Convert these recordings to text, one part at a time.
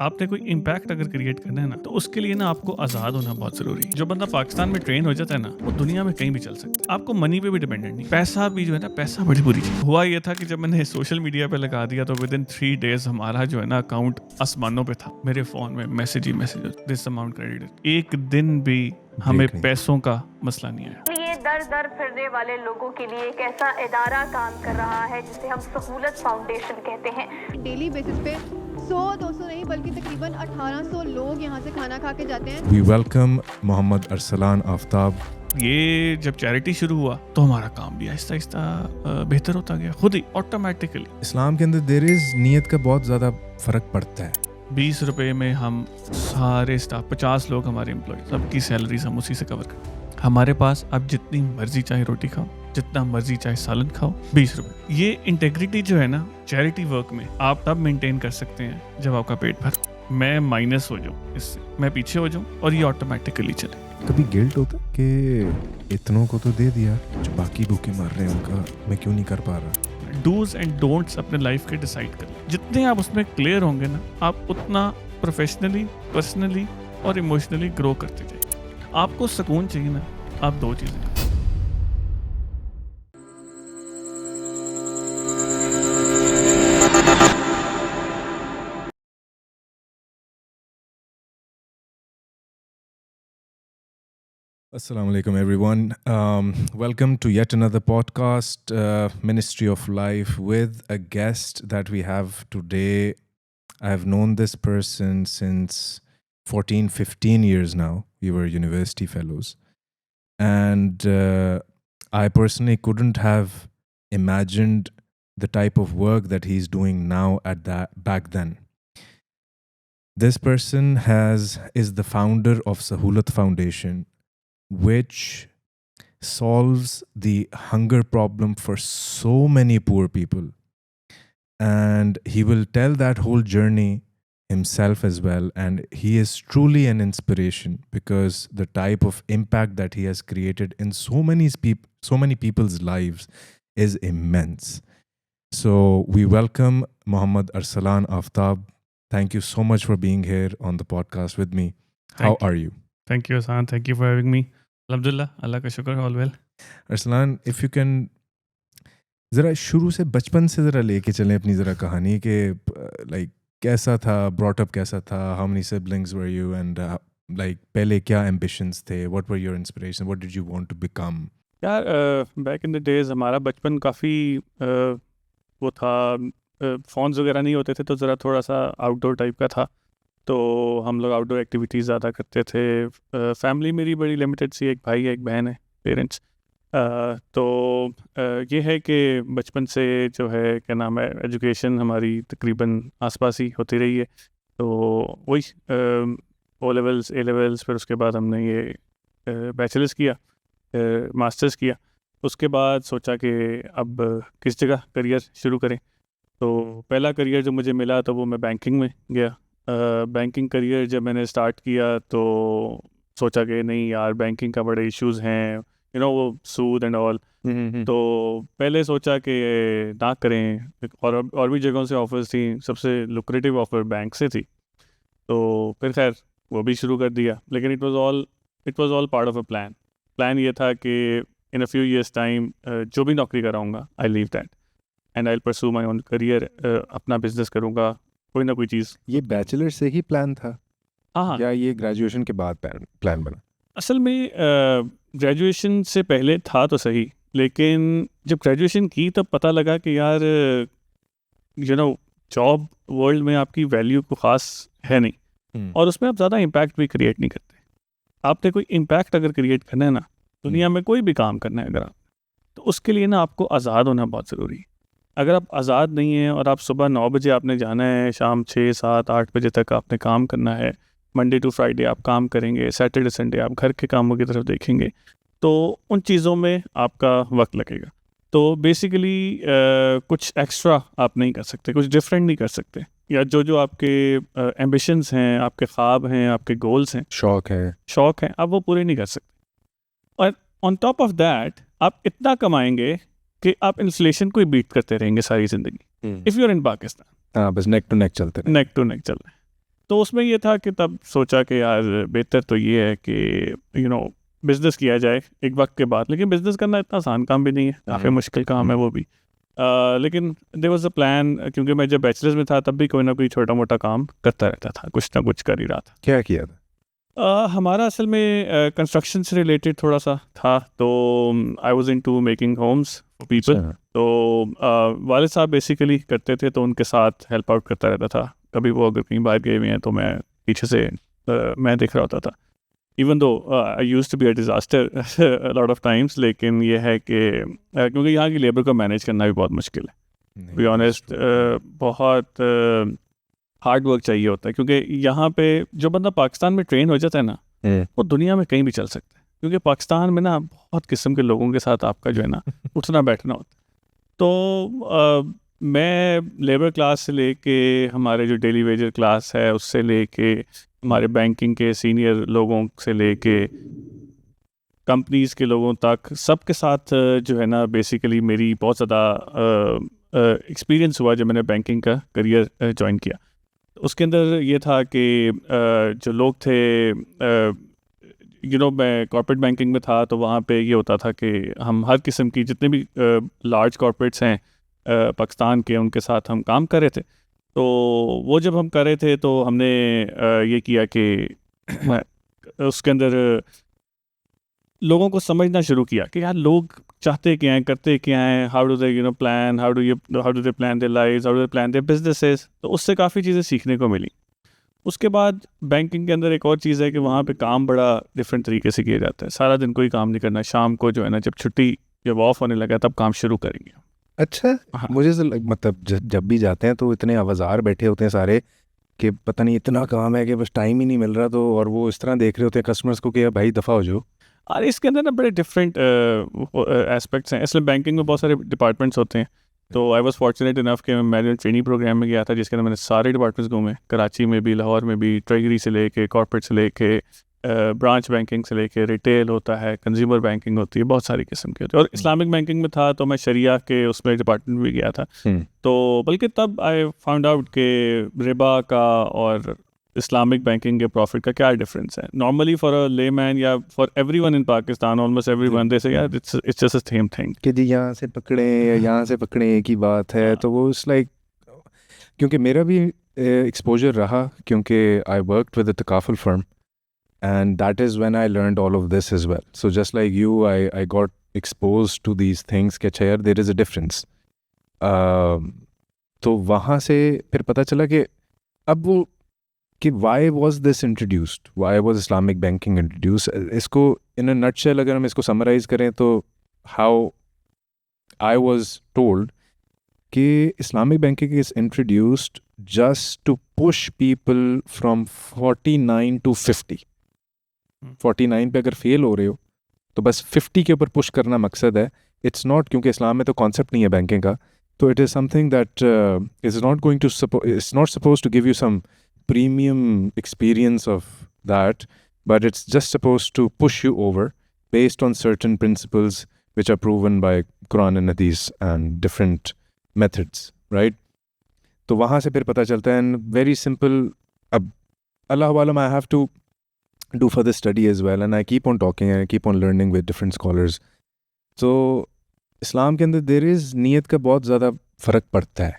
आपने कोई इम्पैक्ट अगर क्रिएट करना है ना, तो उसके लिए ना आपको आज़ाद होना बहुत ज़रूरी है। जो बंदा पाकिस्तान में ट्रेन हो जाता है ना, वो दुनिया में कहीं भी चल सकता है। आपको मनी पे भी डिपेंडेंट नहीं। पैसा भी जो है ना, पैसा बड़ी बुरी चीज़। हुआ ये था कि जब मैंने सोशल मीडिया पे लगा दिया तो विद इन 3 डेज हमारा जो है ना अकाउंट आसमानों पे था। मेरे फ़ोन में message he message, this amount credited. एक दिन भी हमें पैसों का मसला नहीं आया। ये दर दर फिरने वाले लोगों के लिए एक ऐसा इदारा काम कर रहा है जिसे हम सहूलत फाउंडेशन कहते हैं। डेली बेसिस पे 100-200 नहीं बल्कि तकरीबन 1800 लोग यहाँ से खाना खा के जाते हैं। We welcome Mohammad Arsalan Aftab. ये जब चैरिटी शुरू हुआ तो हमारा काम भी आहिस्ता आहिस्ता बेहतर होता गया, खुद ही ऑटोमेटिकली। इस्लाम के अंदर देर इज नीयत का बहुत ज़्यादा फ़र्क पड़ता है। 20 रुपए में हम सारे स्टाफ 50 लोग हमारे एम्प्लॉय सबकी सैलरीज हम उसी से कवर करते हैं। हमारे पास आप जितनी मर्जी चाहे रोटी खाओ, जितना मर्जी चाहे सालन खाओ, 20 रुपए। ये इंटेग्रिटी जो है ना चैरिटी वर्क में आप तब मेंटेन कर सकते हैं जब आपका पेट भर। मैं माइनस हो जाऊँ इससे, मैं पीछे हो जाऊँ और ये ऑटोमेटिकली चले। कभी गिल्ट होता है कि इतनों को तो दे दिया, जो बाकी भूखे मर रहे हैं उनका मैं क्यों नहीं कर पा रहा। डूज एंड डोंट्स अपने लाइफ के डिसाइड कर। जितने आप उसमें क्लियर होंगे ना, आप उतना प्रोफेशनली, पर्सनली और इमोशनली ग्रो करते जाइए। आपको सुकून चाहिए ना, आप दो चीज़ें करें। Assalamu alaikum everyone. Welcome to yet another podcast, Ministry of Life, with a guest that we have today. I have known this person since 14-15 years now. We were university fellows. And I personally couldn't have imagined the type of work that he's doing now back then. This person is the founder of Sahulat Foundation, which solves the hunger problem for so many poor people. And he will tell that whole journey himself as well. And he is truly an inspiration because the type of impact that he has created in so many people's lives is immense. So we welcome Mohammad Arsalan Aftab. Thank you so much for being here on the podcast with me. How are you? Thank you, Hasan. Thank you for having me. Alhamdulillah, Allah का शुक्र, all well. Arsalan, if you can ज़रा शुरू से बचपन से ज़रा लेके चलें अपनी ज़रा कहानी के like कैसा था, brought up कैसा था, how many siblings were you and like पहले क्या ambitions थे, what were your inspiration, what did you want to become? यार back in the days हमारा बचपन काफ़ी वो था, फ़ोन्स वगैरह नहीं होते थे तो ज़रा थोड़ा सा आउटडोर टाइप का था, तो हम लोग आउटडोर एक्टिविटीज़ ज़्यादा करते थे। फैमिली मेरी बड़ी लिमिटेड सी, एक भाई है, एक बहन है, पेरेंट्स। तो ये है कि बचपन से जो है क्या नाम है, एजुकेशन हमारी तकरीबन आसपास ही होती रही है। तो वही ओ लेवल्स, ए लेवल्स, फिर उसके बाद हमने ये बैचलर्स किया, मास्टर्स किया। उसके बाद सोचा कि अब किस जगह करियर शुरू करें। तो पहला करियर जो मुझे मिला तो वो मैं बैंकिंग में गया। बैंकिंग करियर जब मैंने स्टार्ट किया तो सोचा कि नहीं यार, बैंकिंग का बड़े इश्यूज़ हैं, वो सूद एंड ऑल। तो पहले सोचा कि ना करें, और भी जगहों से ऑफर्स थी, सबसे लुक्रेटिव ऑफर बैंक से थी। तो फिर खैर वो भी शुरू कर दिया, लेकिन it was all part of a plan ये था कि इन अ फ्यू ईयर्स टाइम जो भी नौकरी कराऊंगा, I leave that and I pursue my own career, अपना बिजनेस करूँगा, कोई ना कोई चीज़। ये बैचलर से ही प्लान था? हाँ, या ये ग्रेजुएशन के बाद प्लान बना? असल में ग्रेजुएशन से पहले था तो सही, लेकिन जब ग्रेजुएशन की तब पता लगा कि यार जॉब वर्ल्ड में आपकी वैल्यू को ख़ास है नहीं, और उसमें आप ज़्यादा इम्पैक्ट भी क्रिएट नहीं करते। आपने कोई इम्पैक्ट अगर क्रिएट करना है ना, दुनिया में कोई भी काम करना है अगर आप, तो उसके लिए ना आपको आज़ाद होना बहुत ज़रूरी है। अगर आप आज़ाद नहीं हैं और आप सुबह 9 बजे आपने जाना है, शाम 6, 7, 8 बजे तक आपने काम करना है, मंडे टू फ्राइडे आप काम करेंगे, सैटरडे संडे आप घर के कामों की तरफ देखेंगे, तो उन चीज़ों में आपका वक्त लगेगा। तो बेसिकली कुछ एक्स्ट्रा आप नहीं कर सकते, कुछ डिफरेंट नहीं कर सकते, या जो आपके एम्बिशंस हैं, आपके ख्वाब हैं, आपके गोल्स हैं, शौक है, आप वो पूरे नहीं कर सकते। और ऑन टॉप ऑफ दैट आप इतना कमाएंगे कि आप इन्फ्लेशन को ही बीट करते रहेंगे सारी ज़िंदगी। If you are in Pakistan, हाँ, बस नेक टू नेक चलते रहे। नेक टू नेक चल रहा है। तो उसमें ये था कि तब सोचा कि यार बेहतर तो ये है कि बिज़नेस किया जाए एक वक्त के बाद, लेकिन बिज़नेस करना इतना आसान काम भी नहीं है, काफ़ी मुश्किल काम है वो भी। लेकिन देयर वाज अ प्लान, क्योंकि मैं जब बैचलर्स में था तब भी कोई ना कोई छोटा मोटा काम करता रहता था, कुछ ना कुछ कर ही रहा था। क्या किया था? हमारा असल में कंस्ट्रक्शन से रिलेटेड थोड़ा सा था, तो I was into making Holmes for people. अच्छा। तो वालिद साहब बेसिकली करते थे, तो उनके साथ हेल्प आउट करता रहता था। कभी वो अगर कहीं बाहर गए हुए हैं तो मैं पीछे से मैं देख रहा होता था। Even though I used to be a disaster lot of times, लेकिन ये है कि क्योंकि यहाँ की लेबर को मैनेज करना भी बहुत मुश्किल है, टू बी ऑनेस्ट। बहुत हार्ड वर्क चाहिए होता है, क्योंकि यहाँ पे जो बंदा पाकिस्तान में ट्रेन हो जाता है ना, वो दुनिया में कहीं भी चल सकता है, क्योंकि पाकिस्तान में ना बहुत किस्म के लोगों के साथ आपका जो है ना उठना बैठना होता है। तो मैं लेबर क्लास से लेके हमारे जो डेली वेजर क्लास है उससे लेके हमारे बैंकिंग के सीनियर लोगों से लेके कंपनीज़ के लोगों तक, सबके साथ जो है ना बेसिकली मेरी बहुत ज़्यादा एक्सपीरियंस हुआ जब मैंने बैंकिंग का करियर ज्वाइन किया। उसके अंदर ये था कि जो लोग थे, मैं कॉर्पोरेट बैंकिंग में था, तो वहाँ पे ये होता था कि हम हर किस्म की जितने भी लार्ज कॉर्पोरेट्स हैं पाकिस्तान के, उनके साथ हम काम कर रहे थे। तो वो जब हम कर रहे थे तो हमने ये किया कि उसके अंदर लोगों को समझना शुरू किया कि यार लोग चाहते क्या हैं, करते क्या हैं, how do they plan, how do they plan their lives, how do they plan their businesses. तो उससे काफ़ी चीज़ें सीखने को मिली। उसके बाद बैंकिंग के अंदर एक और चीज़ है कि वहाँ पे काम बड़ा डिफरेंट तरीके से किया जाता है। सारा दिन कोई काम नहीं करना, शाम को जो है ना जब छुट्टी जब ऑफ होने लगा तब काम शुरू करेंगे। अच्छा। हाँ। मुझे तो मतलब जब भी जाते हैं तो इतने आवाज़ार बैठे होते हैं सारे कि पता नहीं इतना काम है कि बस टाइम ही नहीं मिल रहा, तो और वो इस तरह देख रहे होते हैं कस्टमर्स को कि भाई दफ़ा हो जाओ। और इसके अंदर ना बड़े डिफरेंट एस्पेक्ट्स हैं। इसलिए बैंकिंग में बहुत सारे डिपार्टमेंट्स होते हैं। तो आई वॉज फॉर्चुनेट इनफ कि मैं ट्रेनिंग प्रोग्राम में गया था जिसके अंदर मैंने सारे डिपार्टमेंट्स घूमे, कराची में भी, लाहौर में भी, ट्रेजरी से लेके कॉर्पोरेट से लेके ब्रांच बैंकिंग से लेके रिटेल होता है, कंज्यूमर बैंकिंग होती है, बहुत सारी किस्म की होती है। और इस्लामिक बैंकिंग में था तो मैं शरिया के उसमें डिपार्टमेंट में भी गया था। तो बल्कि तब आई फाउंड आउट कि रिबा का और इस्लामिक बैंकिंग के प्रॉफिट का क्या डिफरेंस है। नॉर्मली फॉर अ लेमैन या for everyone in Pakistan, almost everyone, they say यार it's just a same thing कि जी यहाँ से पकड़े या यहाँ से पकड़े एक ही बात है। तो वो इट्स लाइक, क्योंकि मेरा भी एक्सपोजर रहा, क्योंकि I worked with a takaful firm and that is when I learned all of this as well. So just like you, I got exposed to these things कि अच्छा यार there is a difference. तो वहाँ से फिर पता चला कि अब वो कि why was this introduced? Why was Islamic banking introduced? इसको in a nutshell अगर हम इसको summarize करें तो how I was told कि Islamic banking is introduced just to push people from 49 to 50. 49 पे अगर फेल हो रहे हो तो बस 50 के ऊपर पुश करना मकसद है। इट्स नॉट, क्योंकि इस्लाम में तो कॉन्सेप्ट नहीं है बैंकिंग का, तो it is something that is not going to it's not suppose to give you some premium experience of that, but it's just suppose to push you over based on certain principles which are proven by Quran and Hadith and different methods, right? तो वहाँ से फिर पता चलता है, and very simple. अब अल्लाह वालम, I have to do further study as well, and I keep on talking and I keep on learning with different scholars. So इस्लाम के अंदर देर इज़ नीयत का बहुत ज़्यादा फ़र्क पड़ता है।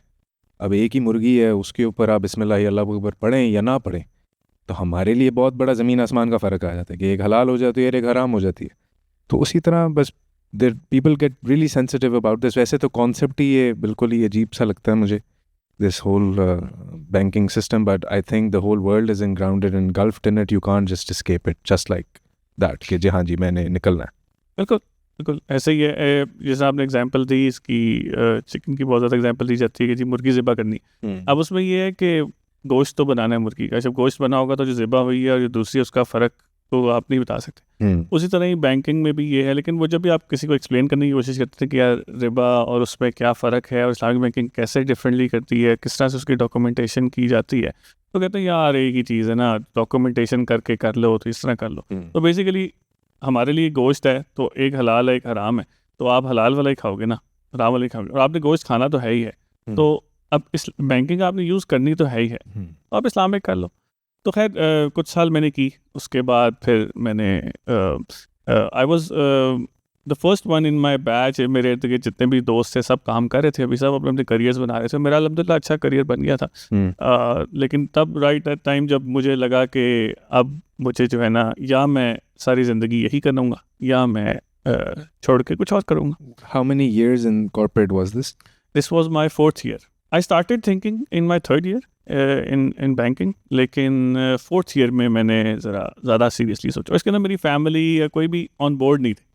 अब एक ही मुर्गी है, उसके ऊपर आप बिस्मिल्लाह अल्लाह अकबर पढ़ें या ना पढ़ें, तो हमारे लिए बहुत बड़ा ज़मीन आसमान का फ़र्क आ जाता है कि एक हलाल हो जाती है और एक हराम हो जाती है। तो उसी तरह बस there people get really sensitive about this. वैसे तो कॉन्सेप्ट ही ये बिल्कुल ही अजीब सा लगता है मुझे, this whole banking system, but I think the whole world is grounded and engulfed in it. You can't just escape it just like that कि जी हाँ जी मैंने निकलना है। बिल्कुल बिल्कुल ऐसे ही है। जैसे आपने एग्जांपल दी इसकी, चिकन की बहुत ज़्यादा एग्जांपल दी जाती है कि जी मुर्गी ज़िबा करनी। अब उसमें ये है कि गोश्त तो बनाना है मुर्गी का, जब गोश्त बना होगा तो जो ज़िबा हुई है और जो दूसरी उसका फ़र्क तो आप नहीं बता सकते। उसी तरह ही बैंकिंग में भी ये है। लेकिन वो जब भी आप किसी को एक्सप्लेन करने की कोशिश करते थे कि यार रिबा और उसमें क्या फ़र्क है और इस्लामिक बैंकिंग कैसे डिफरेंटली करती है, किस तरह से उसकी डॉक्यूमेंटेशन की जाती है, तो कहते हैं यार एक ही चीज़ है ना, डॉक्यूमेंटेशन करके कर लो तो इस तरह कर लो। तो बेसिकली हमारे लिए गोश्त है तो एक हलाल है एक हराम है, तो आप हलाल वाला ही खाओगे ना, हराम वाला ही खाओगे, और आपने गोश्त खाना तो है ही है। तो अब इस बैंकिंग आपने यूज़ करनी तो है ही है, तो आप इस्लामिक कर लो। तो खैर कुछ साल मैंने की, उसके बाद फिर मैंने I was the first one in my batch. मेरे इर्द गिर्द जितने भी दोस्त थे सब काम कर रहे थे, अभी सब अपने अपने करियर्स बना रहे थे। मेरा अल्हम्दुलिल्लाह अच्छा करियर बन गया था। लेकिन तब राइट एट टाइम जब मुझे लगा कि अब मुझे जो है ना, या मैं सारी ज़िंदगी यही करूँगा या मैं छोड़ के कुछ और करूँगा। How many years in corporate was this? This was my 4th year. I started thinking in my 3rd year in banking, लेकिन 4th ईयर में मैंने ज़रा ज़्यादा सीरियसली सोचा। इसके अंदर मेरी फैमिली या कोई भी ऑन बोर्ड नहीं थी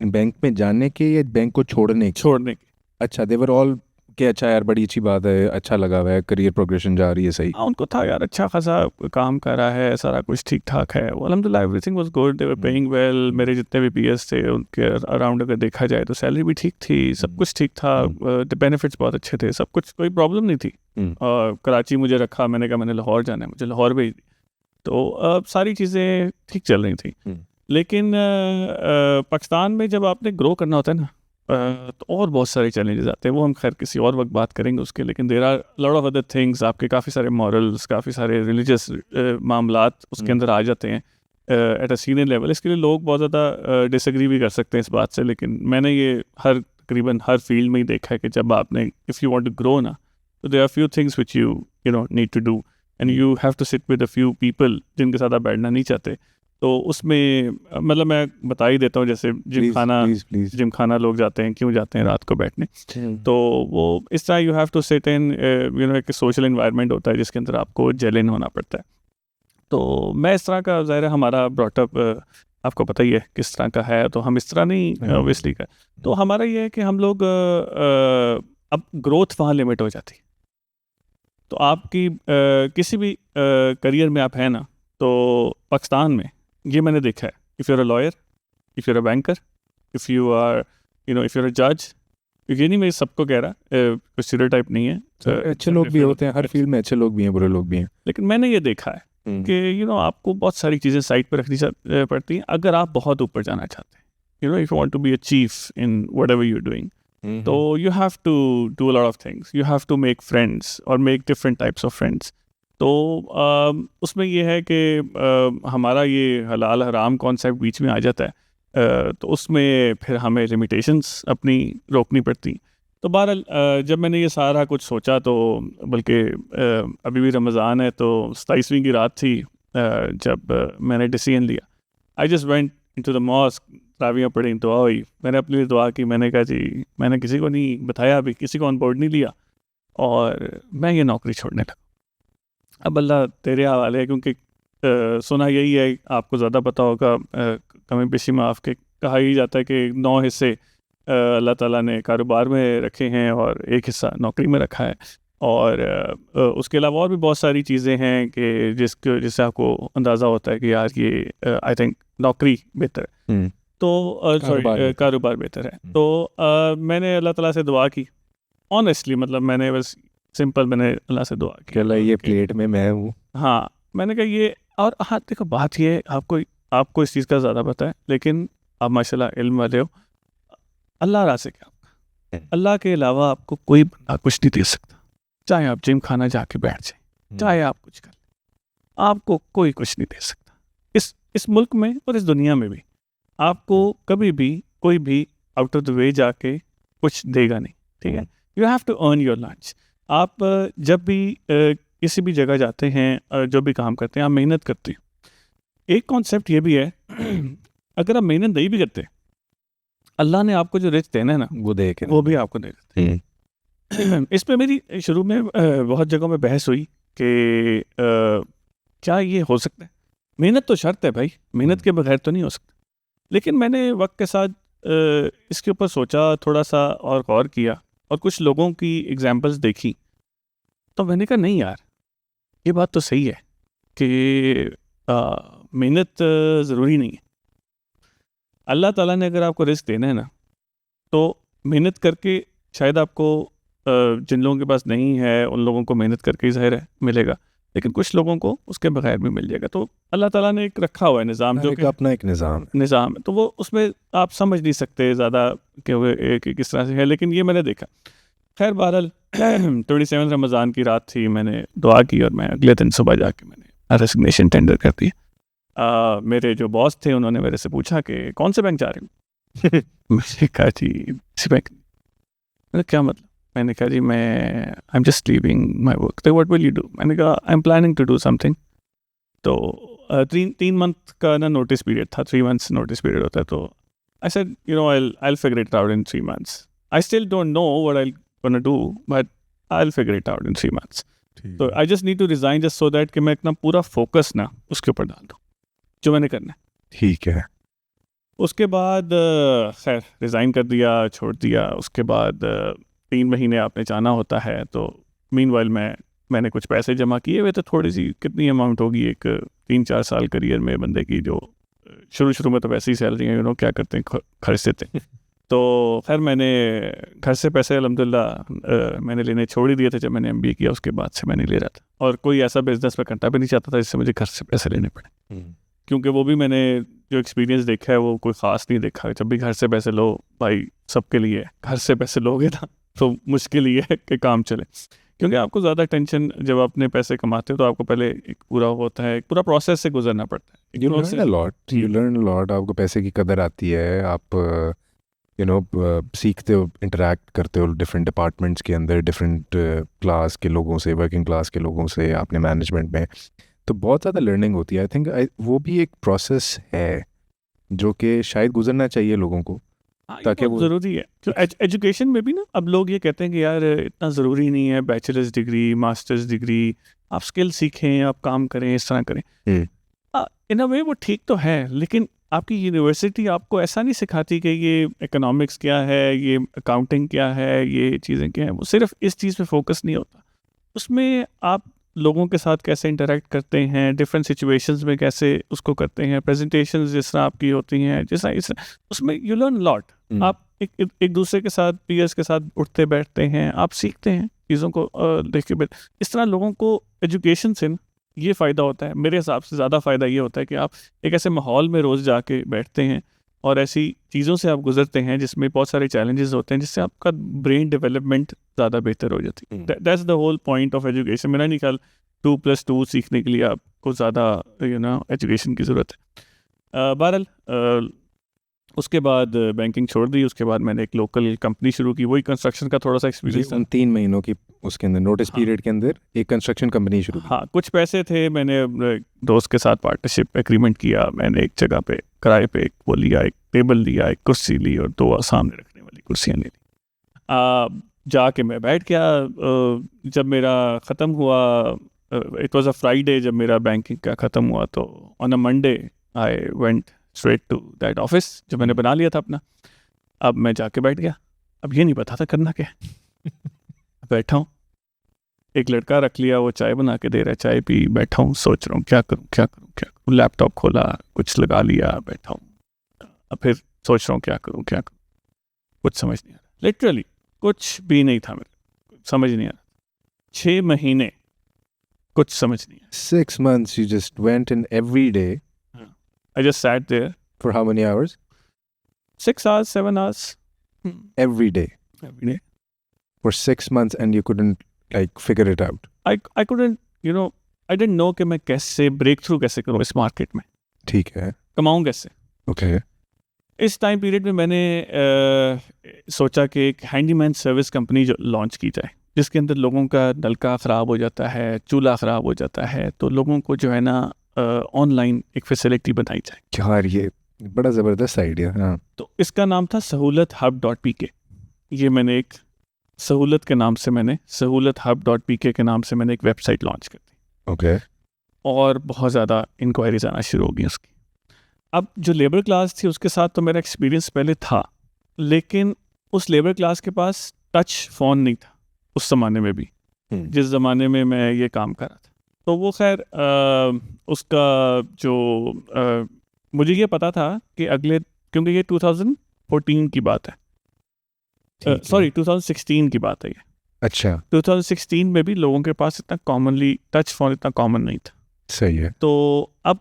बैंक में जाने के या बैंक को छोड़ने के? छोड़ने की। अच्छा, they were all कि अच्छा यार बड़ी अच्छी बात है, अच्छा लगा हुआ है, करियर प्रोग्रेशन जा रही है सही। हाँ, उनको था यार अच्छा खासा काम कर रहा है, सारा कुछ ठीक ठाक है। अल्हम्दुलिल्लाह everything was good, they were paying well. मेरे जितने भी पीएस थे उनके अराउंड अगर देखा जाए तो सैलरी भी ठीक थी, सब कुछ ठीक था, बेनिफिट्स बहुत अच्छे थे, सब कुछ, कोई प्रॉब्लम नहीं थी। और कराची मुझे रखा, मैंने कहा मैंने लाहौर जाना है, मुझे लाहौर भेज दी, तो सारी चीज़ें ठीक चल रही थी। लेकिन पाकिस्तान में जब आपने ग्रो करना होता है ना, तो और बहुत सारे चैलेंजेस आते हैं, वो हम खैर किसी और वक्त बात करेंगे उसके। लेकिन there are lot of other things, आपके काफ़ी सारे मॉरल्स, काफ़ी सारे रिलीजियस मामलात उसके अंदर आ जाते हैं एट अ सीनियर लेवल। इसके लिए लोग बहुत ज़्यादा डिसएग्री भी कर सकते हैं इस बात से, लेकिन मैंने ये तकरीबन हर फील्ड में ही देखा है कि जब आपने if you want to grow ना, तो there are few things which you know need to do and you have to sit with a few people जिनके साथ आप बैठना नहीं चाहते। तो उसमें मतलब मैं बता ही देता हूँ, जैसे जिम खाना लोग जाते हैं, क्यों जाते हैं रात को बैठने, तो वो इस तरह you have to sit in एक सोशल इन्वायरमेंट होता है जिसके अंदर आपको जेलिन होना पड़ता है। तो मैं इस तरह का, ज़ाहिर है हमारा ब्रॉटअप आपको पता ही है किस तरह का है, तो हम इस तरह नहीं ऑब्वियसली का। तो हमारा ये है कि हम लोग अब ग्रोथ वहाँ लिमिट हो जाती है। तो आपकी किसी भी करियर में आप हैं ना, तो पाकिस्तान में ये मैंने देखा है, if you are a lawyer, if you are a banker, if you are if you are a जज, ये नहीं मैं सबको कह रहा, कोई स्टीरियोटाइप नहीं है, अच्छे लोग भी होते हैं हर फील्ड में, अच्छे लोग भी हैं, बुरे लोग भी हैं। लेकिन मैंने ये देखा है कि आपको बहुत सारी चीज़ें साइड पर रखनी पड़ती हैं अगर आप बहुत ऊपर जाना चाहते हैं। If you want to be a chief in whatever you are doing, तो you have to do a lot of things, you have to make friends और make different types of friends. तो उसमें ये है कि हमारा ये हलाल हराम कॉन्सेप्ट बीच में आ जाता है, तो उसमें फिर हमें लिमिटेशंस अपनी रोकनी पड़ती। तो बहरहाल जब मैंने ये सारा कुछ सोचा, तो बल्कि अभी भी रमज़ान है, तो 27वीं की रात थी जब मैंने डिसीजन लिया। I just went into the mosque, तरावियाँ पढ़ी, दुआ हुई, मैंने अपने लिए दुआ की। मैंने कहा जी मैंने किसी को नहीं बताया, अभी किसी को ऑन बोर्ड नहीं लिया, और मैं ये नौकरी छोड़ने लगा। अब अल्लाह तेरे हवाले है, क्योंकि सुना यही है, आपको ज़्यादा पता होगा, कमी पेशी माफ़ के कहा ही जाता है कि 9 हिस्से अल्लाह ताला ने कारोबार में रखे हैं और 1 हिस्सा नौकरी में रखा है। और उसके अलावा और भी बहुत सारी चीज़ें हैं कि जिससे आपको अंदाज़ा होता है कि यार ये आई थिंक नौकरी बेहतर है, तो सॉरी कारोबार बेहतर है। तो मैंने अल्लाह ताला से दुआ की, ऑनेस्टली, मतलब मैंने बस सिंपल मैंने अल्लाह से दुआ की, चला ये प्लेट में मैं हूँ। हाँ, मैंने कहा ये, और हाँ देखो बात ये है, आपको इस चीज़ का ज़्यादा पता है, लेकिन आप माशाल्लाह इल्म वाले हो, अल्लाह राज़िक है आपका, अल्लाह के अलावा आपको कोई बंदा कुछ नहीं दे सकता। चाहे आप जिम खाना जाके बैठ जाए, चाहे आप कुछ कर, आपको कोई कुछ नहीं दे सकता इस मुल्क में और इस दुनिया में भी। आपको कभी भी कोई भी आउट ऑफ द वे जाके कुछ देगा नहीं, ठीक है। You have to earn your lunch. आप जब भी किसी भी जगह जाते हैं, जो भी काम करते हैं, आप मेहनत करते हैं। एक कॉन्सेप्ट ये भी है अगर आप मेहनत नहीं भी करते, अल्लाह ने आपको जो रिस्क देना है ना, वो भी आपको दे देते हैं। इस पे मेरी शुरू में बहुत जगहों में बहस हुई कि क्या ये हो सकता है। मेहनत तो शर्त है भाई, मेहनत के बगैर तो नहीं हो सकता। लेकिन मैंने वक्त के साथ इसके ऊपर सोचा, थोड़ा सा और गौर किया, और कुछ लोगों की एग्जांपल्स देखी, तो मैंने कहा नहीं यार, ये बात तो सही है कि मेहनत ज़रूरी नहीं है। अल्लाह ताला ने अगर आपको रिस्क देना है ना, तो मेहनत करके शायद आपको जिन लोगों के पास नहीं है उन लोगों को मेहनत करके ही ज़ाहिर है मिलेगा, लेकिन कुछ लोगों को उसके बगैर भी मिल जाएगा। तो अल्लाह ताला ने एक रखा हुआ है निज़ाम, जो कि अपना एक निज़ाम है, तो वो उसमें आप समझ नहीं सकते ज़्यादा कि किस तरह से है, लेकिन ये मैंने देखा। खैर बहरहाल 27 रमज़ान की रात थी, मैंने दुआ की और मैं अगले दिन सुबह जाके मैंने रेसिग्नेशन टेंडर कर दिया। मेरे जो बॉस थे उन्होंने मेरे से पूछा कि कौन से बैंक जा रहे हो मैंने कहा जी इसी बैंक। मैंने क्या मतलब? मैंने कहा जी मैं I am just leaving my work. तो व्हाट विल यू डू? मैंने कहा I am planning to do something. तो 3 मंथ का ना नोटिस पीरियड था, 3 months नोटिस पीरियड होता है। तो I said you know I'll figure it out in 3 months. I still don't know what I'm gonna do, but I'll figure it out in 3 months. तो I just need to resign just so that कि मैं अपना पूरा focus ना उसके ऊपर डाल दूँ जो मैंने करना है। ठीक है। उसके बाद खैर रिज़ाइन कर दिया, छोड़ दिया। उसके बाद 3 महीने आपने जाना होता है। तो मीनवाइल मैंने कुछ पैसे जमा किए हुए थे, थोड़ी सी, कितनी अमाउंट होगी, एक 3-4 साल करियर में बंदे की जो शुरू में तो वैसे ही सैलरी है, क्या करते हैं, खर्च देते हैं। तो खैर मैंने घर से पैसे अल्हम्दुलिल्लाह मैंने लेने छोड़ ही दिए थे। जब मैंने MBA किया उसके बाद से मैं नहीं ले रहा था, और कोई ऐसा बिजनेस मैं करना भी नहीं चाहता था जिससे मुझे घर से पैसे लेने पड़े, क्योंकि वो भी मैंने जो एक्सपीरियंस देखा है वो कोई ख़ास नहीं देखा। जब भी घर से पैसे लो भाई, सबके लिए घर से पैसे लोगे ना तो मुश्किल ही है कि काम चले, क्योंकि आपको ज़्यादा टेंशन, जब अपने पैसे कमाते हो तो आपको पहले एक पूरा होता है, एक पूरा प्रोसेस से गुजरना पड़ता है। यू लर्न अ लॉट, आपको पैसे की कदर आती है, आप सीखते हो, इंटरेक्ट करते हो डिफरेंट डिपार्टमेंट्स के अंदर, डिफरेंट क्लास के लोगों से, वर्किंग क्लास के लोगों से, आपने मैनेजमेंट में, तो बहुत ज़्यादा लर्निंग होती है। आई थिंक वो भी एक प्रोसेस है जो कि शायद गुजरना चाहिए लोगों को, ताकि वो ज़रूरी है। तो एजुकेशन में भी ना अब लोग ये कहते हैं कि यार इतना ज़रूरी नहीं है बैचलर्स डिग्री, मास्टर्स डिग्री, आप स्किल सीखें, आप काम करें, इस तरह करें। इन अ वे वो ठीक तो है, लेकिन आपकी यूनिवर्सिटी आपको ऐसा नहीं सिखाती कि ये इकोनॉमिक्स क्या है, ये अकाउंटिंग क्या है, ये चीज़ें क्या हैं। वो सिर्फ इस चीज़ पे फोकस नहीं होता, उसमें आप लोगों के साथ कैसे इंटरेक्ट करते हैं, डिफरेंट सिचुएशंस में कैसे उसको करते हैं, प्रेजेंटेशंस जिस तरह आपकी होती हैं, जिस तरह उसमें यू लर्न लॉट। आप एक दूसरे के साथ, पीयर्स के साथ उठते बैठते हैं, आप सीखते हैं चीज़ों को देख के। इस तरह लोगों को एजुकेशन से ये फ़ायदा होता है, मेरे हिसाब से ज़्यादा फ़ायदा ये होता है कि आप एक ऐसे माहौल में रोज़ जाके बैठते हैं और ऐसी चीज़ों से आप गुजरते हैं जिसमें बहुत सारे चैलेंजेस होते हैं, जिससे आपका ब्रेन डेवलपमेंट ज़्यादा बेहतर हो जाती है। That's the whole point of education. मेरा नहीं ख्याल 2+2 सीखने के लिए आपको ज़्यादा एजुकेशन की ज़रूरत है। बहरहाल उसके बाद बैंकिंग छोड़ दी। उसके बाद मैंने एक लोकल कंपनी शुरू की, वही कंस्ट्रक्शन का थोड़ा सा एक्सपीरियंस था। 3 महीनों की उसके अंदर नोटिस पीरियड के अंदर एक कंस्ट्रक्शन कंपनी शुरू की। हाँ, कुछ पैसे थे, मैंने दोस्त के साथ पार्टनरशिप एग्रीमेंट किया। मैंने एक जगह पे किराए पे एक वो लिया, एक टेबल लिया, एक कुर्सी ली और 2 सामने रखने वाली कुर्सियाँ ले ली। जाके मैं बैठ गया। जब मेरा ख़त्म हुआ, इट वाज अ फ्राइडे जब मेरा बैंकिंग का ख़त्म हुआ, तो on a Monday I went straight to that office जो मैंने बना लिया था अपना। अब मैं जाके बैठ गया। अब ये नहीं पता था करना क्या बैठा हूँ, एक लड़का रख लिया, वो चाय बना के दे रहा है, चाय पी, बैठा हूँ, सोच रहा हूँ क्या करूँ। लैपटॉप खोला, कुछ लगा लिया, बैठा हूँ। अब फिर सोच रहा हूँ क्या करूँ, कुछ समझ नहीं आ रहा। लिटरली कुछ भी नहीं था, मेरे समझ नहीं आ रहा। 6 महीने कुछ समझ नहीं आया। 6 months you just went in every day. I just sat there for how many hours? 6 hours, 7 hours every day for 6 months, and you couldn't like figure it out. I couldn't, I didn't know कि मैं कैसे break through कैसे करूँ इस market में, ठीक है, कमाऊँ कैसे। okay. इस टाइम पीरियड में मैंने सोचा कि एक हैंडीमैन सर्विस कंपनी जो लॉन्च की जाए, जिसके अंदर लोगों का नलका ख़राब हो जाता है, चूल्हा ख़राब हो जाता है, तो लोगों को जो है ना ऑनलाइन एक फैसिलिटी बनाई जाए। यार ये बड़ा ज़बरदस्त आइडिया। हाँ, तो इसका नाम था सहूलत-hub.pk। ये मैंने एक सहूलत के नाम से सहूलत-hub.pk के नाम से मैंने एक वेबसाइट लॉन्च कर दी। ओके। और बहुत ज़्यादा इंक्वायरीज आना शुरू हो गई उसकी। अब जो लेबर क्लास थी उसके साथ तो मेरा एक्सपीरियंस पहले था, लेकिन उस लेबर क्लास के पास टच फ़ोन नहीं था उस ज़माने में भी, जिस ज़माने में मैं ये काम कर रहा था। तो वो खैर उसका जो मुझे ये पता था कि अगले, क्योंकि ये 2014 की बात है, सॉरी 2016 की बात है ये। अच्छा, 2016 में भी लोगों के पास इतना कॉमनली टच फ़ोन इतना कॉमन नहीं था। सही है। तो अब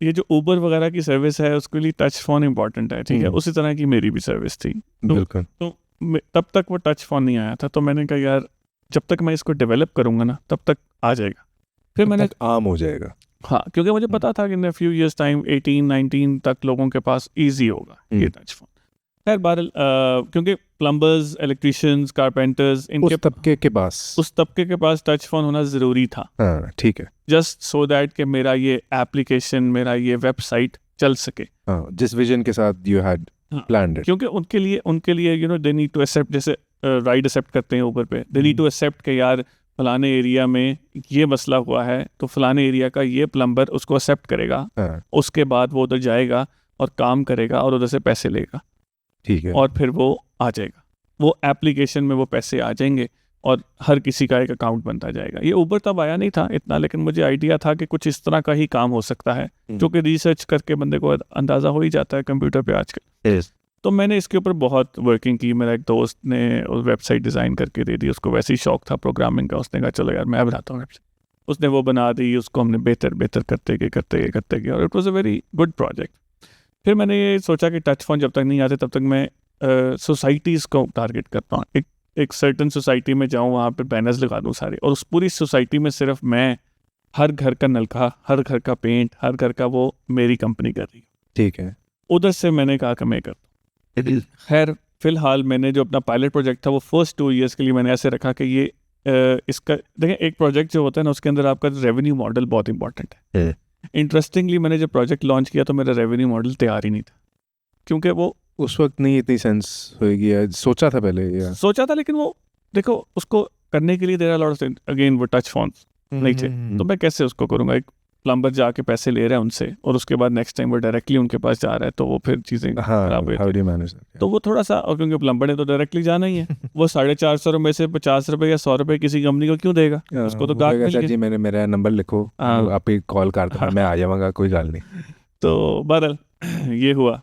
ये जो ऊबर वगैरह की सर्विस है उसके लिए टच फ़ोन इंपॉर्टेंट है, ठीक है। उसी तरह की मेरी भी सर्विस थी। बिल्कुल। तो तब तक वो टच फ़ोन नहीं आया था, तो मैंने कहा यार जब तक मैं इसको डेवलप करूँगा ना तब तक आ जाएगा। फिर मैंने आम हो जाएगा। हाँ, क्योंकि मुझे पता था कि इन फ्यू इयर्स टाइम 18-19 तक लोगों के पास ईजी होगा ये टच फोन। खैर बहरहाल क्योंकि प्लम्बर्स, इलेक्ट्रिशियंस, कारपेंटर्स, इनके उस तबके के पास टच फोन होना ज़रूरी था। हाँ, ठीक है। जस्ट सो दैट कि मेरा ये एप्लीकेशन, मेरा ये वेबसाइट चल सके। हाँ, जिस विजन के साथ यू हैड प्लान्ड इट। क्योंकि उनके लिए you know they need to accept, जैसे राइड एक्सेप्ट करते हैं ऊबर पे, दे नीड टू एक्सेप्ट कि यार फलाने एरिया में ये मसला हुआ है तो फलाने एरिया का ये प्लम्बर उसको एक्सेप्ट करेगा। हाँ, उसके बाद वो उधर जाएगा और काम करेगा और उधर से पैसे लेगा ठीक है। और फिर वो आ जाएगा, वो एप्लीकेशन में वो पैसे आ जाएंगे और हर किसी का एक अकाउंट बनता जाएगा। ये ऊबर तब आया नहीं था इतना, लेकिन मुझे आइडिया था कि कुछ इस तरह का ही काम हो सकता है, जो कि रिसर्च करके बंदे को अंदाज़ा हो ही जाता है कंप्यूटर पे आजकल। तो मैंने इसके ऊपर बहुत वर्किंग की। मेरा एक दोस्त ने वेबसाइट डिज़ाइन करके दे दी, उसको वैसे ही शौक था प्रोग्रामिंग का। उसने कहा चलो यार मैं बनाता हूँ वेबसाइट। उसने वो बना दी, उसको हमने बेहतर करते गए और it was a very good project. फिर मैंने ये सोचा कि टच फोन जब तक नहीं आते तब तक मैं सोसाइटीज़ को टारगेट करता हूँ। एक सर्टन सोसाइटी में जाऊँ, वहाँ पे बैनर्स लगा दूँ सारे, और उस पूरी सोसाइटी में सिर्फ मैं, हर घर का नलका, हर घर का पेंट, हर घर का वो मेरी कंपनी कर रही है। ठीक है। उधर से मैंने कहा कि मैं करता हूँ। खैर फिलहाल मैंने जो अपना पायलट प्रोजेक्ट था वो फर्स्ट 2 years के लिए मैंने ऐसे रखा कि ये इसका देखें, एक प्रोजेक्ट जो होता है ना उसके अंदर आपका रेवेन्यू मॉडल बहुत इंपॉर्टेंट है। इंटरेस्टिंगली मैंने जब प्रोजेक्ट लॉन्च किया तो मेरा रेवेन्यू मॉडल तैयार ही नहीं था, क्योंकि वो उस वक्त नहीं इतनी सेंस होगी या सोचा था पहले या सोचा था, लेकिन वो देखो उसको करने के लिए there are lot of again वो टच फोन्स नहीं थे, तो मैं कैसे उसको करूँगा। एक प्लम्बर जाके पैसे ले रहा है उनसे और उसके बाद नेक्स्ट टाइम वो डायरेक्टली उनके पास जा रहा है, तो वो फिर चीज़ें खराब हो जाती हैं। तो वो थोड़ा सा, और क्योंकि प्लम्बर ने तो डायरेक्टली जाना ही है, वो 450 रुपये से 50 रुपये या 100 रुपये किसी कंपनी को क्यों देगा, उसको तो गाहक मिल गया। जी मैंने मेरा नंबर लिखो, आप ही कॉल कर देना, मैं आ जाऊँगा, कोई गल नहीं। तो बहरहाल ये हुआ।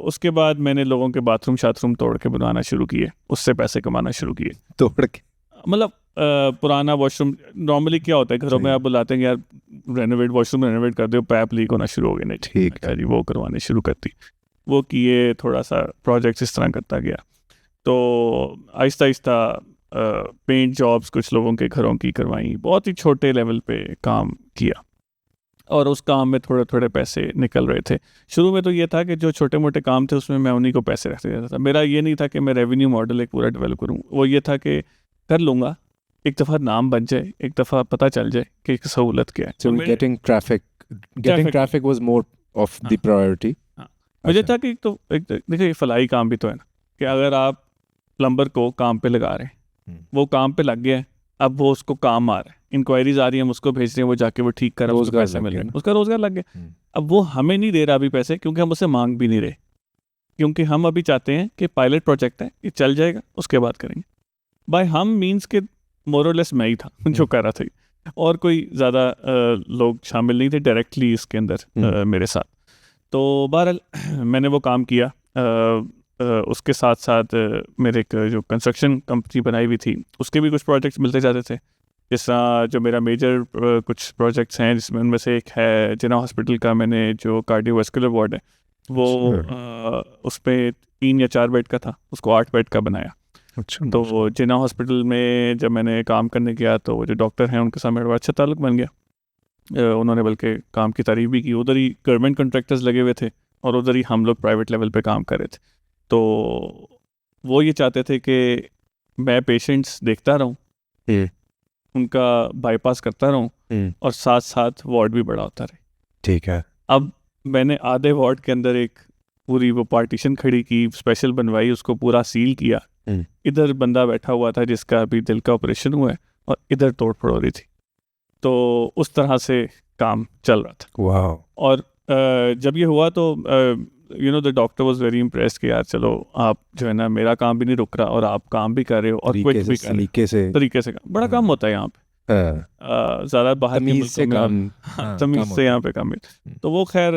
उसके बाद मैंने लोगों के बाथरूम तोड़ के बनवाना शुरू किए, उससे पैसे कमाना शुरू किए। तोड़ के मतलब पुराना वॉशरूम, नॉर्मली क्या होता है घरों में आप बुलाते हैं कि यार वॉशरूम रेनोवेट कर दो, पैप लीक होना शुरू हो गए, नहीं ठीक है जी, वो करवाने शुरू करती, वो किए, थोड़ा सा प्रोजेक्ट्स इस तरह करता गया। तो आहिस्ता आहिस्ता पेंट जॉब्स कुछ लोगों के घरों की करवाई, बहुत ही छोटे लेवल पे काम किया और उस काम में थोड़े थोड़े पैसे निकल रहे थे। शुरू में तो ये था कि जो छोटे मोटे काम थे उसमें मैं उन्हीं को पैसे रख देता था। मेरा ये नहीं था कि मैं रेवेन्यू मॉडल एक पूरा डेवलप करूँ, वो ये था कि कर लूँगा, एक दफ़ा नाम बन जाए, एक दफ़ा पता चल जाए कि सहूलत क्या है। So getting traffic was more of the priority. मुझे था कि तो देखिए फलाही काम भी तो है ना, कि अगर आप प्लम्बर को काम पे लगा रहे हैं, वो काम पे लग गया है, अब वो उसको काम आ रहा है, इंक्वायरीज आ रही है, हम उसको भेज रहे हैं, वो जाके वो ठीक कर रहा है, उसको पैसे मिल रहे हैं, उसका रोजगार लग गया। अब वो हमें नहीं दे रहा अभी पैसे, क्योंकि हम उसे मांग भी नहीं रहे, क्योंकि हम अभी चाहते हैं कि पायलट प्रोजेक्ट है, ये चल जाएगा, उसके बाद करेंगे। बाय हम मीन्स के मोरलेस मैं ही था जो कर रहा था, और कोई ज़्यादा लोग शामिल नहीं थे डायरेक्टली इसके अंदर मेरे साथ। तो बहरहाल मैंने वो काम किया। उसके साथ साथ मेरे एक जो कंस्ट्रक्शन कंपनी बनाई हुई थी उसके भी कुछ प्रोजेक्ट्स मिलते जाते थे। जिस तरह जो मेरा मेजर कुछ प्रोजेक्ट्स हैं, जिसमें उनमें से एक है जिना हॉस्पिटल का, मैंने जो कार्डियोवैस्कुलर वार्ड है वो उस पर 3 या 4 बेड का था, उसको 8 बेड का बनाया। अच्छा। तो वो जिना हॉस्पिटल में जब मैंने काम करने गया तो वो जो डॉक्टर हैं उनके साथ मेरा बड़ा अच्छा ताल्लुक बन गया। उन्होंने बल्कि काम की तारीफ भी की। उधर ही गवर्नमेंट कॉन्ट्रैक्टर्स लगे हुए थे और उधर ही हम लोग प्राइवेट लेवल पे काम कर रहे थे। तो वो ये चाहते थे कि मैं पेशेंट्स देखता रहूं, उनका बाईपास करता रहूं और साथ साथ वार्ड भी बड़ा होता रहे। ठीक है। अब मैंने आधे वार्ड के अंदर एक पूरी वो पार्टीशन खड़ी की, स्पेशल बनवाई, उसको पूरा सील किया। इधर बंदा बैठा हुआ था जिसका अभी दिल का ऑपरेशन हुआ है और इधर तोड़ फोड़ हो रही थी। तो उस तरह से काम चल रहा था। वाह। और जब ये हुआ तो the doctor was very impressed कि यार चलो आप जो है ना, मेरा काम भी नहीं रुक रहा और आप काम भी कर रहे हो और क्विक भी कर रहे हो, तरीके से बड़ा काम होता है यहाँ पे। ज़्यादा बाहर के मुल्कों में तमीज़ से यहाँ पे काम है। तो वो खैर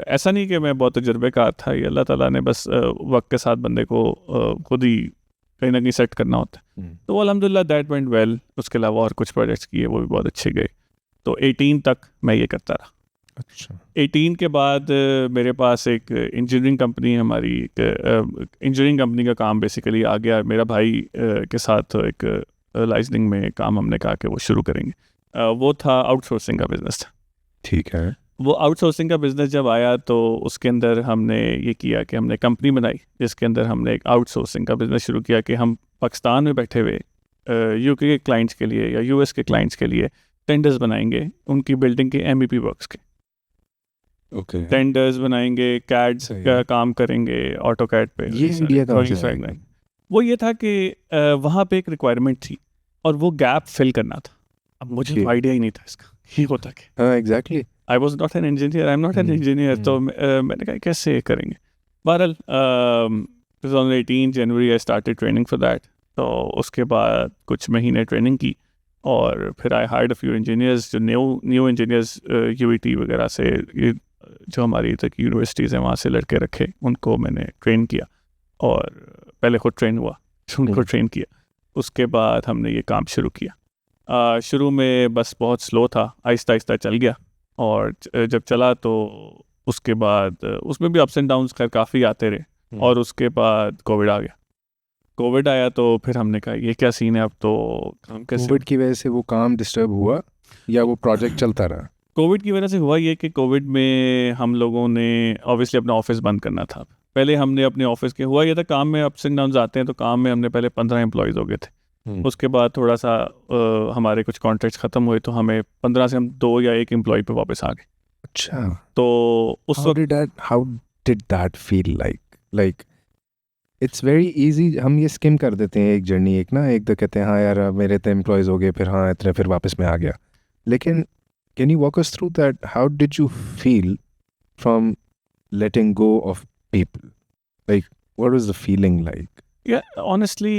ऐसा नहीं कि मैं बहुत तजुर्बेकार था, ये अल्लाह ताला ने बस वक्त के साथ बंदे को खुद ही कहीं ना कहीं सेट करना होता है। तो अल्हम्दुलिल्लाह दैट वेंट वेल। उसके अलावा और कुछ प्रोजेक्ट्स किए, वो भी बहुत अच्छे गए। तो 18 तक मैं ये करता रहा। अच्छा। 18 के बाद मेरे पास एक इंजीनियरिंग कंपनी है हमारी, इंजीनियरिंग कंपनी का काम बेसिकली आ गया। मेरा भाई के साथ एक लाइसेंसिंग में काम हमने कहा कि वो शुरू करेंगे। वो था आउटसोर्सिंग का बिजनेस था। ठीक है. वो आउटसोर्सिंग का बिजनेस जब आया तो उसके अंदर हमने ये किया कि हमने कंपनी बनाई जिसके अंदर हमने एक आउटसोर्सिंग का बिजनेस शुरू किया कि हम पाकिस्तान में बैठे हुए यूके के क्लाइंट्स के लिए या यूएस के क्लाइंट्स के लिए टेंडर्स बनाएंगे उनकी बिल्डिंग के एमईपी वर्क्स के. ओके. टेंडर्स बनाएंगे, कैड्स सही का है. काम करेंगे ऑटोकैड पे. ये idea कहाँ से drawings आया? वगैरह. वो ये था कि वहाँ पे एक रिक्वायरमेंट थी और वो गैप फिल करना था. अब मुझे ये- तो आइडिया ही नहीं था इसका ये होता क्या. हाँ, exactly. I was not an engineer, I am not an engineer. तो मैंने कहा कैसे करेंगे. बहरहाल 2018 जनवरी I started training for that. तो उसके बाद कुछ महीने ट्रेनिंग की और फिर I hired a few engineers जो न्यू इंजीनियर्स यूईटी वगैरह से ये जो हमारी तक यूनिवर्सिटीज़ हैं वहाँ से लड़के रखे, उनको मैंने ट्रेन किया और पहले खुद ट्रेन हुआ उनको ट्रेन किया. उसके बाद हमने ये काम शुरू किया. शुरू में बस बहुत स्लो था, आहिस्ता आहिस्ता चल गया और जब चला तो उसके बाद उसमें भी अप्स एंड डाउन्स खैर काफ़ी आते रहे. और उसके बाद कोविड आ गया. कोविड आया तो फिर हमने कहा ये क्या सीन है, अब तो काम कैसे. कोविड की वजह से वो काम डिस्टर्ब हुआ या वो प्रोजेक्ट चलता रहा? कोविड की वजह से हुआ ये कि कोविड में हम लोगों ने ऑब्वियसली अपना ऑफिस बंद करना था. पहले हमने अपने ऑफिस के हुआ ये था काम में अप्स एंड डाउन्स आते हैं, तो काम में हमने पहले 15 एम्प्लॉयज़ हो गए थे. उसके बाद थोड़ा सा हमारे कुछ कॉन्ट्रैक्ट्स ख़त्म हुए तो हमें 15 से हम 2 या 1 एम्प्लॉय पे वापस आ गए. अच्छा. तो उस How वक्त did that feel like? Like it's very easy. हम ये स्किम कर देते हैं एक जर्नी, एक ना एक तो कहते हैं हाँ यार मेरे तो एम्प्लॉयज़ हो गए, फिर हाँ इतने, फिर वापस में आ गया. लेकिन can you walk us through that? How did you feel from letting go of people? Like what was the feeling like? या ऑनेस्टली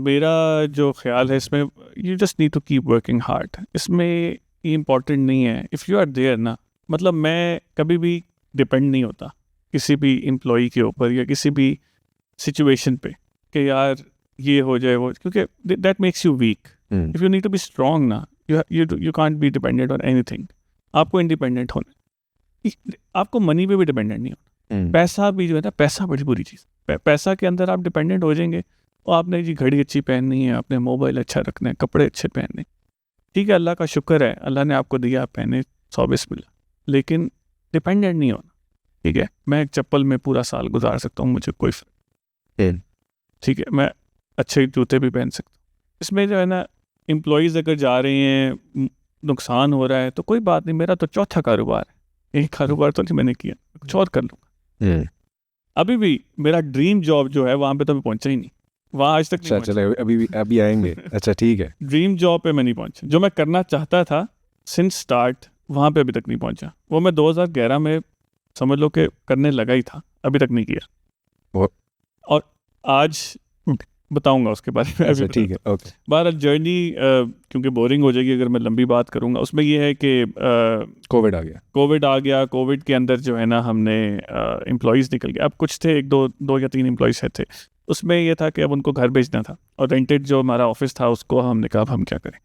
मेरा जो ख्याल है इसमें you just need to keep working hard. इसमें ये इम्पॉर्टेंट नहीं है इफ़ यू आर देयर ना. मतलब मैं कभी भी डिपेंड नहीं होता किसी भी एम्प्लॉई के ऊपर या किसी भी सिचुएशन पे कि यार ये हो जाए वो, क्योंकि that makes you weak. If you need to be strong ना, you can't be dependent on anything. आपको इंडिपेंडेंट होना, आपको मनी पे भी डिपेंडेंट नहीं होना. पैसा भी जो है ना, पैसा बड़ी बुरी चीज़. पैसा के अंदर आप डिपेंडेंट हो जाएंगे और आपने जी घड़ी अच्छी पहननी है, आपने मोबाइल अच्छा रखना है, कपड़े अच्छे पहनने, ठीक है अल्लाह का शुक्र है, अल्लाह ने आपको दिया, आप पहने 100 बिस्मिल्लाह, लेकिन डिपेंडेंट नहीं होना. ठीक है, मैं एक चप्पल में पूरा साल गुजार सकता हूँ, मुझे कोई फर्क. ठीक है, मैं अच्छे जूते भी पहन सकता हूँ. इसमें जो है ना एम्प्लॉयज़ अगर जा रहे हैं, नुकसान हो रहा है तो कोई बात नहीं, मेरा तो चौथा कारोबार है, एक कारोबार तो नहीं मैंने किया, कुछ और कर लूँगा. अभी भी मेरा ड्रीम जॉब जो है वहाँ पे तो मैं पहुँचा ही नहीं, वहाँ आज तक नहीं अच्छा पहुंचा. चले अभी आएंगे. अच्छा ठीक है. ड्रीम जॉब पे मैं नहीं पहुंचा, जो मैं करना चाहता था सिंस स्टार्ट वहाँ पे अभी तक नहीं पहुंचा. वो मैं 2011 में समझ लो कि करने लगा ही था, अभी तक नहीं किया. और आज बताऊंगा उसके बारे में. अच्छा ठीक है. ओके. बार जर्नी क्योंकि बोरिंग हो जाएगी अगर मैं लंबी बात करूंगा. उसमें ये है कि कोविड आ गया. कोविड के अंदर जो है ना हमने एम्प्लॉयज़ निकल गए. अब कुछ थे, एक दो या 3 एम्प्लॉयज़ थे. उसमें ये था कि अब उनको घर भेजना था और रेंटेड जो हमारा ऑफिस था उसको हमने कहा अब हम क्या करें.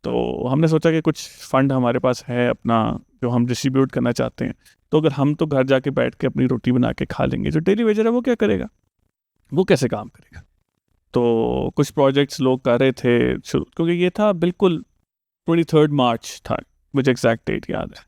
तो हमने सोचा कि कुछ फ़ंड हमारे पास है अपना जो हम डिस्ट्रीब्यूट करना चाहते हैं, तो अगर हम तो घर जाके बैठ के अपनी रोटी बना के खा लेंगे, जो डेली वेजर है वो क्या करेगा, वो कैसे काम करेगा. तो कुछ प्रोजेक्ट्स लोग कर रहे थे शुरू, क्योंकि ये था बिल्कुल 23 मार्च था, मुझे एग्जैक्ट डेट याद है,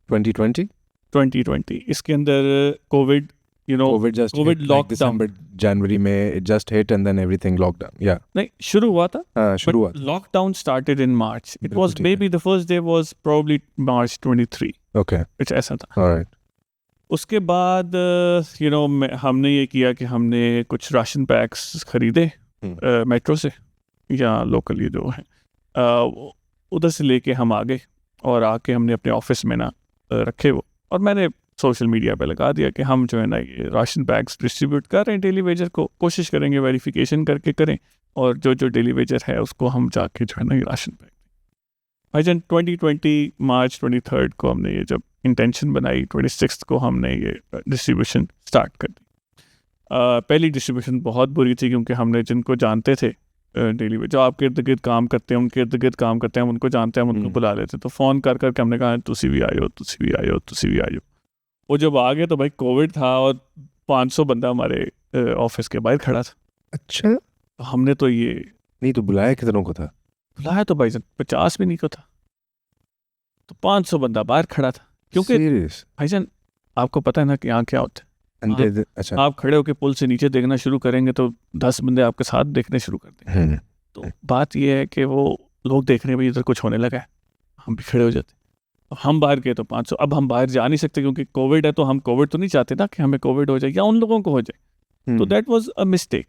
2020. इसके अंदर Covid COVID just COVID hit, like lockdown. December, January में it just hit and then everything locked down. Yeah. नहीं शुरू हुआ था, हाँ शुरू हुआ. Lockdown started in March. It बिल्कुल वाज ठीक है. May be the first day was probably March 23. Okay. कुछ ऐसा था. Alright. उसके बाद हमने ये किया कि हमने कुछ राशन पैक्स खरीदे मेट्रो से या लोकल ये जो है उधर से लेके हम आ गए और आके हमने अपने ऑफिस में ना रखे वो, और मैंने सोशल मीडिया पे लगा दिया कि हम जो है ना ये राशन बैग्स डिस्ट्रीब्यूट कर रहे हैं डेली वेजर को, कोशिश करेंगे वेरिफिकेशन करके करें, और जो डेली वेजर है उसको हम जाके जो है ना ये राशन बैग. भाईजान 2020 मार्च 23 को हमने ये जब इंटेंशन बनाई, 26 को हमने ये डिस्ट्रीब्यूशन स्टार्ट कर दी. पहली डिस्ट्रीब्यूशन बहुत बुरी थी क्योंकि हमने जिनको जानते थे डेली वेजर, जो आपके इर्द गिर्द काम करते हैं, उनके इर्द गिर्द काम करते हैं, हम उनको जानते हैं, हम उनको बुला लेते, तो फ़ोन कर करके हमने कहा तुसी भी आयो. वो जब आ गए तो भाई कोविड था और 500 बंदा हमारे ऑफिस के बाहर खड़ा था. अच्छा. तो हमने तो ये नहीं तो बुलाया कितनों को था? बुलाया तो भाई 50 भी नहीं को था. तो 500 बंदा बाहर खड़ा था, क्योंकि सीरियस भाईजान आपको पता है ना कि यहाँ क्या होता है। अच्छा आप खड़े होकर पुल से नीचे देखना शुरू करेंगे तो 10 बंदे आपके साथ देखने शुरू कर देंगे। तो बात यह है कि वो लोग देख रहे हैं भाई इधर कुछ होने लगा है, हम भी खड़े हो जाते। अब हम बाहर गए तो 500, अब हम बाहर जा नहीं सकते क्योंकि कोविड है, तो हम कोविड तो नहीं चाहते ना कि हमें कोविड हो जाए या उन लोगों को हो जाए। तो दैट वाज अ मिस्टेक,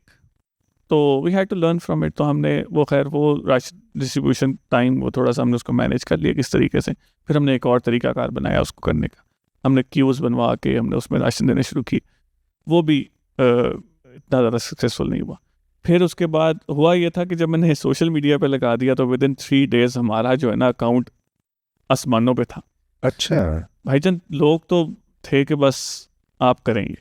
तो we had to learn from it. तो हमने वो खैर वो राशन डिस्ट्रीब्यूशन टाइम वो थोड़ा सा हमने उसको मैनेज कर लिया किस तरीके से। फिर हमने एक और तरीकाकार बनाया उसको करने का, हमने क्यूज़ बनवा के हमने उसमें राशन देने शुरू की। वो भी इतना ज़्यादा सक्सेसफुल नहीं हुआ। फिर उसके बाद हुआ ये था कि जब मैंने सोशल मीडिया पे लगा दिया तो विद इन 3 days हमारा जो है ना अकाउंट आसमानों पे था। अच्छा भाईजान लोग तो थे कि बस आप करेंगे।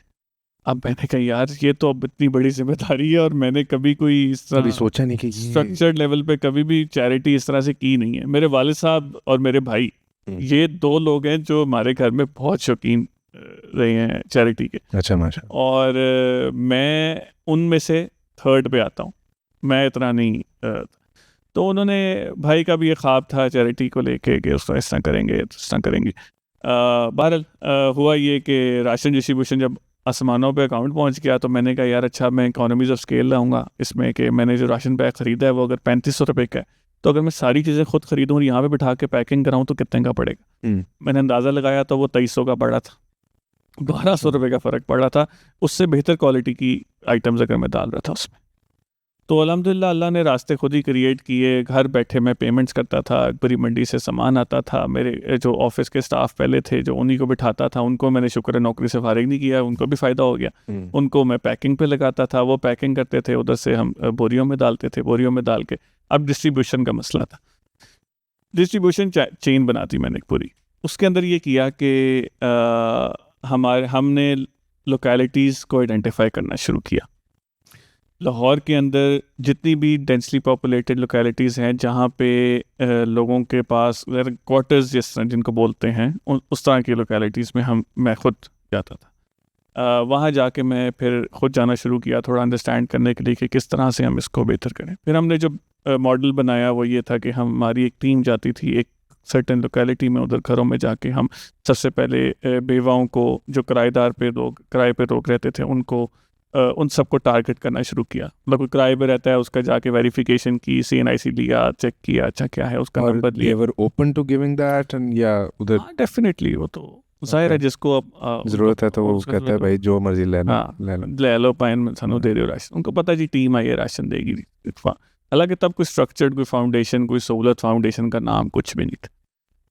अब मैंने कहा यार ये तो अब इतनी बड़ी जिम्मेदारी है, और मैंने कभी कोई इस कभी तरह सोचा नहीं कि स्ट्रक्चर्ड लेवल पे कभी भी चैरिटी इस तरह से की नहीं है। मेरे वालिद साहब और मेरे भाई ये 2 लोग हैं जो हमारे घर में बहुत शौकीन रहे हैं चैरिटी के। अच्छा माशा और मैं उनमें से 3rd पे आता हूँ, मैं इतना नहीं तो उन्होंने भाई का भी ये ख्वाब था चैरिटी को लेके कि उसको इस तरह करेंगे इस तरह करेंगे। बहरहाल हुआ ये कि राशन डिस्ट्रीब्यूशन जब आसमानों पे अकाउंट पहुंच गया तो मैंने कहा यार अच्छा मैं इकोनॉमीज़ ऑफ स्केल लाऊंगा इसमें, कि मैंने जो राशन बैग ख़रीदा है वो अगर 3500 रुपये का है, तो अगर मैं सारी चीज़ें खुद खरीदूँ और यहाँ पे बिठा के पैकिंग कराऊँ तो कितने का पड़ेगा। मैंने अंदाज़ा लगाया तो वो 2300 का पड़ा था, 1200 रुपये का फ़र्क पड़ा था। उससे बेहतर क्वालिटी की आइटम्स अगर मैं डाल रहा था उसमें, तो अल्हम्दुलिल्लाह अल्लाह ने रास्ते खुद ही क्रिएट किए। घर बैठे मैं पेमेंट्स करता था, अकबरी मंडी से सामान आता था। मेरे जो ऑफिस के स्टाफ पहले थे जो उन्हीं को बिठाता था, उनको मैंने शुक्र है नौकरी से फारिग नहीं किया, उनको भी फ़ायदा हो गया। उनको मैं पैकिंग पे लगाता था, वो पैकिंग करते थे, उधर से हम बोरियों में डालते थे, बोरियों में डाल के। अब डिस्ट्रीब्यूशन का मसला था, डिस्ट्रीब्यूशन चेन बनाती मैंने एक पूरी। उसके अंदर ये किया कि हमने लोकेलिटीज़ को आइडेंटिफाई करना शुरू किया। लाहौर के अंदर जितनी भी डेंसली पॉपुलेटेड लोकेलिटीज़ हैं जहाँ पे लोगों के पास क्वार्टर्स जिस तरह जिनको बोलते हैं उस तरह की लोकेलिटीज़ में मैं खुद जाता था। वहाँ जाके मैं फिर खुद जाना शुरू किया थोड़ा अंडरस्टैंड करने के लिए कि किस तरह से हम इसको बेहतर करें। फिर हमने जो मॉडल बनाया वो ये था कि हमारी एक टीम जाती थी एक सर्टेन लोकेलिटी में, उधर घरों में जाके हम सबसे पहले बेवाओं को जो किराए पे रोक रहते थे उनको उन सबको टारगेट करना शुरू किया। मतलब कोई किराए पे रहता है उसका जाके वेरिफिकेशन की, CNIC लिया, चेक किया अच्छा क्या है उसका नंबर लिया। Were open to giving that and या उधर डेफिनेटली वो तो जाहिर है जिसको अब जरूरत है तो वो कहता है भाई जो मर्जी लेना ले लो पाइन सानू दे दो राशन। उनको पता जी टीम आई है राशन देगी। हालांकि तब कोई स्ट्रक्चर्ड कोई फाउंडेशन कोई सहूलत फाउंडेशन का नाम कुछ भी नहीं था।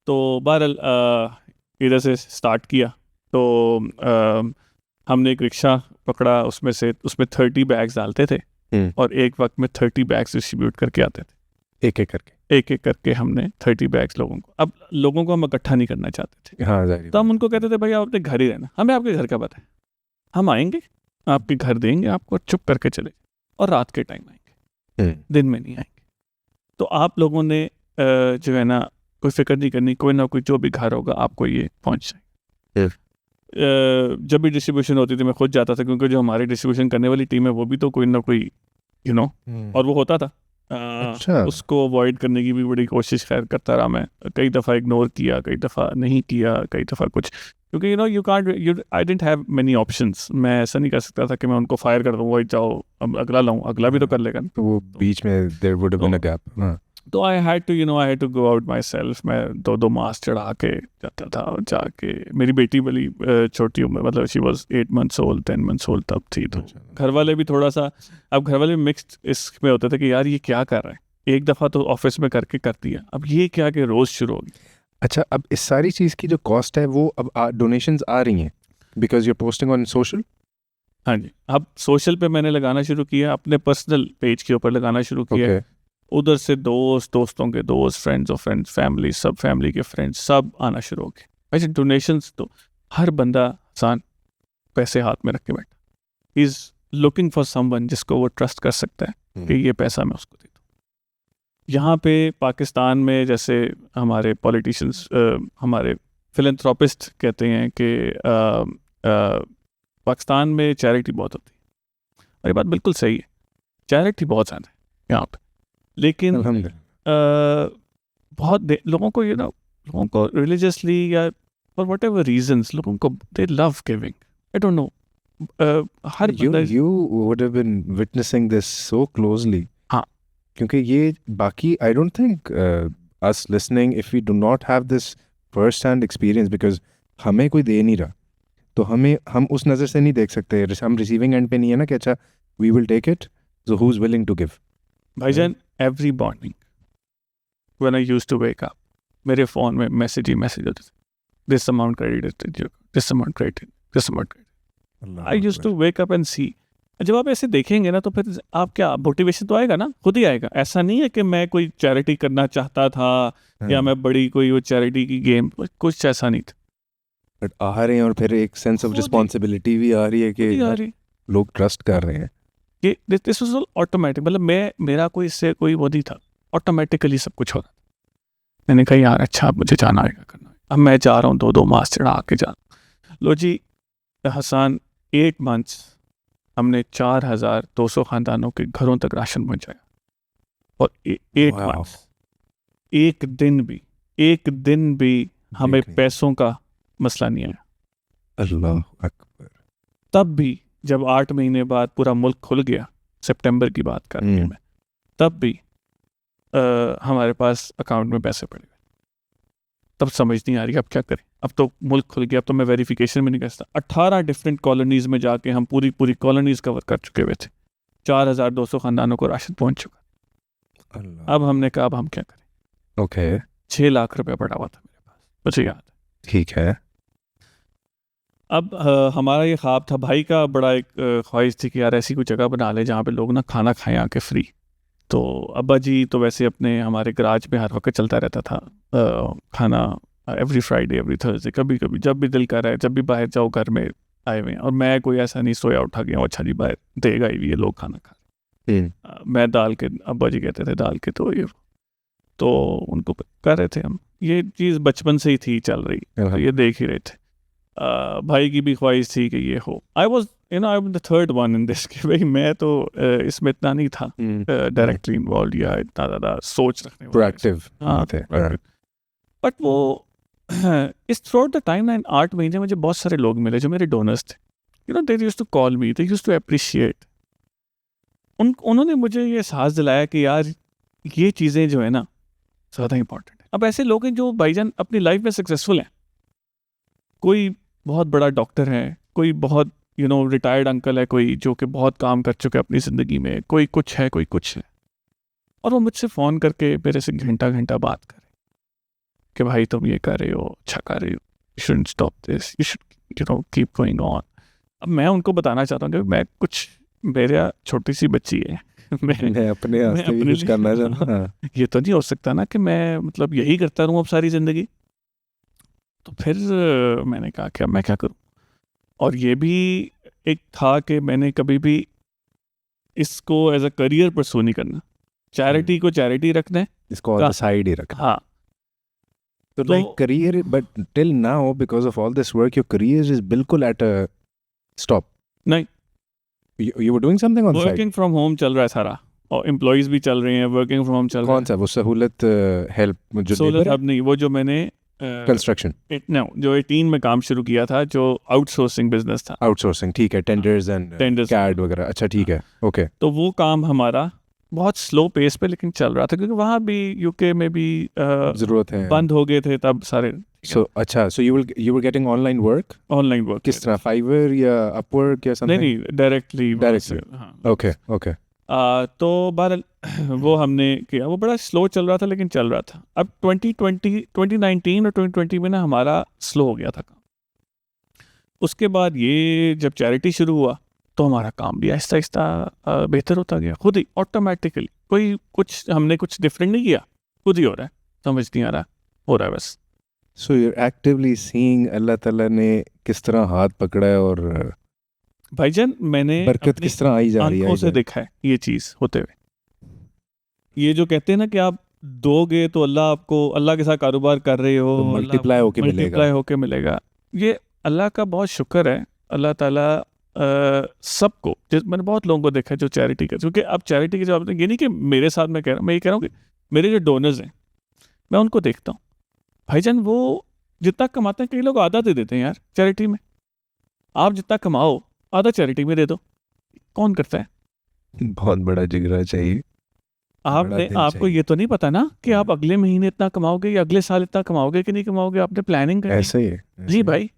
तो बहरहाल इधर से स्टार्ट किया तो हमने एक रिक्शा पकड़ा, उसमें 30 बैग्स डालते थे और एक वक्त में 30 बैग्स डिस्ट्रीब्यूट करके आते थे एक एक करके हमने 30 बैग्स लोगों को। अब लोगों को हम इकट्ठा नहीं करना चाहते थे। हाँ, तो हम उनको कहते थे भाई आप अपने घर ही रहना, हमें आपके घर का पता है, हम आएंगे आपके घर देंगे आपको, चुप करके चले, और रात के टाइम आएंगे, दिन में नहीं आएंगे। तो आप लोगों ने जो है ना कोई फिक्र नहीं करनी, कोई ना कोई जो भी घर होगा आपको ये पहुँच जाए। जब भी डिस्ट्रीब्यूशन होती थी मैं खुद जाता था, क्योंकि जो हमारी डिस्ट्रीब्यूशन करने वाली टीम है वो भी तो कोई ना कोई और वो होता था। अच्छा। उसको अवॉइड करने की भी बड़ी कोशिश खैर करता रहा मैं, कई दफ़ा इग्नोर किया, कई दफ़ा नहीं किया, कई दफ़ा कुछ, क्योंकि I didn't have many options. मैं ऐसा नहीं कर सकता था कि मैं उनको फायर कर दूँ, वही जाओ अब अगला लाऊं, अगला भी तो कर लेगा। तो वो बीच में there would have been a gap. तो I had to go out myself. मैं 2 मास्क चढ़ा के जाता था, और जाके मेरी बेटी बड़ी छोटी उम्र, मतलब she was 8 months old 10 months old तब थी। तो घर वाले भी थोड़ा सा, अब घर वाले मिक्स्ड इसमें होते थे कि यार ये क्या कर रहे हैं, एक दफ़ा तो ऑफिस में करके कर दिया, अब ये क्या कि रोज़ शुरू होगी। अच्छा, अब इस सारी चीज़ की जो कॉस्ट है वो अब डोनेशंस आ रही हैं because you are posting on social. हाँ जी, अब सोशल पे मैंने लगाना शुरू किया, अपने पर्सनल पेज के ऊपर लगाना शुरू किया। उधर से दोस्तों के दोस्त, फ्रेंड्स ऑफ फ्रेंड्स, फैमिली, सब फैमिली के फ्रेंड्स सब आना शुरू हो गए। वैसे डोनेशंस तो हर बंदा इंसान पैसे हाथ में रख के बैठा, he is looking for someone जिसको वो ट्रस्ट कर सकता है कि ये पैसा मैं उसको दे दूँ। यहाँ पे पाकिस्तान में जैसे हमारे पॉलिटिशियंस, हमारे फिलैंथ्रोपिस्ट कहते हैं कि पाकिस्तान में चैरिटी बहुत होती है, और ये बात बिल्कुल सही है, चैरिटी बहुत ज़्यादा है यहाँ पे। लेकिन बहुत लोगों को लोगों को रिलीजियसली या फॉर वट एवर रीजन्स लोगों को दे love giving. I don't know. Her You would have been witnessing this so closely. हाँ. क्योंकि ये बाकी I don't think us listening, if we do not have this first hand experience, because हमें कोई दे नहीं रहा, तो हम उस नज़र से नहीं देख सकते. हम रिसीविंग एंड पे नहीं है ना कि अच्छा we will take it, so who's willing to give. भाईजान, every morning when I used to wake up, मेरे फ़ोन में मैसेज होते थे. This amount credited, this amount credited, this amount credited. I used to wake up and see. जब आप ऐसे देखेंगे ना तो फिर आप क्या मोटिवेशन तो आएगा ना, खुद ही आएगा. ऐसा नहीं है कि मैं कोई चैरिटी करना चाहता था या मैं बड़ी कोई वो चैरिटी की गेम, कुछ ऐसा नहीं था. बट आ रहे हैं और फिर एक सेंस ऑफ रिस्पॉन्सिबिलिटी भी आ रही है कि यार लोग ट्रस्ट कर रहे हैं. ये दिस वाज ऑल ऑटोमेटिक. मतलब मेरा कोई इससे कोई वो नहीं था, ऑटोमेटिकली सब कुछ हो रहा था. मैंने कहा यार अच्छा अब मुझे जाना आएगा करना. अब मैं जा रहा हूँ 2 मास चढ़ा के जा. लो जी हसन, 8 months हमने 4,200 खानदानों के घरों तक राशन पहुंचाया. और 8 Wow. months, एक दिन भी हमें Great. पैसों का मसला नहीं आया. अल्लाह अकबर. तब भी जब 8 महीने बाद पूरा मुल्क खुल गया, सितंबर की बात कर रही हूं मैं, तब भी हमारे पास अकाउंट में पैसे पड़ गए. तब समझ नहीं आ रही अब क्या करें. अब तो मुल्क खुल गया, अब तो मैं वेरिफिकेशन में नहीं कर सकता. 18 डिफरेंट कॉलोनीज़ में जाके हम पूरी कॉलोनीज़ कवर कर चुके हुए थे. 4,200 खानदानों को राशन पहुंच चुका. अल्लाह. अब हमने कहा अब हम क्या करें. ओके 6 लाख रुपए पड़ा हुआ था मेरे पास, मुझे याद है. ठीक है. अब हमारा ये ख्वाब था, भाई का बड़ा एक ख्वाहिश थी कि यार ऐसी कोई जगह बना ले जहाँ पे लोग ना खाना खाएं आके फ्री. तो अब्बा जी तो वैसे अपने हमारे गराज में हर वक्त चलता रहता था खाना, एवरी फ्राइडे एवरी थर्सडे, कभी कभी जब भी दिल कर रहा है, जब भी बाहर जाओ घर में आए हुए हैं. और मैं कोई ऐसा नहीं सोया उठा गया अच्छा जी बाहर देगा ही ये लोग खाना खा. मैं दाल के, अब्बा जी कहते थे दाल के, तो उनको कर रहे थे हम. ये चीज़ बचपन से ही थी चल रही, तो ये देख ही रहे थे. भाई की भी ख्वाहिश थी कि ये हो. I was the third one in this कि भाई मैं तो इसमें इतना नहीं था डायरेक्टली इन्वॉल्व या इतना ज़्यादा सोच रखने वाला. प्रोएक्टिव. हाँ थे. बट वो इस थ्रू द टाइम 8 महीने मुझे बहुत सारे लोग मिले जो मेरे डोनर्स थे. They used to call me, they used to appreciate. उन्होंने मुझे ये एहसास दिलाया कि यार ये चीज़ें जो है ना ज़्यादा इंपॉर्टेंट है. अब ऐसे लोग हैं जो भाईजान अपनी लाइफ में सक्सेसफुल हैं. कोई बहुत बड़ा डॉक्टर है, कोई बहुत रिटायर्ड अंकल है, कोई जो कि बहुत काम कर चुके अपनी ज़िंदगी में, कोई कुछ है, और वो मुझसे फ़ोन करके मेरे से घंटा बात करे कि भाई तुम ये कर रहे हो, अच्छा कर रहे हो, you shouldn't stop this, you should keep going on. अब मैं उनको बताना चाहता हूँ कि मैं कुछ, मेरा छोटी सी बच्ची है, मैं अपने वास्ते भी कुछ करना चाहता हूँ. ये तो नहीं हो सकता ना कि मैं मतलब यही करता रहूँ अब सारी ज़िंदगी. तो फिर मैंने कहा कि मैं क्या करूँ. और ये भी एक था कि मैंने कभी भी इसको एज अ करियर परस्यू नहीं करना. चैरिटी को चैरिटी रखना है, इसको ऑन द साइड ही रखना. हाँ. तो like career, but till now because of all this work your career is बिल्कुल एट अ स्टॉप. नहीं, you were doing something on the side. Working from home चल रहा है सारा, और एम्प्लॉइज भी चल रहे हैं, वर्किंग फ्रॉम होम चल रहा है. कौन सा वो सहूलत हेल्प जो सहूलत हब नहीं, वो जो मैंने कंस्ट्रक्शन जो 18 में काम शुरू किया था, जो आउटसोर्सिंग बिजनेस था. आउटसोर्सिंग. ठीक है. टेंडर्स एंड कैड वगैरह. अच्छा ठीक है. ओके. तो वो काम हमारा बहुत स्लो पेस पे लेकिन चल रहा था, क्योंकि वहाँ भी यूके में भी जरूरत है, बंद हो गए थे तब सारे. अच्छा, सो you were getting online work. Online work किस तरह, Fiverr या Upwork या something? नहीं, डायरेक्टली. हाँ. ओके. तो बहरहाल वो हमने किया. वो बड़ा स्लो चल रहा था लेकिन चल रहा था. अब 2019 और 2020 में ना हमारा स्लो हो गया था काम. उसके बाद ये जब चैरिटी शुरू हुआ तो हमारा काम भी आहिस्ता आहिस्ता बेहतर होता गया, खुद ही ऑटोमेटिकली. हमने कुछ डिफरेंट नहीं किया, खुद ही हो रहा है. समझ नहीं आ रहा, हो रहा है बस. So you're actively seeing अल्लाह ताला ने किस तरह हाथ पकड़ा है और भाईजान मैंने बरकत किस तरह आई जा रही है. आंखों से देखा है ये चीज़ होते हुए. ये जो कहते हैं ना कि आप दोगे तो अल्लाह आपको, अल्लाह के साथ कारोबार कर रहे हो, मल्टीप्लाई होके मिलेगा. ये अल्लाह का बहुत शुक्र है. अल्लाह ताला सबको, मैंने बहुत लोगों को देखा है जो चैरिटी कर, क्योंकि अब चैरिटी की जवाब ये नहीं कि मेरे साथ मैं ये कह रहा हूँ कि मेरे जो डोनर्स हैं मैं उनको देखता हूँ. भाईजान वो जितना कमाते हैं, कई लोग आधा दे देते हैं यार चैरिटी में। आप जितना कमाओ आधा चैरिटी में दे दो, कौन करता है? बहुत बड़ा जिगरा चाहिए। आपने दिल आपको चाहिए। ये तो नहीं पता ना कि आप अगले महीने इतना कमाओगे या अगले साल इतना कमाओगे कि नहीं कमाओगे। आपने प्लानिंग करनी है। ऐसे ही है, ऐसे जी ही। भाई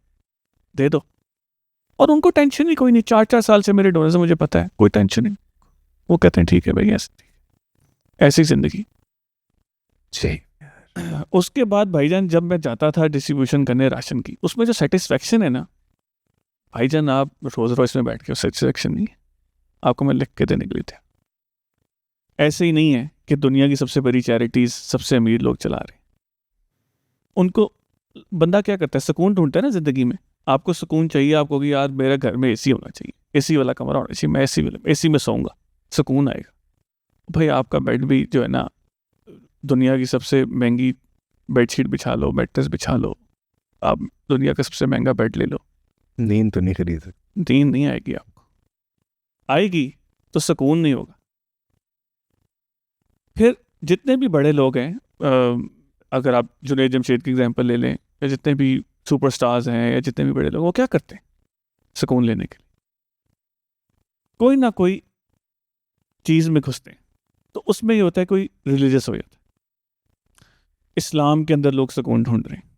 दे दो। और उनको टेंशन ही कोई नहीं। 4-4 साल से मेरे डोनर से मुझे पता है, कोई टेंशन नहीं। वो कहते हैं ठीक है भाई, ऐसी जिंदगी। चाहिए। उसके बाद भाईजान जब मैं जाता था डिस्ट्रीब्यूशन करने राशन की, उसमें जो सेटिस्फेक्शन है ना भाईजान, आप रोज रॉयस में बैठ के सेटिस्फेक्शन नहीं है। आपको मैं लिख के देने के लिए थे। ऐसे ही नहीं है कि दुनिया की सबसे बड़ी चैरिटीज सबसे अमीर लोग चला रहे हैं। उनको बंदा क्या करता है, सुकून ढूंढता है ना जिंदगी में। आपको सुकून चाहिए, आपको कि यार मेरे घर में एसी होना चाहिए, एसी वाला कमरा होना चाहिए, मैं एसी में सोऊंगा, सुकून आएगा। भाई आपका बेड भी जो है ना, दुनिया की सबसे महंगी बेडशीट बिछा लो, मैट्रेस बिछा लो, आप दुनिया का सबसे महंगा बेड ले लो, नींद तो नहीं खरीद सकते। नींद नहीं आएगी आपको। आएगी तो सुकून नहीं होगा। फिर जितने भी बड़े लोग हैं, अगर आप जुनैद जमशेद की एग्जांपल ले लें, या जितने भी सुपरस्टार्स हैं, या जितने भी बड़े लोग, वो क्या करते हैं सुकून लेने के लिए? कोई ना कोई चीज़ में घुसते हैं। तो उसमें ये होता है कोई रिलीजियस हो जाता है। इस्लाम के अंदर लोग सुकून ढूंढ रहे हैं,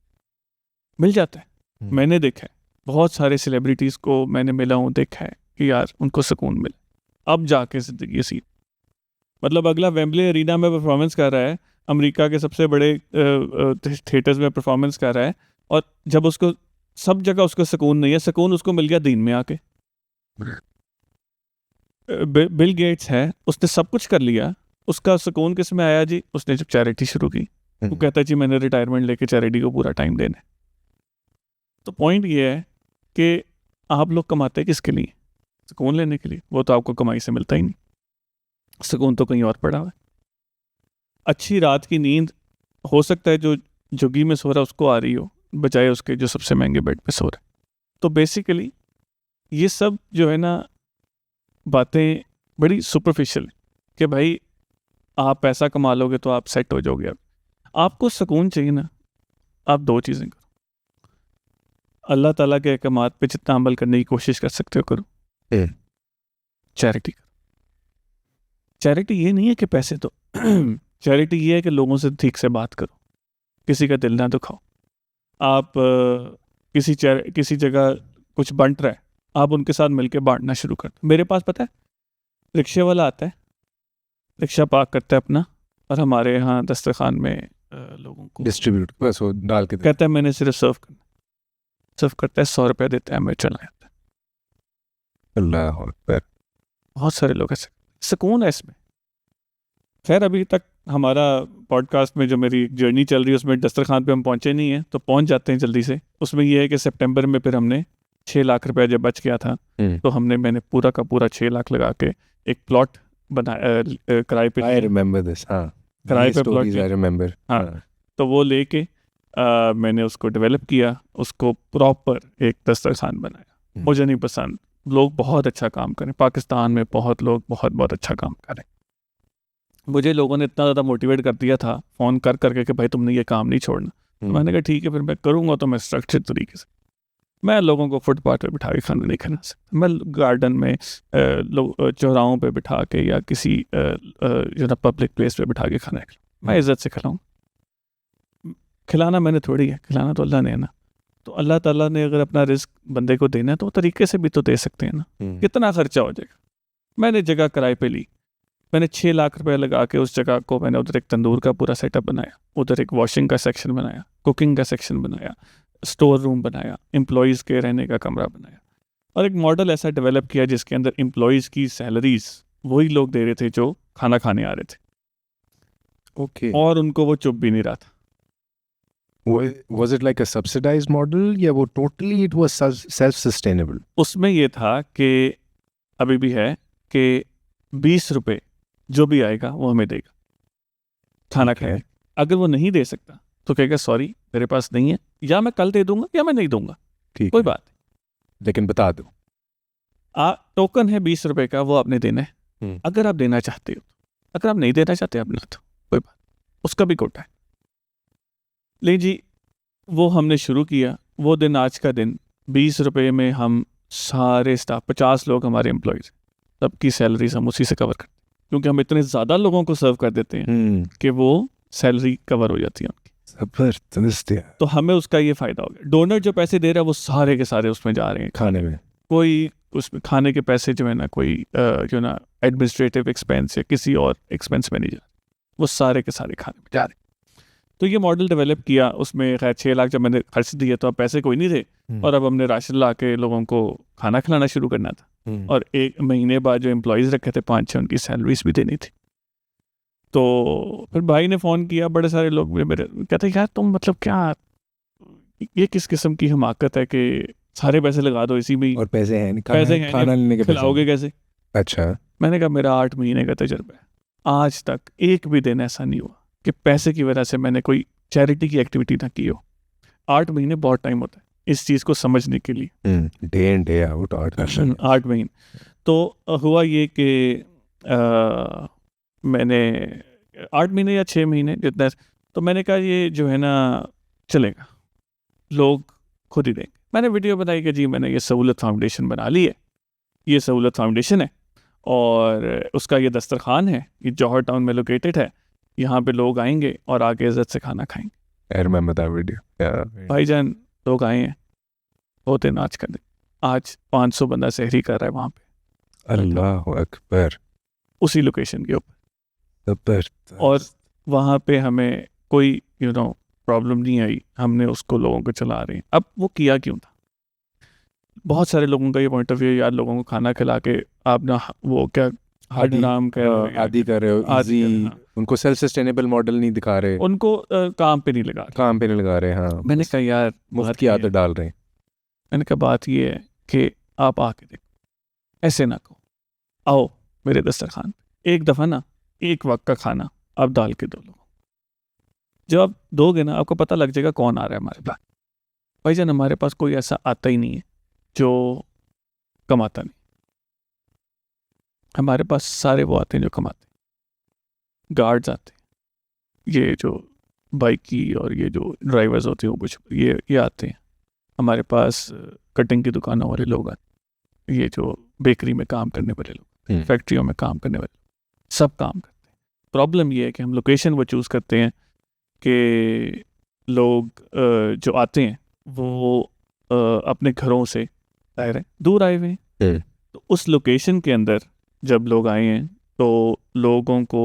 मिल जाता है। मैंने देखा है बहुत सारे सेलिब्रिटीज़ को, मैंने मिला हूँ, देखा है कि यार उनको सुकून मिला। अब जाके ज़िंदगी सी, मतलब अगला वेम्बले एरिना में परफॉर्मेंस कर रहा है, अमेरिका के सबसे बड़े थिएटर्स में परफॉर्मेंस कर रहा है, और जब उसको सब जगह उसको सुकून नहीं है, सुकून उसको मिल गया दीन में आके। बिल गेट्स है, उसने सब कुछ कर लिया, उसका सुकून किस में आया जी? उसने जब चैरिटी शुरू की। वो कहता है जी मैंने रिटायरमेंट लेके चैरिटी को पूरा टाइम देना है। तो पॉइंट ये है कि आप लोग कमाते हैं किसके लिए? सुकून लेने के लिए। वो तो आपको कमाई से मिलता ही नहीं, सुकून तो कहीं और पड़ा हुआ है। अच्छी रात की नींद हो सकता है जो झुग्गी में सो रहा है उसको आ रही हो, बजाय उसके जो सबसे महंगे बेड पे सो रहा है। तो बेसिकली ये सब जो है ना बातें बड़ी सुपरफिशियल कि भाई आप पैसा कमा लोगे तो आप सेट हो जाओगे। अब आपको सुकून चाहिए ना, आप दो चीज़ें करो। अल्लाह ताला के अहकामात पे जितना अमल करने की कोशिश कर सकते हो करो, चैरिटी करो। चैरिटी ये नहीं है कि पैसे दो चैरिटी ये है कि लोगों से ठीक से बात करो, किसी का दिल ना दुखाओ। आप किसी जगह कुछ बंट रहा है, आप उनके साथ मिलके बांटना शुरू कर दो। मेरे पास पता है रिक्शे वाला आता है, रिक्शा पार्क करता है अपना, और हमारे यहाँ दस्तरखान में लोगों को डिस्ट्रीब्यूट बस वो डाल के कहता है मैंने सिर्फ सर्व करता है, 100 रुपया देता है, मैं चला जाता है। अल्लाह अकबर। बहुत सारे लोग ऐसे, सुकून है इसमें। खैर अभी तक हमारा पॉडकास्ट में जो मेरी जर्नी चल रही है उसमें दस्तरखान पे हम पहुंचे नहीं हैं, तो पहुंच जाते हैं जल्दी से। उसमें ये है कि सितंबर में फिर हमने 6 लाख रुपया जब बच गया था, तो मैंने पूरा का पूरा 6 लाख लगा के एक प्लॉट बनाया किराए पे। I remember this. हाँ, किराए पे प्लॉट आई रिमेंबर। हाँ, तो वो लेके मैंने उसको डेवलप किया, उसको प्रॉपर एक दस्तरखान बनाया। मुझे नहीं पसंद, लोग बहुत अच्छा काम करें, पाकिस्तान में बहुत लोग बहुत अच्छा काम करें। मुझे लोगों ने इतना ज़्यादा मोटिवेट कर दिया था फ़ोन कर करके कि भाई तुमने ये काम नहीं छोड़ना। तो मैंने कहा ठीक है, फिर मैं करूँगा तो मैं स्ट्रक्चर्ड तरीके से। मैं लोगों को फुटपाथ पे बिठा के खाना नहीं खिला सकता। मैं गार्डन में चौराहों पे बिठा के या किसी जो ना पब्लिक प्लेस पे बिठा के खाना खिलाऊँ। मैं इज़्ज़त से खिलाऊँ। खिलाना मैंने थोड़ी है, खिलाना तो अल्लाह ने है ना। तो अल्लाह ताला ने अगर अपना रिस्क बंदे को देना है तो वो तरीके से भी तो दे सकते हैं ना। कितना खर्चा हो जाएगा? मैंने जगह किराए पे ली, मैंने 6 लाख रुपए लगा के उस जगह को मैंने उधर एक तंदूर का पूरा सेटअप बनाया, उधर एक वॉशिंग का सेक्शन बनाया, कुकिंग का सेक्शन बनाया, स्टोर रूम बनाया, एम्प्लॉयज़ के रहने का कमरा बनाया, और एक मॉडल ऐसा डेवलप किया जिसके अंदर एम्प्लॉयज़ की सैलरीज वही लोग दे रहे थे जो खाना खाने आ रहे थे। ओके। और उनको वो चुप भी नहीं रहा था। Was it like a subsidized model या वो totally it was self sustainable? उसमें ये था कि अभी भी है कि 20 रुपए जो भी आएगा वो हमें देगा खाना खाए। अगर वो नहीं दे सकता तो कहेगा सॉरी मेरे पास नहीं है, या मैं कल दे दूंगा या मैं नहीं दूंगा, ठीक कोई है, बात नहीं, लेकिन बता दो। टोकन है 20 रुपए का, वो आपने देना है। अगर आप देना चाहते हो, अगर आप नहीं देना चाहते आप ना, तो कोई बात, उसका भी कोटा है। ले जी वो हमने शुरू किया। वो दिन आज का दिन 20 रुपये में हम सारे स्टाफ 50 लोग हमारे एम्प्लॉयज़ सबकी सैलरीज हम उसी से कवर करते हैं, क्योंकि हम इतने ज़्यादा लोगों को सर्व कर देते हैं कि वो सैलरी कवर हो जाती है उनकी। जबरदस्त यार, तो हमें उसका ये फ़ायदा हो गया। डोनर जो पैसे दे रहा है वो सारे के सारे उसमें जा रहे हैं। खाने में कोई उसमें खाने के पैसे जो है ना, कोई जो ना एडमिनिस्ट्रेटिव एक्सपेंस या किसी और एक्सपेंस में नहीं जा रहे, वो सारे के सारे खाने में जा रहे। तो ये मॉडल डेवलप किया। उसमें खैर 6 लाख जब मैंने खर्च दिए तो अब पैसे कोई नहीं थे, और अब हमने राशन ला के लोगों को खाना खिलाना शुरू करना था। और 1 महीने बाद जो एम्प्लॉयज़ रखे थे 5-6, उनकी सैलरीज भी देनी थी। तो फिर भाई ने फ़ोन किया, बड़े सारे लोग मेरे कहते यार तुम मतलब क्या, ये किस किस्म की हिमाकत है कि सारे पैसे लगा दो इसी में ही, और पैसे हैं नहीं, पैसे हैं खाना लेने के पैसे खिलाओगे कैसे? अच्छा, मैंने कहा मेरा 8 महीने का तजुर्बा है, आज तक एक भी दिन ऐसा नहीं हुआ कि पैसे की वजह से मैंने कोई चैरिटी की एक्टिविटी ना की हो। 8 महीने बहुत टाइम होता है इस चीज़ को समझने के लिए। डे इन डे आउट 8 महीने। तो हुआ ये कि मैंने 8 महीने या 6 महीने जितना, तो मैंने कहा ये जो है ना चलेगा, लोग खुद ही देंगे। मैंने वीडियो बनाई कि जी मैंने ये सहूलत फाउंडेशन बना ली है, ये सहूलत फाउंडेशन है और उसका ये दस्तरखान है, ये जौहर टाउन में लोकेटेड है, यहाँ पे लोग आएंगे और आके इज़्ज़त से खाना खाएंगे। I remember that video. भाईजान लोग आए हैं, होते नाच कर दे। आज 500 बंदा सहरी कर रहा है वहाँ पे, अल्लाह अकबर, उसी लोकेशन के ऊपर। जबरदस्त। और वहाँ पे हमें कोई प्रॉब्लम नहीं आई, हमने उसको लोगों को चला रहे हैं। अब वो किया क्यों था? बहुत सारे लोगों का ये पॉइंट ऑफ व्यू यार, लोगों को खाना खिला के आप ना वो क्या हड नाम कह रहे हो, आदि कर रहे हो, आदि कर रहे इजी, हो, हाँ। उनको सेल्फ सस्टेनेबल मॉडल नहीं दिखा रहे, उनको काम पे नहीं लगा रहे। काम पे नहीं लगा रहे। हाँ, मैंने कहा यार मुफ्त बात की ये आदत है, डाल रहे हैं। मैंने कहा बात ये है कि आप आके देखो, ऐसे ना कहो, आओ मेरे दस्तरखान पे एक दफ़ा ना, एक वक्त का खाना आप डाल के दो लोगों। जब आप दोगे ना आपको पता लग जाएगा कौन आ रहा है हमारे पास। भाईजान हमारे पास कोई ऐसा आता ही नहीं है जो कमाता नहीं, हमारे पास सारे वो आते हैं जो कमाते हैं। गार्ड्स आते हैं, ये जो बाइक की और ये जो ड्राइवर्स होते हैं कुछ ये आते हैं। हमारे पास कटिंग की दुकानों वाले लोग आते हैं, ये जो बेकरी में काम करने वाले लोग, फैक्ट्रियों में काम करने वाले लोग, सब काम करते हैं। प्रॉब्लम ये है कि हम लोकेशन वो चूज़ करते हैं कि लोग जो आते हैं वो अपने घरों से दूर आए हुए हैं। तो उस लोकेशन के अंदर जब लोग आए हैं तो लोगों को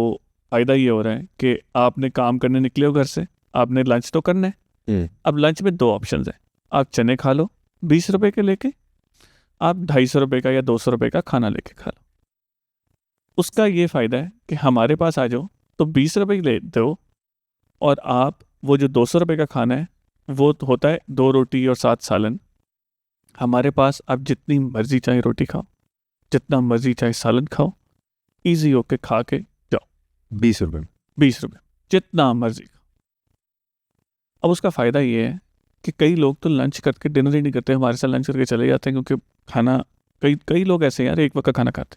फ़ायदा ये हो रहा है कि आपने काम करने निकले हो घर से, आपने लंच तो करना है। अब लंच में 2 ऑप्शन हैं, आप चने खा लो 20 रुपए के लेके, आप 250 रुपये का या 200 रुपये का खाना लेके खा लो। उसका ये फ़ायदा है कि हमारे पास आ जाओ तो 20 रुपये ले दो, और आप वो जो 200 रुपये का खाना है वो तो होता है 2 रोटी और 7 सालन। हमारे पास आप जितनी मर्जी चाहे रोटी खाओ, जितना मर्जी चाहे सालन खाओ, इजी होके खा के जाओ। 20 रुपये में 20 रुपये जितना मर्जी खाओ। अब उसका फ़ायदा ये है कि कई लोग तो लंच करके डिनर ही नहीं करते, हमारे साथ लंच करके चले जाते हैं, क्योंकि खाना कई लोग ऐसे हैं यार एक वक्त का खाना खाते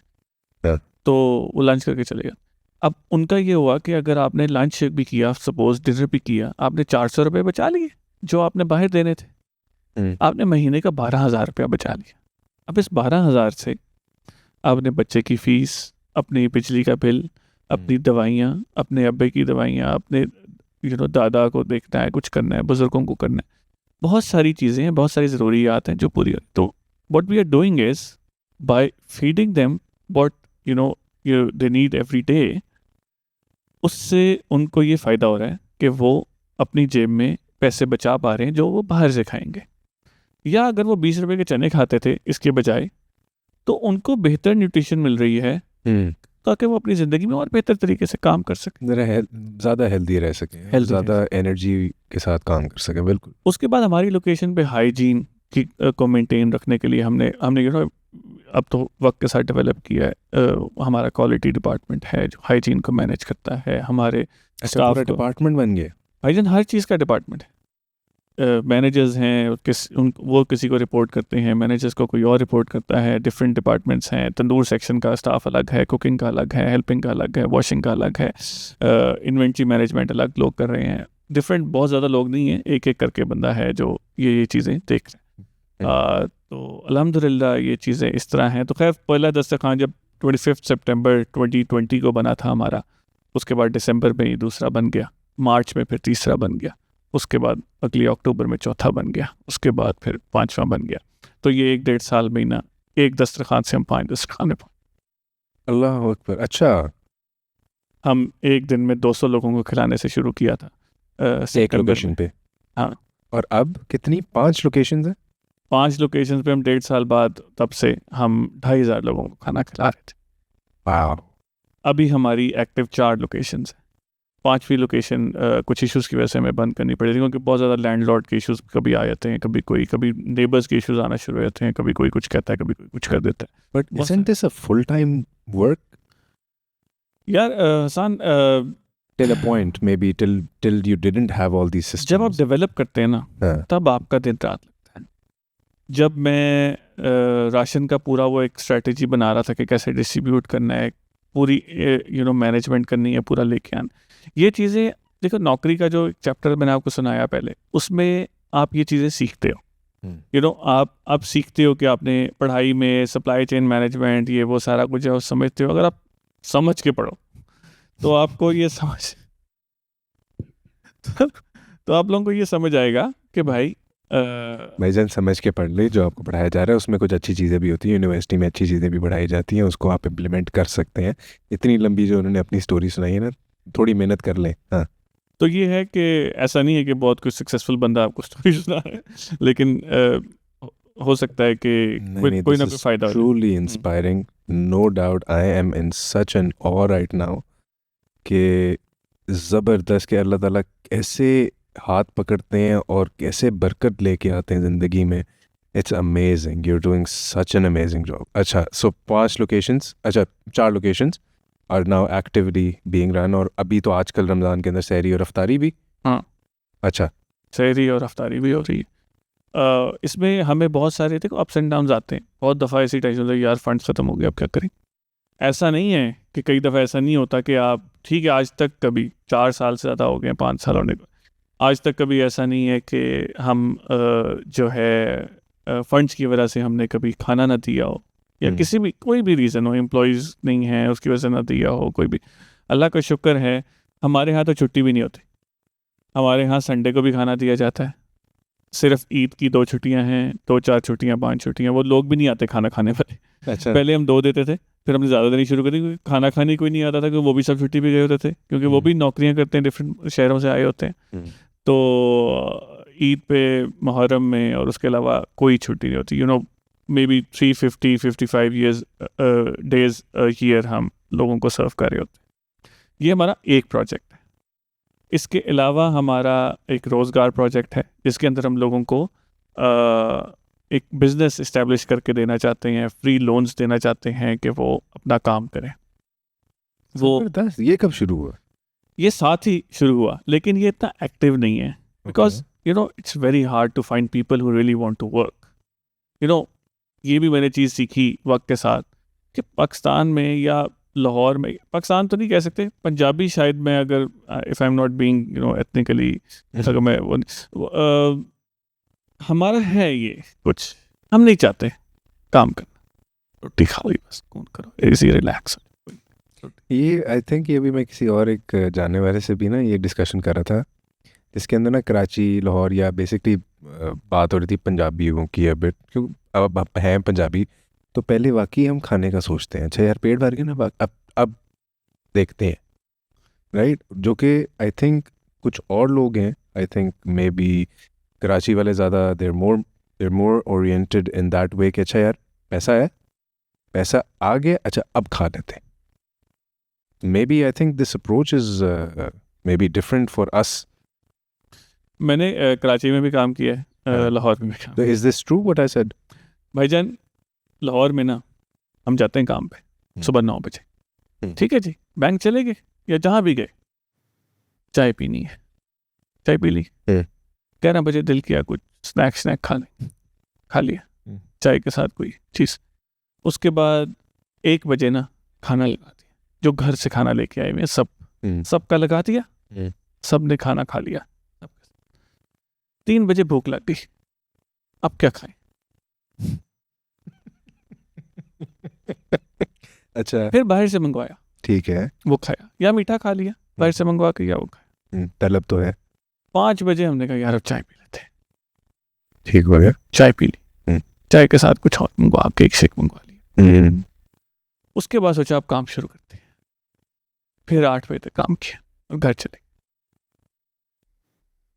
हैं, तो वो लंच करके चले जाते। अब उनका ये हुआ कि अगर आपने लंच भी किया, सपोज डिनर भी किया, आपने 400 रुपये बचा लिए जो आपने बाहर देने थे, आपने महीने का 12,000 रुपया बचा लिया। अब इस 12,000 से आपने बच्चे की फ़ीस, अपनी बिजली का बिल, अपनी दवाइयाँ, अपने अब्बे की दवाइयाँ, अपने दादा को देखना है, कुछ करना है, बुज़ुर्गों को करना है, बहुत सारी चीज़ें हैं, बहुत सारी ज़रूरियात हैं जो पूरी। तो what we are doing is by feeding them what they need every day, उससे उनको ये फ़ायदा हो रहा है कि वो अपनी जेब में पैसे बचा पा रहे हैं जो वो बाहर से खाएंगे। या अगर वो 20 रुपये के चने खाते थे इसके बजाय, तो उनको बेहतर न्यूट्रिशन मिल रही है ताकि वो अपनी ज़िंदगी में और बेहतर तरीके से काम कर सकें, ज़्यादा हेल्दी रह सकें, ज़्यादा एनर्जी के साथ काम कर सकें। बिल्कुल। उसके बाद हमारी लोकेशन पे हाइजीन की को मेंटेन रखने के लिए हमने अब तो वक्त के साथ डेवलप किया है। हमारा क्वालिटी डिपार्टमेंट है जो हाइजीन को मैनेज करता है। हमारे स्टाफ डिपार्टमेंट बन गए, हाइजीन हर चीज़ का डिपार्टमेंट है। मैनेजर्स हैं, वो किसी को रिपोर्ट करते हैं, मैनेजर्स को कोई और रिपोर्ट करता है, डिफरेंट डिपार्टमेंट्स हैं। तंदूर सेक्शन का स्टाफ अलग है, कुकिंग का अलग है, हेल्पिंग का अलग है, वॉशिंग का अलग है, इन्वेंट्री मैनेजमेंट अलग लोग कर रहे हैं, डिफरेंट बहुत ज़्यादा लोग नहीं हैं, एक एक करके बंदा है जो ये चीज़ें देख रहे हैं। तो अल्हम्दुलिल्लाह ये चीज़ें इस तरह हैं। तो खैर पहला दस्तरखान जब 25 सितंबर 2020 को बना था हमारा, उसके बाद दिसंबर में ही दूसरा बन गया, मार्च में फिर तीसरा बन गया, उसके बाद अगली अक्टूबर में चौथा बन गया, उसके बाद फिर पांचवा बन गया। तो ये 1-1.5 साल महीना एक दस्तरखान से हम 5 दस्तरखान में अल्लाह अकबर। अच्छा, हम एक दिन में 200 लोगों को खिलाने से शुरू किया था एक सितंबर लोकेशन में। पे। हाँ। और अब कितनी, 5 लोकेशंस हैं? 5 लोकेशन पे हम 1.5 साल बाद, तब से हम 2,500 लोगों को खाना खिला रहे थे। वाह। अभी हमारी एक्टिव 4 लोकेशंस हैं। 5वीं लोकेशन कुछ इश्यूज़ की वजह से हमें बंद करनी पड़ी थी, क्योंकि बहुत ज़्यादा लैंडलॉर्ड के इश्यूज़ कभी आ जाते हैं, कभी नेबर्स के इश्यूज़ आना शुरू हो जाते हैं, कभी कोई कुछ कहता है, कभी कोई कुछ कर देता है। बट बहुत isn't this a full time work यार Hasan, till a point, maybe till you didn't have all these systems? जब आप डेवलप करते हैं ना, हाँ, तब आपका दिन रात लगता है। जब मैं राशन का पूरा वो एक स्ट्रेटजी बना रहा था कि कैसे डिस्ट्रीब्यूट करना है, पूरी मैनेजमेंट करनी है, पूरा लेके आना, ये चीज़ें देखो, नौकरी का जो चैप्टर मैंने आपको सुनाया पहले, उसमें आप ये चीज़ें सीखते हो। आप सीखते हो कि आपने पढ़ाई में सप्लाई चेन मैनेजमेंट, ये वो सारा कुछ है, समझते हो। अगर आप समझ के पढ़ो तो आपको ये समझ तो आप लोगों को ये समझ आएगा कि भाई भाईजान समझ के पढ़ ले, जो आपको पढ़ाया जा रहा है उसमें कुछ अच्छी चीज़ें भी होती हैं, यूनिवर्सिटी में अच्छी चीज़ें भी पढ़ाई जाती हैं, उसको आप इम्प्लीमेंट कर सकते हैं। इतनी लंबी जो उन्होंने अपनी स्टोरी सुनाई है ना, थोड़ी मेहनत कर लें। हाँ, तो ये है कि ऐसा नहीं है कि बहुत कुछ सक्सेसफुल बंदा आपको स्टोरी सुना रहा है, लेकिन हो सकता है कि कोई ना कोई फ़ायदा हो जाए। Truly inspiring, no doubt. I am in such an awe right now कि ज़बरदस्त के अल्लाह ताला कैसे हाथ पकड़ते हैं और कैसे बरकत लेके आते हैं ज़िंदगी में। It's amazing, you are doing such an amazing job. अच्छा, सो 5 लोकेशंस, अच्छा 4 locations are now actively being run, और अभी तो आजकल रमज़ान के अंदर सहरी और अफ्तारी भी। हाँ। अच्छा, सहरी और अफ्तारी भी हो रही है। इसमें हमें बहुत सारे देखो अप्स एंड डाउन्स आते हैं। बहुत दफ़ा ऐसी टेंशन होती है, यार फंड्स ख़त्म हो गए, अब क्या करें। ऐसा नहीं है कि कई दफ़ा ऐसा नहीं होता कि आप ठीक है, आज तक कभी 4 साल से ज़्यादा हो गए, 5 साल होने को, आज तक कभी ऐसा नहीं है कि हम जो है फंड्स की वजह से हमने कभी खाना ना दिया हो, या किसी भी कोई भी रीज़न हो, एम्प्लॉयज़ नहीं हैं उसकी वजह से ना दिया हो, कोई भी। अल्लाह का शुक्र है, हमारे यहाँ तो छुट्टी भी नहीं होती। हमारे यहाँ संडे को भी खाना दिया जाता है। सिर्फ ईद की 2 छुट्टियां हैं, 2-4 छुट्टियां, 5 छुट्टियां, वो लोग भी नहीं आते खाना खाने वाले। अच्छा, पहले हम 2 देते थे, फिर हमने ज़्यादा देनी शुरू कर दी, क्योंकि खाना खाने कोई नहीं आता था, क्योंकि वो भी सब छुट्टी पे गए होते थे, क्योंकि वो भी नौकरियां करते हैं, डिफरेंट शहरों से आए होते हैं। तो ईद पे, मुहर्रम में, और उसके अलावा कोई छुट्टी नहीं होती। मे बी 350-55 डेज ईयर हम लोगों को सर्व कर रहे होते हैं। ये हमारा एक प्रोजेक्ट है। इसके अलावा हमारा एक रोज़गार प्रोजेक्ट है, जिसके अंदर हम लोगों को एक बिज़नेस इस्टेब्लिश करके देना चाहते हैं, फ्री लोन्स देना चाहते हैं कि वो अपना काम करें। वो ज़बरदस्त। ये कब शुरू हुआ? ये साथ ही शुरू हुआ, लेकिन ये इतना एक्टिव नहीं है, because it's very hard to find people who really want to work. ये भी मैंने चीज़ सीखी वक्त के साथ कि पाकिस्तान में या लाहौर में, पाकिस्तान तो नहीं कह सकते, पंजाबी शायद, मैं अगर if I am not being ethnically, अगर मैं हमारा है ये कुछ, हम नहीं चाहते काम करना, रोटी खाओ बस, कौन करो, ऐसे रिलैक्स। ये आई थिंक ये भी मैं किसी और एक जानने वाले से भी ना ये डिस्कशन कर रहा था, जिसके अंदर ना कराची, लाहौर, या बेसिकली बात हो रही थी पंजाबियों की a bit, क्योंकि अब हैं पंजाबी, तो पहले वाकई हम खाने का सोचते हैं, अच्छा यार पेट भर गया ना, अब देखते हैं, राइट? जो कि आई थिंक कुछ और लोग हैं, I think may be Karachi वाले ज़्यादा देर मोर ओरिएंटेड इन दैट वे कि अच्छा यार पैसा है, पैसा आ गया, अच्छा अब खा लेते हैं। Maybe I think this approach is maybe different for us. मैंने कराची में भी काम किया है, लाहौर में भी काम So is this true what I said? भाईजान, लाहौर में ना हम जाते हैं काम पे सुबह 9 बजे, ठीक है जी, बैंक चले गए या जहाँ भी गए, चाय पीनी है, चाय पी ली, 11 बजे दिल किया कुछ स्नैक खा लिया चाय के साथ कोई चीज़, उसके बाद 1 बजे ना खाना लगा दिया, जो घर से खाना लेके आए हुए सब सबका लगा दिया, सब ने खाना खा लिया, 3 बजे भूख लग गई, अब क्या खाएं? अच्छा फिर बाहर से मंगवाया, ठीक है, वो खाया, या मीठा खा लिया बाहर से मंगवा के, या वो खाया। तलब तो है, 5 बजे हमने कहा यार अब चाय पी लेते हैं, ठीक हो गया। चाय पी ली, चाय के साथ कुछ और मंगवा, केक शेक मंगवा लिया। उसके बाद सोचा आप काम शुरू करते हैं। फिर 8 बजे तक काम किया और घर चले।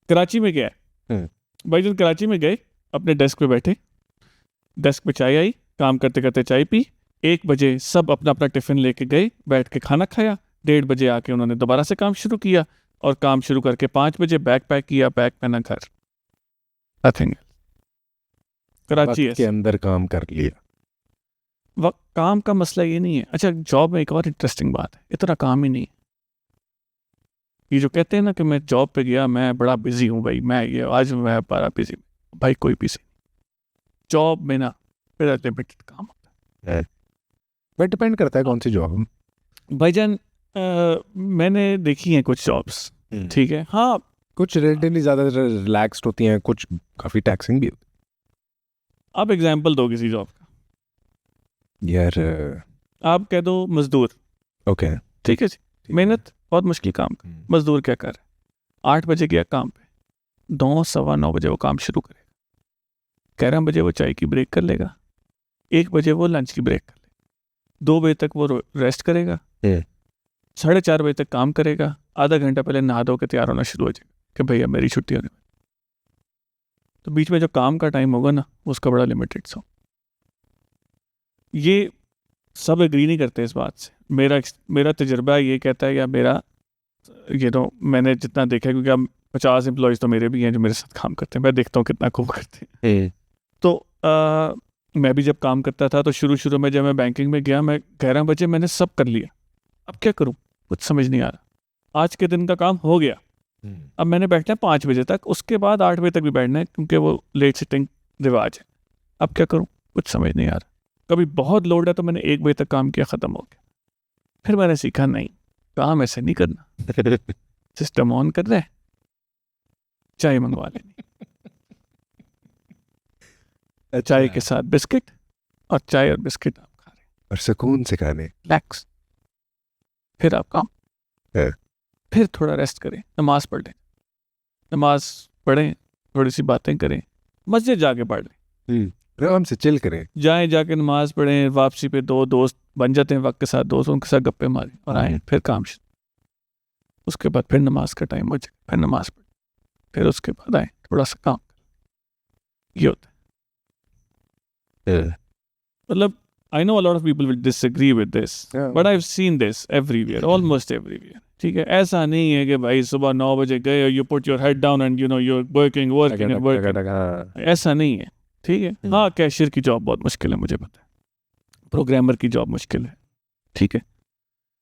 कराची में गया भाई, जब कराची में गए अपने डेस्क पे बैठे, डेस्क पे चाय आई, काम करते करते चाय पी। 1 बजे सब अपना अपना टिफिन लेके गए, बैठ के खाना खाया। 1:30 बजे आके उन्होंने दोबारा से काम शुरू किया, और काम शुरू करके 5 बजे बैग पैक किया, बैग पहना घर। नथिंग। कराची वक्त के अंदर काम कर लिया। वक्त काम का मसला ये नहीं है। अच्छा, जॉब में एक और इंटरेस्टिंग बात है, इतना काम ही नहीं है। ये जो कहते हैं ना कि मैं जॉब पे गया, मैं बड़ा बिजी हूँ भाई, मैं ये आज मैं बड़ा बिजी, भाई कोई बिजी नहीं। जॉब में ना फिर लिमिटेड काम होता है। बट डिपेंड करता है कौन सी जॉब। भाईजान मैंने देखी हैं कुछ जॉब्स, ठीक है, हाँ, कुछ रिलेटिवली ज़्यादा रिलैक्स्ड होती हैं, कुछ काफ़ी टैक्सिंग भी होती आप एग्जाम्पल दो किसी जॉब का। है यार। आप कह दो मजदूर, ओके, ठीक है जी, मेहनत, बहुत मुश्किल काम। मजदूर क्या कर रहे, 8 बजे गया काम पे, 9 सवा 9 बजे वो काम शुरू करेगा, 11 बजे वो चाय की ब्रेक कर लेगा, 1 बजे वो लंच की ब्रेक कर लेगा, 2 बजे तक वो रेस्ट करेगा, 4:30 बजे तक काम करेगा, आधा घंटा पहले नहा धो के तैयार होना शुरू हो जाएगा कि भैया मेरी छुट्टी होने वाली। तो बीच में जो काम का टाइम होगा ना, उसका बड़ा लिमिटेड सा। ये सब एग्री नहीं करते इस बात से। मेरा तजुर्बा ये कहता है, या मेरा मैंने जितना देखा है, क्योंकि अब 50 एम्प्लॉयज़ तो मेरे भी हैं जो मेरे साथ काम करते हैं, मैं देखता हूँ कितना खूब करते हैं। तो मैं भी जब काम करता था तो शुरू में जब मैं बैंकिंग में गया, मैं 11 बजे मैंने सब कर लिया। अब क्या करूँ, कुछ समझ नहीं आ रहा। आज के दिन का काम हो गया, अब मैंने बैठना है 5 बजे तक, उसके बाद 8 बजे तक भी बैठना है, क्योंकि वो लेट सिटिंग रिवाज है। अब क्या करूँ, कुछ समझ नहीं आ रहा। कभी बहुत लोड है तो मैंने 1 बजे तक काम किया, ख़त्म हो गया। फिर मैंने सीखा नहीं, काम ऐसे नहीं करना। सिस्टम ऑन कर रहे, चाय मंगवा लेनी, चाय के साथ बिस्किट, और चाय और बिस्किट आप खा रहे हैं और सुकून से खाने, रिलैक्स। फिर आप काम, फिर थोड़ा रेस्ट करें, नमाज पढ़ लें, नमाज पढ़ें, थोड़ी सी बातें करें, मस्जिद जाके पढ़ लें, आराम से चिल करें, जाएं, जाके नमाज पढ़ें, वापसी पे 2 दोस्त बन जाते हैं वक्त के साथ, दोस्तों के साथ गप्पे मारें और आएँ, फिर काम शुरू। उसके बाद फिर नमाज का टाइम हो जाए, फिर नमाज पढ़ें, फिर उसके बाद आए थोड़ा सा काम। ये होता है। मतलब I know a lot of people will disagree with this, but I've seen this everywhere, almost everywhere. ठीक है, ऐसा नहीं है कि भाई सुबह 9 बजे गए और you put your head down and you're working. ऐसा नहीं है, ठीक है। हाँ, कैशियर की जॉब बहुत मुश्किल है, मुझे पता है, प्रोग्रामर की जॉब मुश्किल है, ठीक है,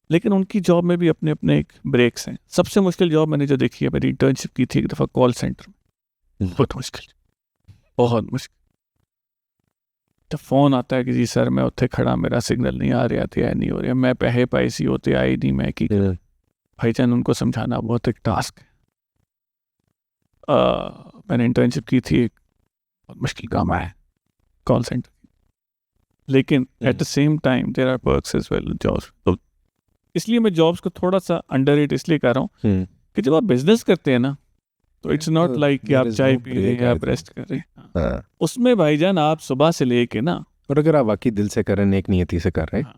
लेकिन उनकी जॉब में भी अपने अपने एक ब्रेक्स हैं। सबसे मुश्किल जॉब मैंने जो देखी है, मेरी इंटर्नशिप की थी एक दफ़ा कॉल सेंटर में, बहुत मुश्किल, बहुत मुश्किल। तो फ़ोन आता है कि जी सर मैं उत्थे खड़ा, मेरा सिग्नल नहीं आ रहा था, नहीं हो रहा, मैं पैसे पैसी होते आए नहीं, मैं की भाईजान उनको समझाना बहुत एक टास्क है। मैंने इंटर्नशिप की थी, बहुत मुश्किल काम आया कॉल सेंटर, लेकिन at the same time there are perks as well jobs. तो इसलिए मैं जॉब्स को थोड़ा सा अंडररेट इसलिए कर रहा हूँ कि जब आप बिजनेस करते हैं ना, तो इट्स नॉट लाइक कि आप चाय पी रहे हैं, आप रेस्ट कर रहे हैं। उसमें भाईजान आप सुबह से लेके ना, और अगर आप वाकई दिल से कर रहे हैं, एक नियति से कर रहे हैं,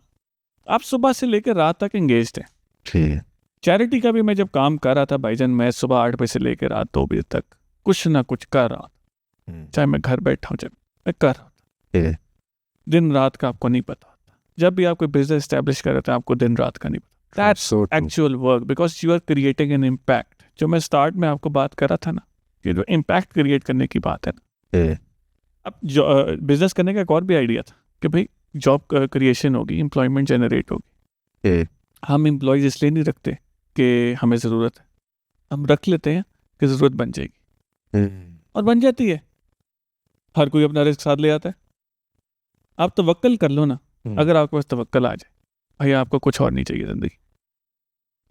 आप सुबह से लेकर रात तक एंगेज्ड हैं। चैरिटी का भी मैं जब काम कर रहा था भाईजान, मैं सुबह 8 बजे से लेकर रात 2 बजे तक कुछ ना कुछ कर रहा था, चाहे मैं घर बैठा हूँ, जब मैं कर रहा था। दिन रात का आपको नहीं पता होता। जब भी आप कोई बिजनेस एस्टेब्लिश कर रहे थे, आपको दिन रात का नहीं पता। That's actual work, because you are creating an impact. जो मैं स्टार्ट में आपको बात कर रहा था ना, कि जो इम्पैक्ट क्रिएट करने की बात है ना, अब जो बिजनेस करने का एक और भी आइडिया था कि भाई जॉब क्रिएशन होगी, एम्प्लॉयमेंट जनरेट होगी। हम एम्प्लॉयज इसलिए नहीं रखते कि हमें ज़रूरत है, हम रख लेते हैं कि ज़रूरत बन जाएगी, और बन जाती है। हर कोई अपना रिस्क साथ ले आता है। आप तवक्कल कर लो ना, अगर आपके पास तवक्कल आ जाए, भाई आपको कुछ और नहीं चाहिए ज़िंदगी,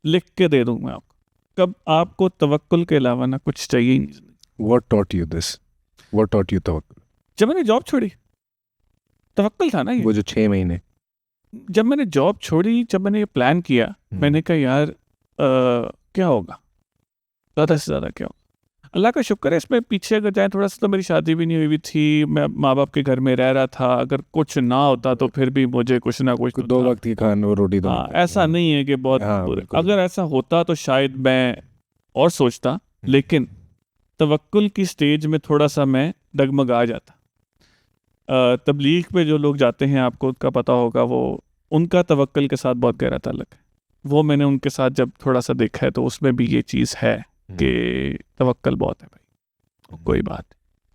लिख के दे दूँ मैं आपको, कब आपको तवक्कुल के अलावा ना कुछ चाहिए ही नहीं। What taught you this? What taught you tawakkul? जब मैंने जॉब छोड़ी, तवक्कुल था ना ये। वो जो 6 महीने जब मैंने जॉब छोड़ी, जब मैंने ये प्लान किया, मैंने कहा यार क्या होगा, ज़्यादा से ज़्यादा क्या होगा। अल्लाह का शुक्र है, इसमें पीछे अगर जाए थोड़ा सा तो मेरी शादी भी नहीं हुई थी, मैं माँ बाप के घर में रह रहा था। अगर कुछ ना होता तो फिर भी मुझे कुछ ना कुछ तो 2 था। वक्त की खाना और रोटी तो हाँ, ऐसा नहीं है कि बहुत हाँ, बिल्कुल। अगर ऐसा होता तो शायद मैं और सोचता, लेकिन तवक्कुल की स्टेज में थोड़ा सा मैं डगमगा जाता। तबलीग पे जो लोग जाते हैं, आपको उनका पता होगा, वो उनका तवक्कुल के साथ बहुत गहरा ताल्लुक है। वो मैंने उनके साथ जब थोड़ा सा देखा है तो उसमें भी ये चीज़ है कि तवक्कुल बहुत है भाई, कोई बात,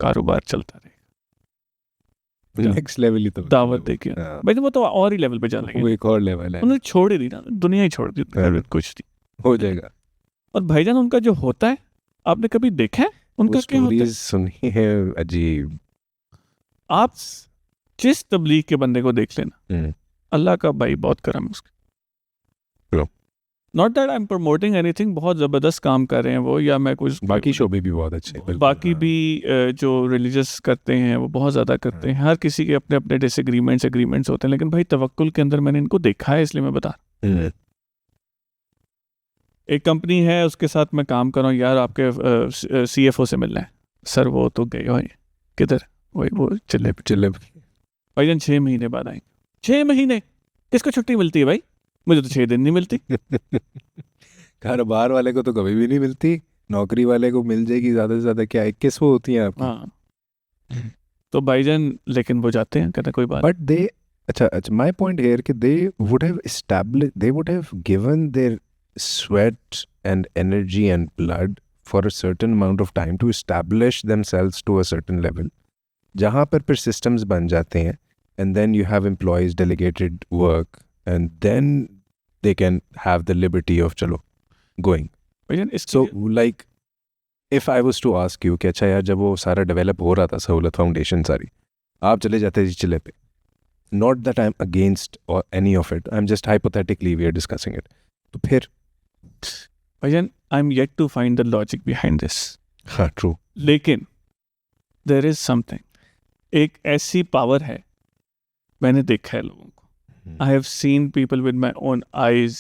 कारोबार चलता रहेगा, नेक्स्ट लेवल ही तो दावत देखिए हाँ, भाई, वो तो और ही लेवल पे जा वो लेंगे। एक और लेवल है, उन्होंने छोड़ ही दी ना, दुनिया ही छोड़ दी, हाँ। कुछ थी। हो जाएगा। और भाईजान उनका जो होता है, आपने कभी देखा है उनका वो क्या होता है? स्टोरीज सुनी है अजीब। आप जिस तबलीग के बंदे को देख लेना, अल्लाह का भाई बहुत करम है उसका। True. Not that I am promoting anything, बहुत ज़बरदस्त काम कर रहे हैं वो, या मैं कुछ बाकी शोबे भी बहुत अच्छे हैं, बिल्कुल, बाकी हाँ। भी जो रिलीजियस करते हैं वो बहुत ज़्यादा करते हैं। हर किसी के अपने अपने डिसएग्रीमेंट्स होते हैं, लेकिन भाई तवक्कुल के अंदर मैंने इनको देखा है, इसलिए मैं बता। एक कंपनी है, उसके साथ मैं काम कर रहा हूँ, यार आपके CFO से मिलना है। सर वो तो गए हुए हैं, किधर? वही वो चिल्ले पे। चिल्ले भाईजान 6 महीने बाद आएंगे। 6 महीने किसको छुट्टी मिलती है भाई? मुझे तो 6 दिन नहीं मिलती। कारोबार वाले को तो कभी भी नहीं मिलती, नौकरी वाले को मिल जाएगी ज़्यादा से ज़्यादा क्या 21 वो होती हैं आपकी। हाँ, तो भाईजान लेकिन वो जाते हैं, कहते कोई बात। बट दे अच्छा माय पॉइंट हियर कि they would have establish, they would have given their sweat and energy and blood for a certain amount of time to establish themselves to a certain level, जहाँ पर फिर systems बन जाते हैं, and then you have employees delegated work, and then they can have the liberty of chalo going. भाईजान So like if I was to ask you कि अच्छा यार जब वो सारा डेवलप हो रहा था सहूलत फाउंडेशन सारी, आप चले जाते थे चिल्ले पे, not that I'm against or any of it, I'm just hypothetically we are discussing it, तो फिर भाईजान I am yet to find the logic behind this, हाँ ट्रू, लेकिन देयर इज समथिंग, एक ऐसी पावर है, मैंने देखा है लोगों को, I have seen people with my own eyes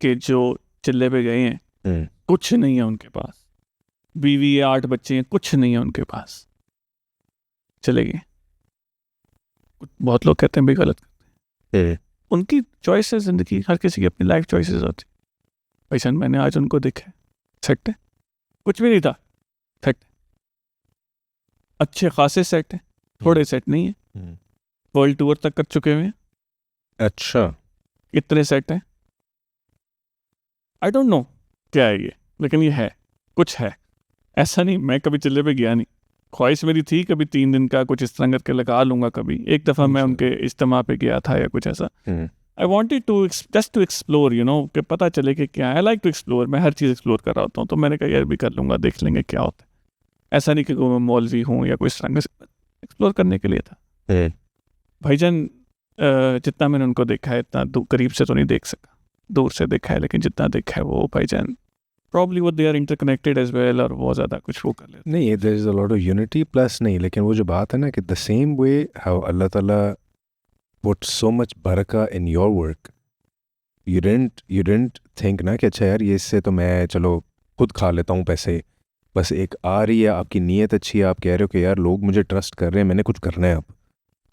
के जो चिल्ले पे गए हैं, कुछ नहीं है उनके पास, बीवी है, 8 बच्चे हैं, कुछ नहीं है उनके पास, चले गए। बहुत लोग कहते हैं भी गलत करते हैं, उनकी चॉइस है जिंदगी, हर किसी की अपनी लाइफ चॉइसेस होती। भाईजान मैंने आज उनको देखा है, सेट है, कुछ भी नहीं था, सेट, अच्छे खासे सेट है, थोड़े सेट नहीं है, वर्ल्ड टूर तक कर चुके हुए हैं, अच्छा इतने सेट हैं। आई डोंट नो क्या है ये, लेकिन ये है, कुछ है, ऐसा नहीं मैं कभी चिल्ले पे गया नहीं, ख्वाहिश मेरी थी कभी 3 दिन का कुछ इस तरह करके लगा लूंगा कभी। एक दफ़ा मैं उनके इज्तिमा पे गया था या कुछ ऐसा, I wanted to just to explore, you know, कि पता चले कि क्या है। आई लाइक टू एक्सप्लोर, मैं हर चीज़ एक्सप्लोर कर रहा होता हूँ, तो मैंने कहा यार भी कर लूँगा, देख लेंगे क्या होता है। ऐसा नहीं कि मैं मौलवी हूँ या कोई इस तरह से, एक्सप्लोर करने के लिए था। भाईजान जितना मैंने उनको देखा है इतना करीब से तो नहीं देख सका, दूर से देखा है, लेकिन जितना देखा है वो भाईजान प्रॉब्ली वो they are interconnected as well, और बहुत ज़्यादा कुछ वो कर लेते नहीं, there is a lot of unity plus नहीं, लेकिन वो जो बात है ना कि द सेम वे हाउ अल्लाह ताला पुट सो मच बरका in your work, you didn't think ना कि अच्छा यार ये इससे तो मैं चलो खुद खा लेता हूँ पैसे, बस एक आ रही है, आपकी नीयत अच्छी है, आप कह रहे हो कि यार लोग मुझे ट्रस्ट कर रहे हैं, मैंने कुछ करना है, अब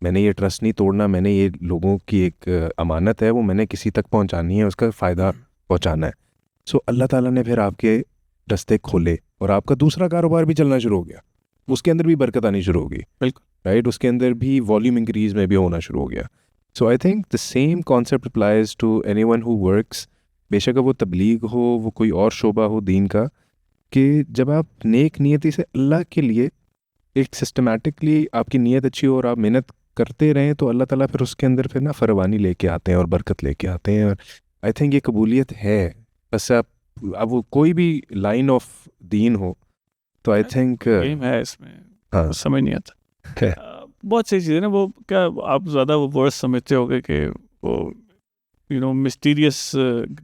मैंने ये ट्रस्ट नहीं तोड़ना, मैंने ये लोगों की एक अमानत है, वो मैंने किसी तक पहुँचानी है, उसका फ़ायदा पहुँचाना है। सो अल्लाह ताला ने फिर आपके रास्ते खोले और आपका दूसरा कारोबार भी चलना शुरू हो गया, उसके अंदर भी बरकत आनी शुरू हो गई, बिल्कुल राइट, उसके अंदर भी वॉल्यूम इंक्रीज में भी होना शुरू हो गया। So I think the same concept applies to anyone who works, बेशक वो तबलीग हो, वो कोई और शोबा हो दीन का, कि जब आप नेक नियति से अल्लाह के लिए एक सिस्टमेटिकली आपकी नीयत अच्छी हो और आप मेहनत करते रहें, तो अल्लाह ताला फिर उसके अंदर फिर ना फरवानी लेके आते हैं और बरकत लेके आते हैं। और आई थिंक ये कबूलियत है, बस आप अब वो कोई भी लाइन ऑफ दीन हो तो आई थिंक गेम है इसमें, हाँ समझ नहीं आता। बहुत सी चीज़ें ना, वो क्या आप ज़्यादा वो वर्ड्स समझते होगे कि वो you know mysterious,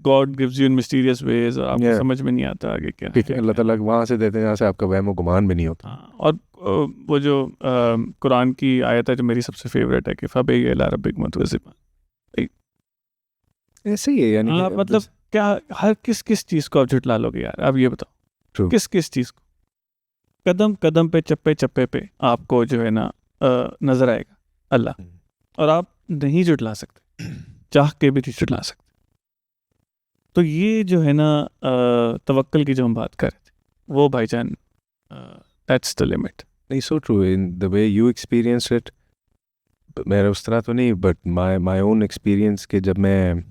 God gives you in mysterious ways, और आपको Yeah. समझ में नहीं आता आगे क्या ठीक है, है, अल्लाह क्या ताला वहाँ से देते हैं जहाँ से आपका वहम व गुमान भी नहीं होता. हाँ, और वो जो कुरान की आयत है जो मेरी सबसे फेवरेट है कि फबई इला रब्बिक मुतवस्सिमा, ऐसे ही है यानी हाँ, कि मतलब क्या हर किस चीज़ को आप झुटला लोगे यार, आप ये बताओ True. किस चीज़ को, कदम कदम पे चप्पे चप्पे पे आपको जो है ना नजर आएगा अल्लाह, और आप नहीं जुटला सकते, चाह के भी नहीं जुटला सकते. तो ये जो है ना तवक्कल की जो हम बात कर रहे थे, वो भाईजान दैट्स द लिमिट. नहीं, so true in the way you experienced it. मेरा उस तरह तो नहीं, but my own experience कि जब मैं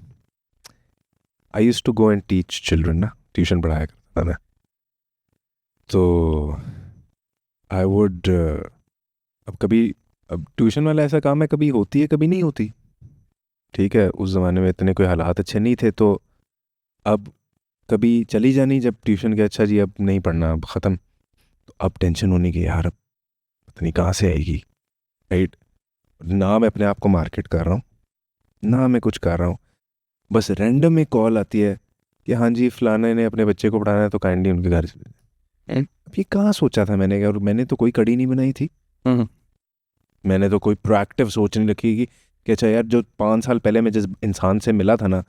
I used to go and teach children ना, ट्यूशन पढ़ाया करता था मैं, तो I would अब ट्यूशन वाला ऐसा काम है, कभी होती है कभी नहीं होती. ठीक है, उस ज़माने में इतने कोई हालात अच्छे नहीं थे, तो अब कभी चली जानी जब ट्यूशन के, अच्छा जी अब नहीं पढ़ना, अब ख़त्म, तो अब टेंशन होनी कि यार अब पता नहीं कहाँ से आएगी. राइट, ना मैं अपने आप को मार्केट कर रहा हूँ, ना मैं कुछ कर रहा हूँ, बस रैंडम एक कॉल आती है कि हाँ जी फलाने ने अपने बच्चे को पढ़ाना है तो काइंडली उनके घर चले जाएं. अब ये कहाँ सोचा था मैंने, और मैंने तो कोई कड़ी नहीं बनाई थी, मैंने तो कोई प्रोएक्टिव सोच नहीं रखी कि अच्छा यार जो 5 साल पहले मैं जिस इंसान से मिला था ना,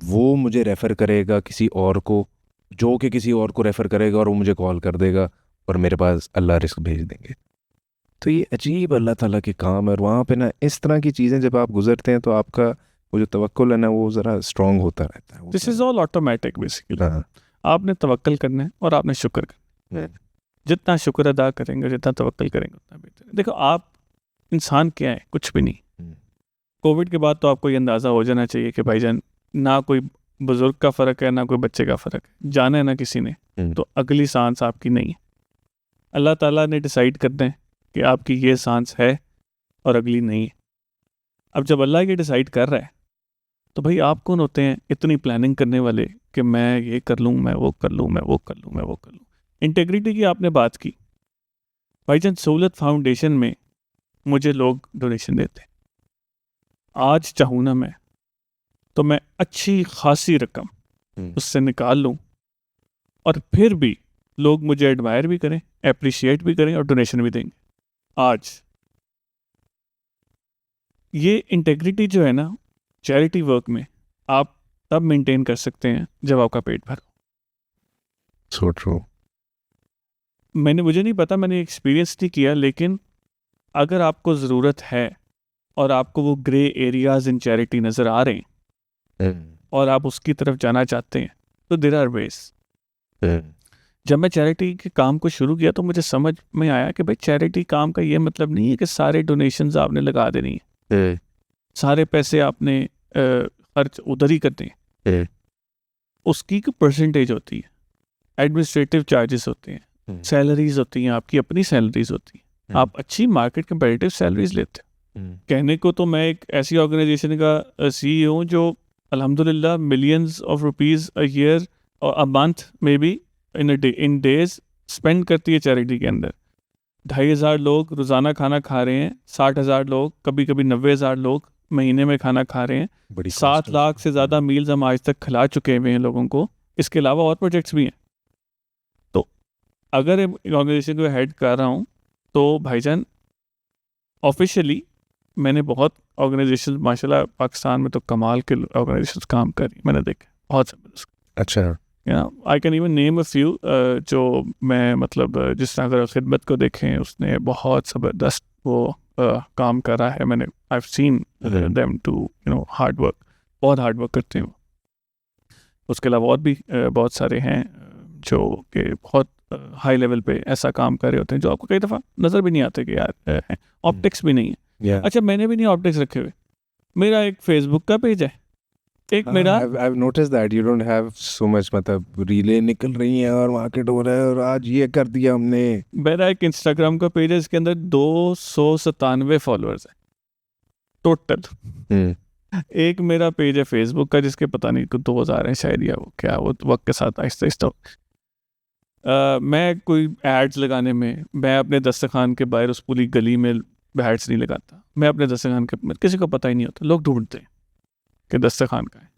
वो मुझे रेफ़र करेगा किसी और को, जो कि किसी और को रेफ़र करेगा और वो मुझे कॉल कर देगा और मेरे पास अल्लाह रिस्क भेज देंगे. तो ये अजीब अल्लाह ताला के काम है, और वहाँ पे ना इस तरह की चीज़ें जब आप गुजरते हैं तो आपका वो जो तवक्कुल है ना वो ज़रा स्ट्रॉन्ग होता रहता है. This is all automatic basically. हाँ. आपने तवक्कल करना है और आपने शुक्र करना है. जितना शुक्र अदा करेंगे, जितना तवक्कल करेंगे, उतना बेहतर है. देखो आप इंसान क्या है, कुछ भी नहीं. कोविड के बाद तो आपको ये अंदाज़ा हो जाना चाहिए कि भाईजान ना कोई बुजुर्ग का फ़र्क है ना कोई बच्चे का फ़र्क है, जाना है ना किसी ने, तो अगली सांस आपकी नहीं है. अल्लाह ताला ने डिसाइड करना है कि आपकी ये सांस है और अगली नहीं है. अब जब अल्लाह ये डिसाइड कर रहा है तो भाई आप कौन होते हैं इतनी प्लानिंग करने वाले कि मैं ये कर लूँ, मैं वो कर लूँ, मैं वो कर लूँ, मैं वो कर लूँ. इंटेग्रिटी की आपने बात की भाईजान, सहूलत फाउंडेशन में मुझे लोग डोनेशन देते हैं. आज चाहूँ ना मैं तो मैं अच्छी खासी रकम उससे निकाल लूँ और फिर भी लोग मुझे एडमायर भी करें, अप्रिशिएट भी करें और डोनेशन भी देंगे. आज ये इंटेग्रिटी जो है ना चैरिटी वर्क में, आप तब मेंटेन कर सकते हैं जब आपका पेट भरा. So true. मुझे नहीं पता, मैंने एक्सपीरियंस नहीं किया, लेकिन अगर आपको ज़रूरत है और आपको वो ग्रे एरियाज इन चैरिटी नज़र आ रहे हैं और आप उसकी तरफ जाना चाहते हैं, तो देयर आर वेज. जब मैं चैरिटी के काम को शुरू किया तो मुझे समझ में आया कि भाई चैरिटी काम का ये मतलब नहीं है कि सारे डोनेशंस आपने लगा देनी है, सारे पैसे आपने खर्च उधर ही करते हैं. उसकी एक परसेंटेज होती है, एडमिनिस्ट्रेटिव चार्जेस होते हैं, सैलरीज होती हैं, आपकी अपनी सैलरीज होती हैं. आप अच्छी मार्केट कंपेटिटिव सैलरीज लेते हो. कहने को तो मैं एक ऐसी ऑर्गेनाइजेशन का CEO हूँ जो अल्हम्दुलिल्लाह millions of rupees a year और a month maybe in days spend करती है चैरिटी के अंदर. 2,500 लोग रोज़ाना खाना खा रहे हैं, 60,000 लोग, कभी कभी 90,000 लोग महीने में खाना खा रहे हैं. 7 लाख से ज़्यादा मील्स हम आज तक खिला चुके हुए हैं लोगों को. इसके अलावा और प्रोजेक्ट्स भी हैं. तो अगर एक ऑर्गेनाइजेशन को हेड कर रहा हूँ तो भाईजान ऑफिशियली मैंने बहुत ऑर्गेनाइजेशन माशाल्लाह पाकिस्तान में तो कमाल के ऑर्गेनाइजेशन काम करी मैंने देखे, बहुत ज़बरदस्त. अच्छा. I can even name a few जो मैं मतलब जिस तरह अगर खिदमत को देखें उसने बहुत ज़बरदस्त वो काम करा है. मैंने I have seen them to hard work, बहुत हार्ड वर्क करते हैं वो. उसके अलावा और भी बहुत सारे हैं जो कि बहुत हाई लेवल पे ऐसा काम कर रहे होते हैं जो आपको कई दफ़ा नज़र भी नहीं आते कि यार हैं. ऑप्टिक्स भी नहीं है. अच्छा मैंने भी नहीं ऑप्टिक्स रखे हुए. मेरा एक फेसबुक का पेज है, एक मेरा I've noticed that you don't have so much, मतलब रीलें निकल रही हैं और मार्केट हो रहा है और आज ये कर दिया हमने. मेरा एक इंस्टाग्राम का पेज है, इसके अंदर 297 फॉलोअर्स है टोटल. एक मेरा पेज है फेसबुक का जिसके पता नहीं 2000 है शायद, या वो क्या वो वक्त के साथ आहिस्ता आहिस्ता. मैं कोई एड्स लगाने में, मैं अपने दस्तरखान के बाहर उस पूरी गली में एड्स नहीं लगाता. मैं अपने दस्तरखान के किसी को पता ही नहीं होता, लोग ढूंढते हैं. कि दस्तरखान का है,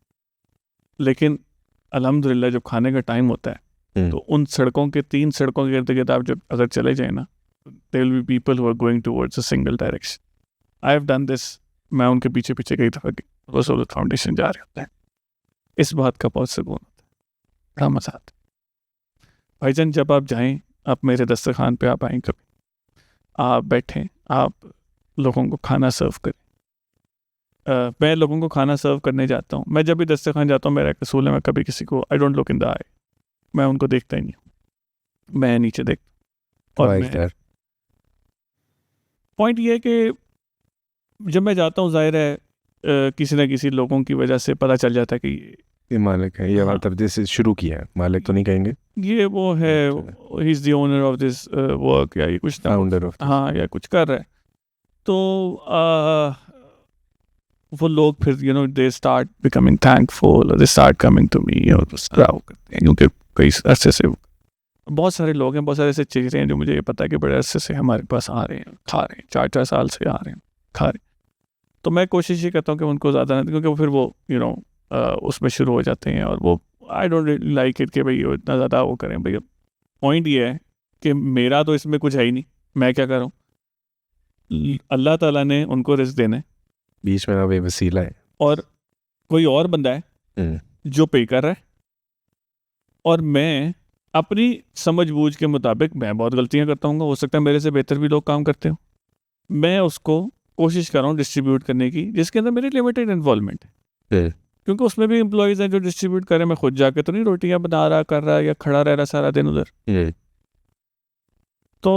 लेकिन अल्हम्दुलिल्लाह जब खाने का टाइम होता है तो उन सड़कों के 3 सड़कों के इर्द गिर्द आप जब अगर चले जाए ना, there will be people who are going towards a single direction. I have done this. मैं उनके पीछे पीछे कई दफ़ा वो सहूलत फाउंडेशन जा रहे होते हैं. इस बात का बहुत सुकून होता है, बड़ा मज़ा आता है. भाईजान जब आप जाएं, आप मेरे दस्तरखान पे आप आएँ, कभी आप बैठें, आप लोगों को खाना सर्व करें. मैं लोगों को खाना सर्व करने जाता हूँ. मैं जब भी दस्तरखान जाता हूँ, मेरा एक असूल है, मैं कभी किसी को I don't look in the eye. मैं उनको देखता ही नहीं हूँ, मैं नीचे देखता हूँ. और पॉइंट ये है कि जब मैं जाता हूँ, जाहिर है किसी न किसी लोगों की वजह से पता चल जाता है कि ये मालिक है, ये हाँ. मतलब जैसे शुरू किया है, मालिक तो नहीं कहेंगे, ये वो है, he is the owner of this work, या ये कुछ फाउंडर ऑफ, हाँ, या कुछ कर रहा है. तो वो लोग फिर दे स्टार्ट बिकमिंग थैंकफुल, और they start coming to me, और वो करते हैं, क्योंकि कई अरसे से बहुत सारे लोग हैं, बहुत सारे ऐसे चेहरे हैं जो मुझे ये पता है कि बड़े अरसे से हमारे पास आ रहे हैं, खा रहे हैं, 4-4 साल से आ रहे हैं, खा रहे हैं. तो मैं कोशिश ये करता हूँ कि उनको ज़्यादा ना, क्योंकि वो फिर वो उसमें शुरू हो जाते हैं, और वो आई डोंट लाइक इट कि भाई वो इतना ज़्यादा वो करें. भैया पॉइंट ये है कि मेरा तो इसमें कुछ है ही नहीं, मैं क्या कर रहा हूँ, अल्लाह ताला ने उनको रिज़्क देना है, बीच में अब ये वसीला है, और कोई और बंदा है जो पे कर रहा है, और मैं अपनी समझ बूझ के मुताबिक मैं बहुत गलतियां करता हूँ, हो सकता है मेरे से बेहतर भी लोग काम करते हो, मैं उसको कोशिश कर रहा हूँ डिस्ट्रीब्यूट करने की, जिसके अंदर मेरी लिमिटेड इन्वॉल्वमेंट है. क्योंकि उसमें भी एम्प्लॉयज़ हैं जो डिस्ट्रीब्यूट करें, मैं खुद जाके तो नहीं रोटियां बना रहा, कर रहा, या खड़ा रह रहा सारा दिन उधर. तो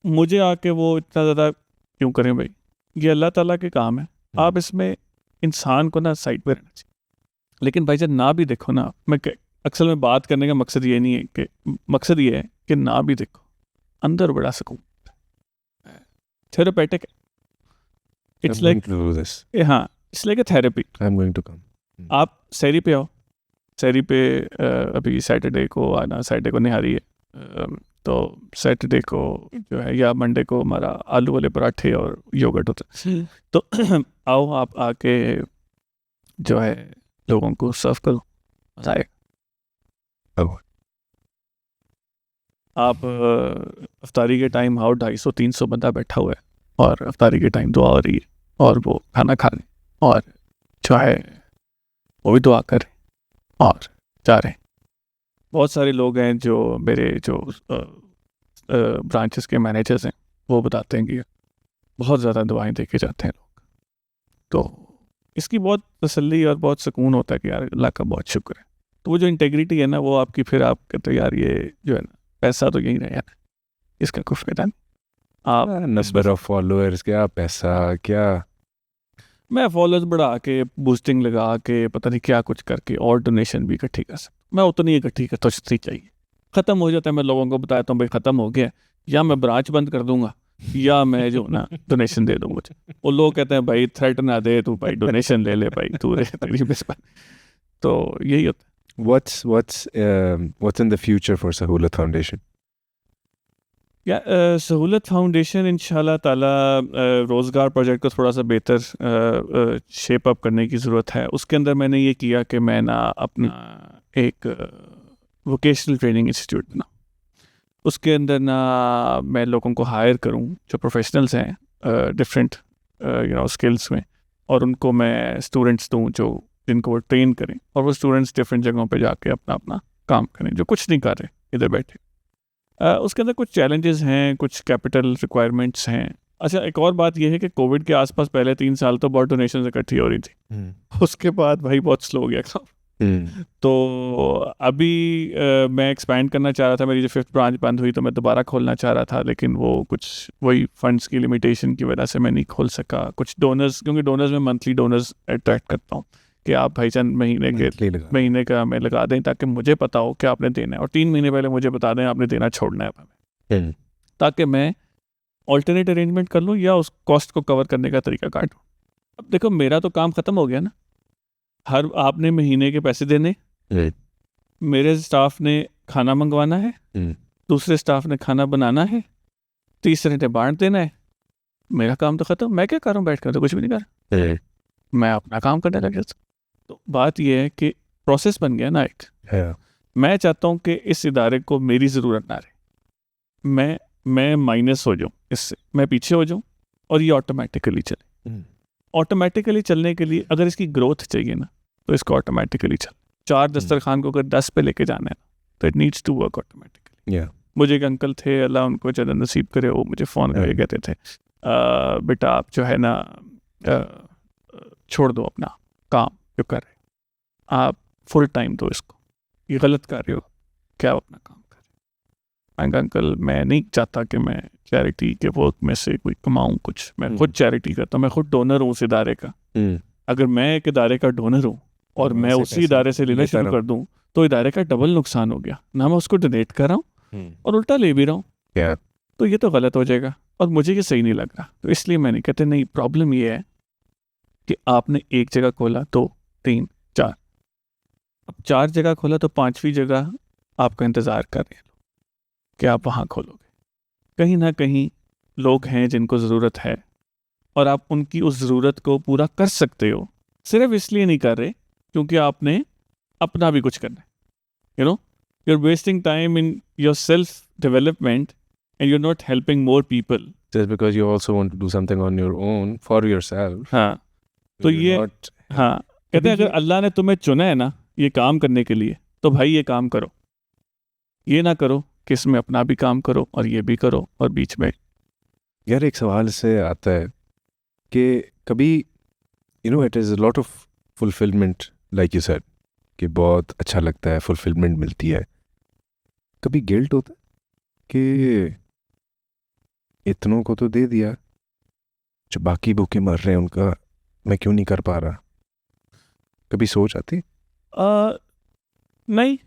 मुझे आके वो इतना ज़्यादा क्यों करें भाई, ये अल्लाह ताला के काम है. आप इसमें इंसान को ना साइड पे रहना चाहिए. लेकिन भाई जब ना भी देखो ना, मैं अक्सर में बात करने का मकसद ये नहीं है कि, मकसद ये है कि ना भी देखो, अंदर बड़ा सुकून, थेरेपेटिक. इट्स लाइक, हाँ, it's like a therapy. I am going to come. आप सहरी पे आओ, सहरी पे अभी सैटरडे को आना, सैटरडे को निहारी है, तो सैटरडे को जो है, या मंडे को हमारा आलू वाले पराठे और योगर्ट होता है. तो आओ, आप आके जो है लोगों को सर्व करो, मजा आएगा. आप अफ्तारी के टाइम आओ, 250-300 बंदा बैठा हुआ है, और अफ्तारी के टाइम दुआ हो रही है, और वो खाना खा रहे, और जो है वो भी दुआ कर रहे और जा रहे हैं. बहुत सारे लोग हैं जो मेरे जो ब्रांचेस के मैनेजर्स हैं, वो बताते हैं कि बहुत ज़्यादा दुआएं दे के जाते हैं लोग. तो इसकी बहुत तसल्ली और बहुत सुकून होता है कि यार अल्लाह का बहुत शुक्र है. तो वो जो इंटेग्रिटी है ना, वो आपकी, फिर आप कहते हो यार ये जो है ना, पैसा तो यही रहेगा, इसका कोई फायदा नहीं. आप नंबर ऑफ फॉलोअर्स क्या, पैसा क्या, मैं फॉलोअर्स बढ़ा के, बूस्टिंग लगा के, पता नहीं क्या कुछ करके, और डोनेशन भी इकट्ठी कर सकता. मैं उतनी इकट्ठी कर तो चाहिए. ख़त्म हो जाता है, मैं लोगों को बताता हूँ भाई ख़त्म हो गया, या मैं ब्रांच बंद कर दूंगा, या मैं जो ना डोनेशन दे दूँ मुझे. वो लोग कहते हैं भाई थ्रेट ना दे तू, भाई डोनेशन ले ले भाई तू, तो यही होता है. What's in the future for Sahulat Foundation? या सहूलत फाउंडेशन इंशाल्लाह ताला रोज़गार प्रोजेक्ट को थोड़ा सा बेहतर शेप अप करने की ज़रूरत है. उसके अंदर मैंने ये किया कि मैं ना अपना एक वोकेशनल ट्रेनिंग इंस्टीट्यूट बनाऊँ. उसके अंदर ना मैं लोगों को हायर करूँ जो प्रोफेशनल्स हैं डिफरेंट स्किल्स में, और उनको मैं स्टूडेंट्स दूँ जो जिनको वो ट्रेन करें, और वो स्टूडेंट्स डिफरेंट जगहों पे जाके अपना अपना काम करें जो कुछ नहीं कर रहे इधर बैठे. उसके अंदर कुछ चैलेंजेस हैं, कुछ कैपिटल रिक्वायरमेंट्स हैं. अच्छा, एक और बात यह है कि कोविड के आसपास पहले 3 साल तो बहुत डोनेशन इकट्ठी हो रही थी. उसके बाद भाई बहुत स्लो हो गया काम. तो अभी मैं एक्सपैंड करना चाह रहा था. मेरी जो 5th ब्रांच बंद हुई तो मैं दोबारा खोलना चाह रहा था, लेकिन वो कुछ वही फंड्स की लिमिटेशन की वजह से मैं नहीं खोल सका. कुछ डोनर्स, क्योंकि डोनर्स में मंथली डोनर्स अट्रैक्ट करता हूँ कि आप भाईजान महीने का हमें लगा दें, ताकि मुझे पता हो कि आपने देना है, और 3 महीने पहले मुझे बता दें आपने देना छोड़ना है हमें, ताकि मैं ऑल्टरनेट अरेंजमेंट कर लूँ या उस कॉस्ट को कवर करने का तरीका काटूँ. अब देखो मेरा तो काम ख़त्म हो गया ना. हर आपने महीने के पैसे देने, मेरे स्टाफ ने खाना मंगवाना है, दूसरे स्टाफ ने खाना बनाना है, तीसरे ने बांट देना है. मेरा काम तो ख़त्म. मैं क्या कर रहा हूँ बैठ कर, तो कुछ भी नहीं कर रहा. मैं अपना काम करने लग जाता। तो बात यह है कि प्रोसेस बन गया ना एक। है मैं चाहता हूँ कि इस इदारे को मेरी ज़रूरत ना रहे, मैं माइनस हो जाऊँ इससे, मैं पीछे हो जाऊँ और ये ऑटोमेटिकली चले। ऑटोमेटिकली चलने के लिए अगर इसकी ग्रोथ चाहिए ना तो इसको ऑटोमेटिकली चल। 4 दस्तरखान को अगर 10 पे लेके जाना है तो it needs to work automatically. या मुझे एक अंकल थे, अल्लाह उनको जन्नत नसीब करे, वो मुझे फ़ोन करके कहते थे बेटा आप जो है ना छोड़ दो अपना काम जो कर रहे, आप फुल टाइम दो इसको, ये गलत कर रहे हो, क्या आप अपना काम करें। मैं कहा, अंकल मैं नहीं चाहता कि मैं चैरिटी के वर्क में से कोई कमाऊँ कुछ, मैं खुद चैरिटी करता हूँ, मैं खुद डोनर हूँ उस इदारे का। अगर मैं एक इदारे का डोनर हूँ और मैं उसी इदारे से लेना शुरू कर दूँ तो इदारे का डबल नुकसान हो गया ना, मैं उसको डोनेट कर रहा हूँ और उल्टा ले भी रहा हूँ। क्या तो ये तो गलत हो जाएगा और मुझे ये सही नहीं लग रहा। तो इसलिए मैं नहीं कहते, नहीं, प्रॉब्लम ये है कि आपने एक जगह खोला 2 3 4, अब 4 जगह खोला तो 5वीं जगह आपका इंतज़ार कर रहे हैं कि आप वहाँ खोलोगे। कहीं ना कहीं लोग हैं जिनको ज़रूरत है और आप उनकी उस ज़रूरत को पूरा कर सकते हो, सिर्फ इसलिए नहीं कर रहे क्योंकि आपने अपना भी कुछ करना है। You know, you are wasting time in your self development and you're not helping more people. just because you also want to do something on your own for yourself. हाँ, तो you're ये not- हाँ कहते हैं अगर अल्लाह ने तुम्हें चुना है ना ये काम करने के लिए तो भाई ये काम करो, ये ना करो कि इसमें अपना भी काम करो और ये भी करो और बीच में। यार एक सवाल से आता है कि कभी it is a lot of fulfilment, like you said, कि बहुत अच्छा लगता है, फुलफिलमेंट मिलती है। कभी गिल्ट होता है कि इतनों को तो दे दिया, जो बाकी भूखे मर रहे हैं उनका मैं क्यों नहीं कर पा रहा? कभी सोच आती? नहीं,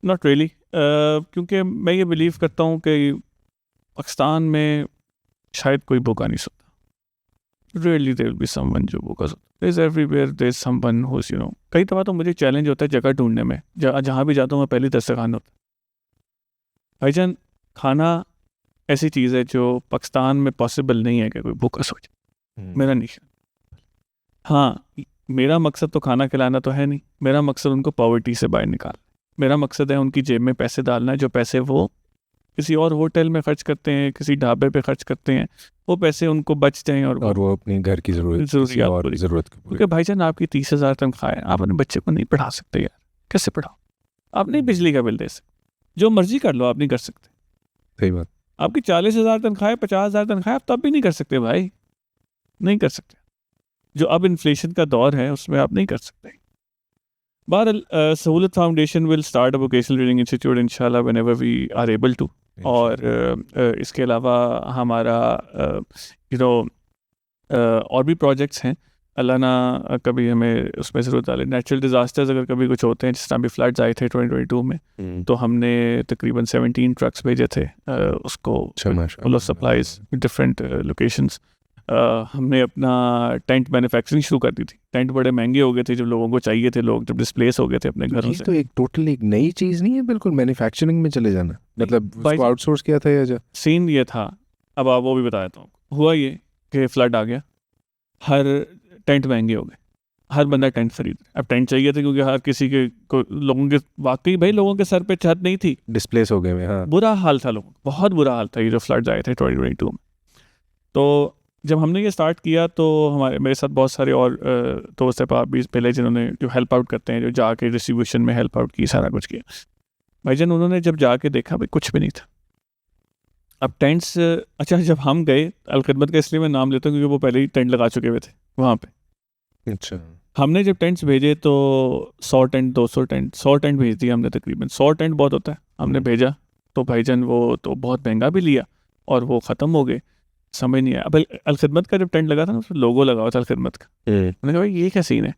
नॉट रियली, क्योंकि मैं ये बिलीव करता हूँ कि पाकिस्तान में शायद कोई भूखा नहीं सोता। Really there will be someone जो भूखा सोता। There is everywhere there is someone who is कई दफ़ा तो मुझे चैलेंज होता है जगह ढूंढने में, जहाँ भी जाता हूँ मैं पहली दस्तरखान होता। भाईजान खाना ऐसी चीज़ है जो पाकिस्तान में पॉसिबल नहीं है कि कोई भूखा सो जाए, मेरा नहीं। हाँ, मेरा मकसद तो खाना खिलाना तो है नहीं, मेरा मकसद उनको पॉवर्टी से बाहर निकालना। मेरा मकसद है उनकी जेब में पैसे डालना है, जो पैसे वो किसी और होटल में खर्च करते हैं, किसी ढाबे पे खर्च करते हैं, वो पैसे उनको बच जाएं और वो अपनी घर की ज़रूरत पूरी। ज़रूरत क्योंकि भाईजान आपकी 30,000 तनख्वाह है, आप अपने बच्चे को नहीं पढ़ा सकते यार, कैसे पढ़ाओ? आप नहीं बिजली का बिल दे सकते, जो मर्जी कर लो, आप नहीं कर सकते। सही बात। आपकी 40,000 तनख्वाह है, 50,000 तनख्वाह, आप तब भी नहीं कर सकते भाई, नहीं कर सकते। जो अब इन्फ्लेशन का दौर है उसमें आप नहीं कर सकते। बहरहाल Sahulat foundation will start a vocational training institute इंशाल्लाह whenever we are able to. और इसके अलावा हमारा और भी प्रोजेक्ट्स हैं, अल्लाह ना कभी हमें उसमें ज़रूरत डाले। नेचुरल डिज़ास्टर्स अगर कभी कुछ होते हैं, जिस तरह भी फ्लड्स आए थे 2022 में, तो हमने तकरीबन 17 ट्रक्स भेजे थे उसको full of supplies different locations. हमने अपना टेंट मैन्युफैक्चरिंग शुरू कर दी थी। टेंट बड़े महंगे हो गए थे, जब लोगों को चाहिए थे, लोग जब डिस्प्लेस हो गए थे अपने घरों से। तो एक टोटल एक नई चीज़ नहीं है, बिल्कुल मैन्युफैक्चरिंग में चले जाना, मतलब उसको आउटसोर्स किया था या जो सीन ये था। अब आप वो भी बता देता हूँ। हुआ ये कि फ्लड आ गया, हर टेंट महंगे हो गए, हर बंदा टेंट खरीद। अब टेंट चाहिए थे क्योंकि हर किसी के लोगों के वाकई भाई लोगों के सर पे छत नहीं थी, डिस्प्लेस हो गए। हाँ, बुरा हाल था लोगों, बहुत बुरा हाल था ये जो फ्लड्स आए थे 2022 में। तो जब हमने ये स्टार्ट किया तो मेरे साथ बहुत सारे और दोस्त है भी पहले, जिन्होंने जो हेल्प आउट करते हैं, जो जाके डिस्ट्रीब्यूशन में हेल्प आउट की, सारा कुछ किया। भाईजान उन्होंने जब जाके देखा भाई कुछ भी नहीं था। अब टेंट्स, अच्छा जब हम गए अलखिदमत का, इसलिए मैं नाम लेता हूँ क्योंकि वो पहले ही टेंट लगा चुके हुए थे वहाँ पे। अच्छा, हमने जब टेंट्स भेजे तो 100 टेंट 200 टेंट 100 टेंट भेज दिया हमने, तकरीबन 100 टेंट बहुत होता है, हमने भेजा। तो भाईजान वो तो बहुत महंगा भी लिया और वो ख़त्म हो गए, समझ नहीं आया। अब अलखिदमत का जब टेंट लगा था ना, उसमें लोगो लगा हुआ था अलखिदमत का। मैंने कहा भाई ये क्या सीन है?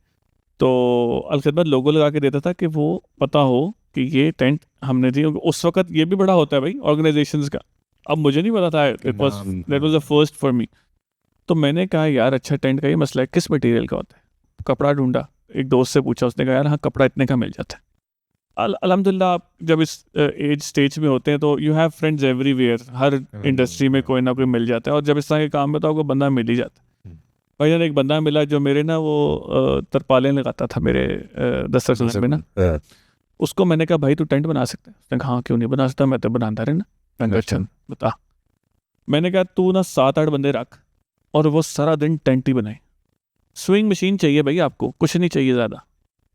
तो अलखिदमत लोगो लगा के देता था कि वो पता हो कि ये टेंट हमने दी। उस वक्त ये भी बड़ा होता है भाई ऑर्गेनाइजेशंस का, अब मुझे नहीं पता था, that was the first for me. तो मैंने कहा यार अच्छा टेंट का ये मसला है, किस मटेरियल का होता है? कपड़ा ढूंढा, एक दोस्त से पूछा, उसने कहा यार हाँ कपड़ा इतने का मिल जाता है। अल्हम्दुलिल्लाह आप जब इस एज स्टेज में होते हैं तो you have friends everywhere, her industry में कोई ना कोई मिल जाता है, और जब इस तरह के काम में तो आपको बंदा मिल ही जाता है। भाईजान एक बंदा मिला जो मेरे ना वो तरपालें लगाता था मेरे दस्तरखाने में ना। उसको मैंने कहा भाई तू टेंट बना सकता है? उसने कहा हाँ क्यों नहीं बना सकता, मैं तो बनाता रहना। मैंने कहा अच्छा बता। मैंने कहा तू ना 7-8 बंदे रख और वो सारा दिन टेंट ही बनाए। स्विंग मशीन चाहिए भाई आपको, कुछ नहीं चाहिए ज़्यादा।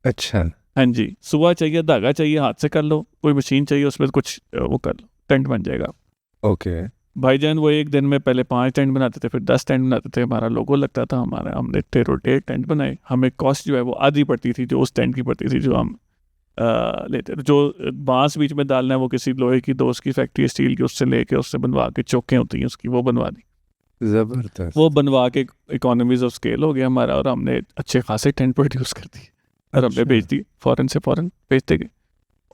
अच्छा, हाँ जी, सुबह चाहिए, धागा चाहिए, हाथ से कर लो, कोई मशीन चाहिए उसमें कुछ वो कर लो, टेंट बन जाएगा। ओके। भाईजान वो एक दिन में पहले 5 टेंट बनाते थे, फिर 10 टेंट बनाते थे, हमारा लोगो लगता था हमारा, हमने 13 टेंट बनाए। हमें कॉस्ट जो है वो आधी पड़ती थी जो उस टेंट की पड़ती थी जो हम लेते थे। जो बांस बीच में डालना है वो किसी लोहे की दोस्त की फैक्ट्री स्टील की, उससे लेके उससे बनवा के चौकें होती हैं उसकी, वो बनवा दी। जबरदस्त। वो बनवा के इकोनॉमीज ऑफ स्केल हो गया हमारा, और हमने अच्छे खासे टेंट प्रोड्यूस कर दिए और हमने बेच दिए, फ़ौरन से फ़ौरन बेचते गए।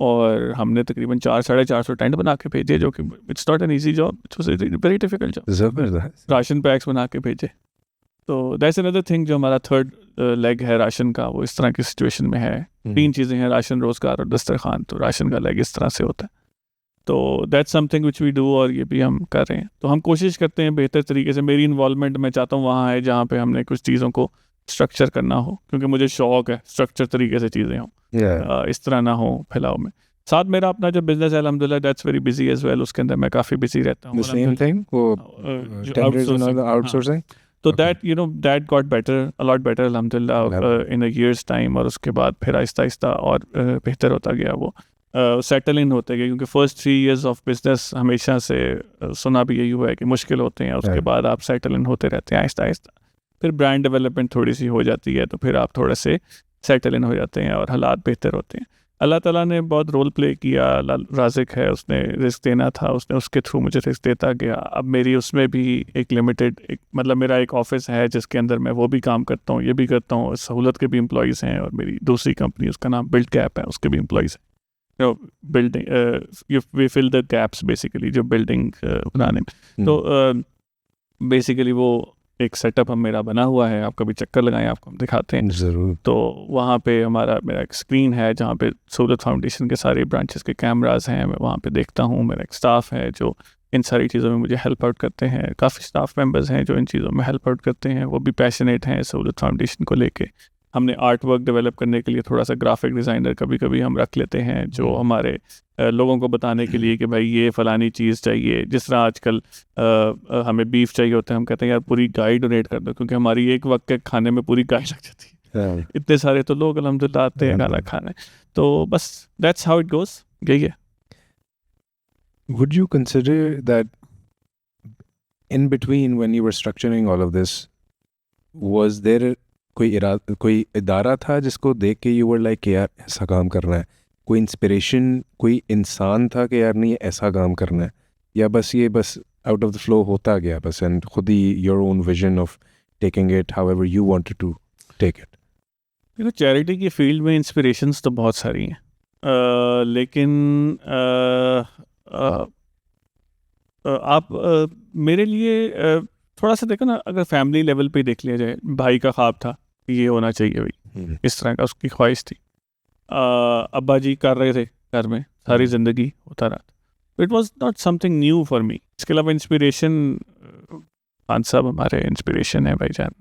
और हमने तकरीबन 400-450 टेंट बना के भेजे, जो कि it's not an easy job, it's very difficult job. जबरदस्त। राशन पैक्स बना के भेजे। तो दैट्स अनदर थिंग, जो हमारा थर्ड लेग है राशन का, वो इस तरह की सिचुएशन में है। 3 चीज़ें हैं, राशन, रोज़गार और दस्तरखान। तो राशन का लेग इस तरह से होता है। तो that's something which we do, और ये भी हम कर रहे हैं। तो हम कोशिश करते हैं बेहतर तरीके से। मेरी इन्वॉल्वमेंट मैं चाहता हूँ वहाँ है जहाँ पे हमने कुछ चीज़ों को स्ट्रक्चर करना हो, क्योंकि मुझे शौक है स्ट्रक्चर तरीके से चीज़ें हों, इस तरह ना हो फैलाव में। साथ मेरा अपना जो बिजनेस है अल्हम्दुलिल्लाह that's very busy as well, उसके अंदर मैं काफ़ी बिजी रहता हूँ। The same thing, वो जो tenders and all the outsourcing, outsourcing. तो Okay. that got better, a lot better अल्हम्दुलिल्लाह in a year's time। और उसके बाद फिर आहिस्ता आहिस्ता और बेहतर होता गया, वो सेटल इन होते गए। क्योंकि फर्स्ट 3 years ऑफ बिजनेस हमेशा से सुना भी यही हुआ है कि मुश्किल होते हैं, उसके Right. बाद आप सेटल इन होते रहते हैं आहिस्ता आहिस्ता। फिर ब्रांड डेवलपमेंट थोड़ी सी हो जाती है, तो फिर आप थोड़े से सेटल इन हो जाते हैं और हालात बेहतर होते हैं। अल्लाह ताला ने बहुत रोल प्ले किया, राज़िक है, उसने रिस्क देना था, उसने उसके थ्रू मुझे रिस्क देता गया। अब मेरी उसमें भी एक लिमिटेड मतलब मेरा एक ऑफिस है जिसके अंदर मैं वो भी काम करता हूँ, ये भी करता हूँ। सहूलत के भी एम्प्लॉयज़ हैं, और मेरी दूसरी कंपनी उसका नाम बिल्ड गैप है, उसके भी एम्प्लॉयज़ हैं। Building we fill the gaps basically, जो बिल्डिंग बनाने में। तो बेसिकली वो एक सेटअप हम मेरा बना हुआ है, आप कभी चक्कर लगाएं, आपको हम दिखाते हैं ज़रूर। तो वहाँ पे मेरा एक स्क्रीन है जहाँ पे सहूलत फाउंडेशन के सारे ब्रांचेस के कैमरास हैं, मैं वहाँ पे देखता हूँ। मेरा एक स्टाफ है जो इन सारी चीज़ों में मुझे हेल्प आउट करते हैं। काफ़ी स्टाफ मेंबर्स हैं जो इन चीज़ों में हेल्प आउट करते हैं, वो भी पैशनेट हैं सहूलत फाउंडेशन को लेके। हमने आर्ट वर्क डेवलप करने के लिए थोड़ा सा ग्राफिक डिज़ाइनर कभी कभी हम रख लेते हैं, जो हमारे लोगों को बताने के लिए कि भाई ये फ़लानी चीज़ चाहिए। जिस तरह आजकल हमें बीफ चाहिए होता है, हम कहते हैं यार पूरी गाय डोनेट कर दो, क्योंकि हमारी एक वक्त के खाने में पूरी गाय लग जाती है। इतने सारे तो लोग अल्हम्दुलिल्लाह आते हैं खाना खाने। तो बस दैट्स हाउ इट गोज़, यही है। Would you consider that in between when you were structuring all of this, was there कोई इदारा था जिसको देख के you were like यार ऐसा काम करना है? कोई इंस्पिरेशन, कोई इंसान था कि यार नहीं ऐसा काम करना है? या बस ये बस out of the flow होता गया बस, and खुद ही your own vision of taking it however you wanted to take it? देखो चैरिटी की फील्ड में इंस्पिरेशंस तो बहुत सारी हैं, लेकिन आप मेरे लिए थोड़ा सा देखो ना, अगर फैमिली लेवल पे देख लिया जाए, भाई का ख्वाब था कि ये होना चाहिए भाई, इस तरह का उसकी ख्वाहिश थी। अब्बा जी कर रहे थे घर में सारी ज़िंदगी, होता रहा। It was not something new for me. इसके अलावा इंस्पिरेशन खान साहब हमारे इंस्पिरेशन है, भाईजान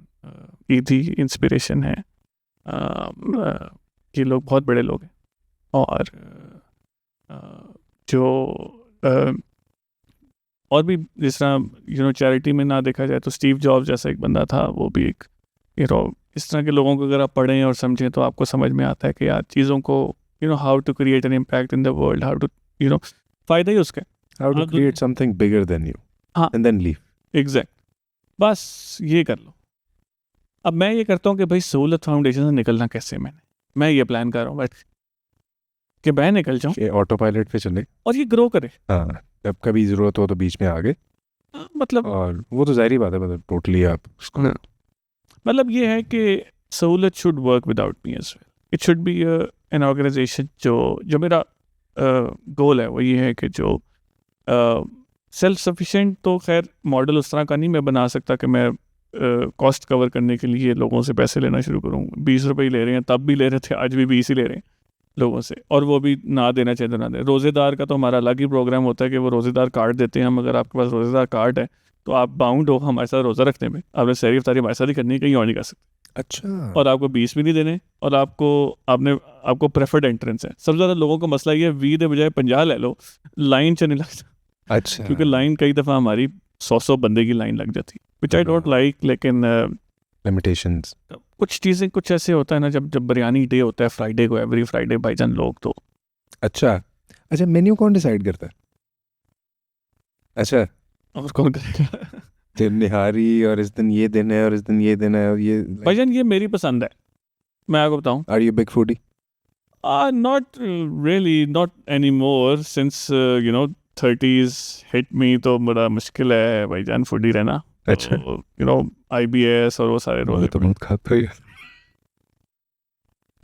ईदी इंस्पिरेशन है। ये लोग बहुत बड़े लोग हैं, और जो और भी जिस तरह चैरिटी में ना देखा जाए तो स्टीव जॉब्स जैसा एक बंदा था, वो भी एक इस तरह के लोगों को अगर आप पढ़ें और समझें तो आपको समझ में आता है कि यार चीज़ों को how to create an impact in the world, how to फ़ायदा ही उसका, How to create something bigger than you, हाँ, and then leave. एग्जैक्ट। बस ये कर लो। अब मैं ये करता हूँ कि भाई सहूलत फाउंडेशन से निकलना कैसे, मैं ये प्लान कर रहा हूँ बैठ कि मैं निकल जाऊँ ये ऑटो पायलट पे चले, और ये ग्रो करे। हाँ, जब कभी ज़रूरत हो तो बीच में आगे, मतलब और वो तो जाहिर ही बात है, मतलब टोटली आप उसको मतलब ये है कि Sahulat should work without me as well. It should be an organization जो मेरा गोल है वो ये है कि जो सेल्फ सफिशिएंट, तो खैर मॉडल उस तरह का नहीं मैं बना सकता कि मैं कॉस्ट कवर करने के लिए लोगों से पैसे लेना शुरू करूँ। 20 रुपये ही ले रहे हैं, तब भी ले रहे थे, आज भी 20 ही ले रहे हैं लोगों से, और वो भी ना देना चाहिए तो ना दें। रोज़ेदार का तो हमारा अलग ही प्रोग्राम होता है कि वो रोज़ेदार कार्ड देते हैं हम। अगर आपके पास रोज़ेदार कार्ड है तो आप बाउंड हो हमारे साथ रोज़ा रखने में, आपने सहरी इफ्तारी हमारे साथ ही करनी है, कहीं और नहीं कर सकते, अच्छा और आपको 20 भी नहीं देने, और आपको प्रेफर्ड एंट्रेंस है। सबसे ज़्यादा लोगों का मसला ये 20 के बजाय 50 ले लो, लाइन चलने लग जाती, अच्छा क्योंकि लाइन कई दफ़ा हमारी 100 बंदे की लाइन लग जाती, विच आई डोंट लाइक। लेकिन लिमिटेशंस कुछ चीज़ें कुछ ऐसे होता है ना, जब बिरयानी डे होता है फ्राइडे को, एवरी फ्राइडे भाईजान लोग तो अच्छा अच्छा मेन्यू कौन डिसाइड करता है? अच्छा और कौन करेगा दिन निहारी और इस दिन ये दिन है और इस दिन ये दिन है और ये भाईजान ये मेरी पसंद है, मैं आपको बताऊं, are you big foodie? not really, not anymore since 30s hit me, तो बड़ा मुश्किल है भाईजान फूडी रहना। अच्छा। IBS और वो सारे रोले तो बहुत खाता है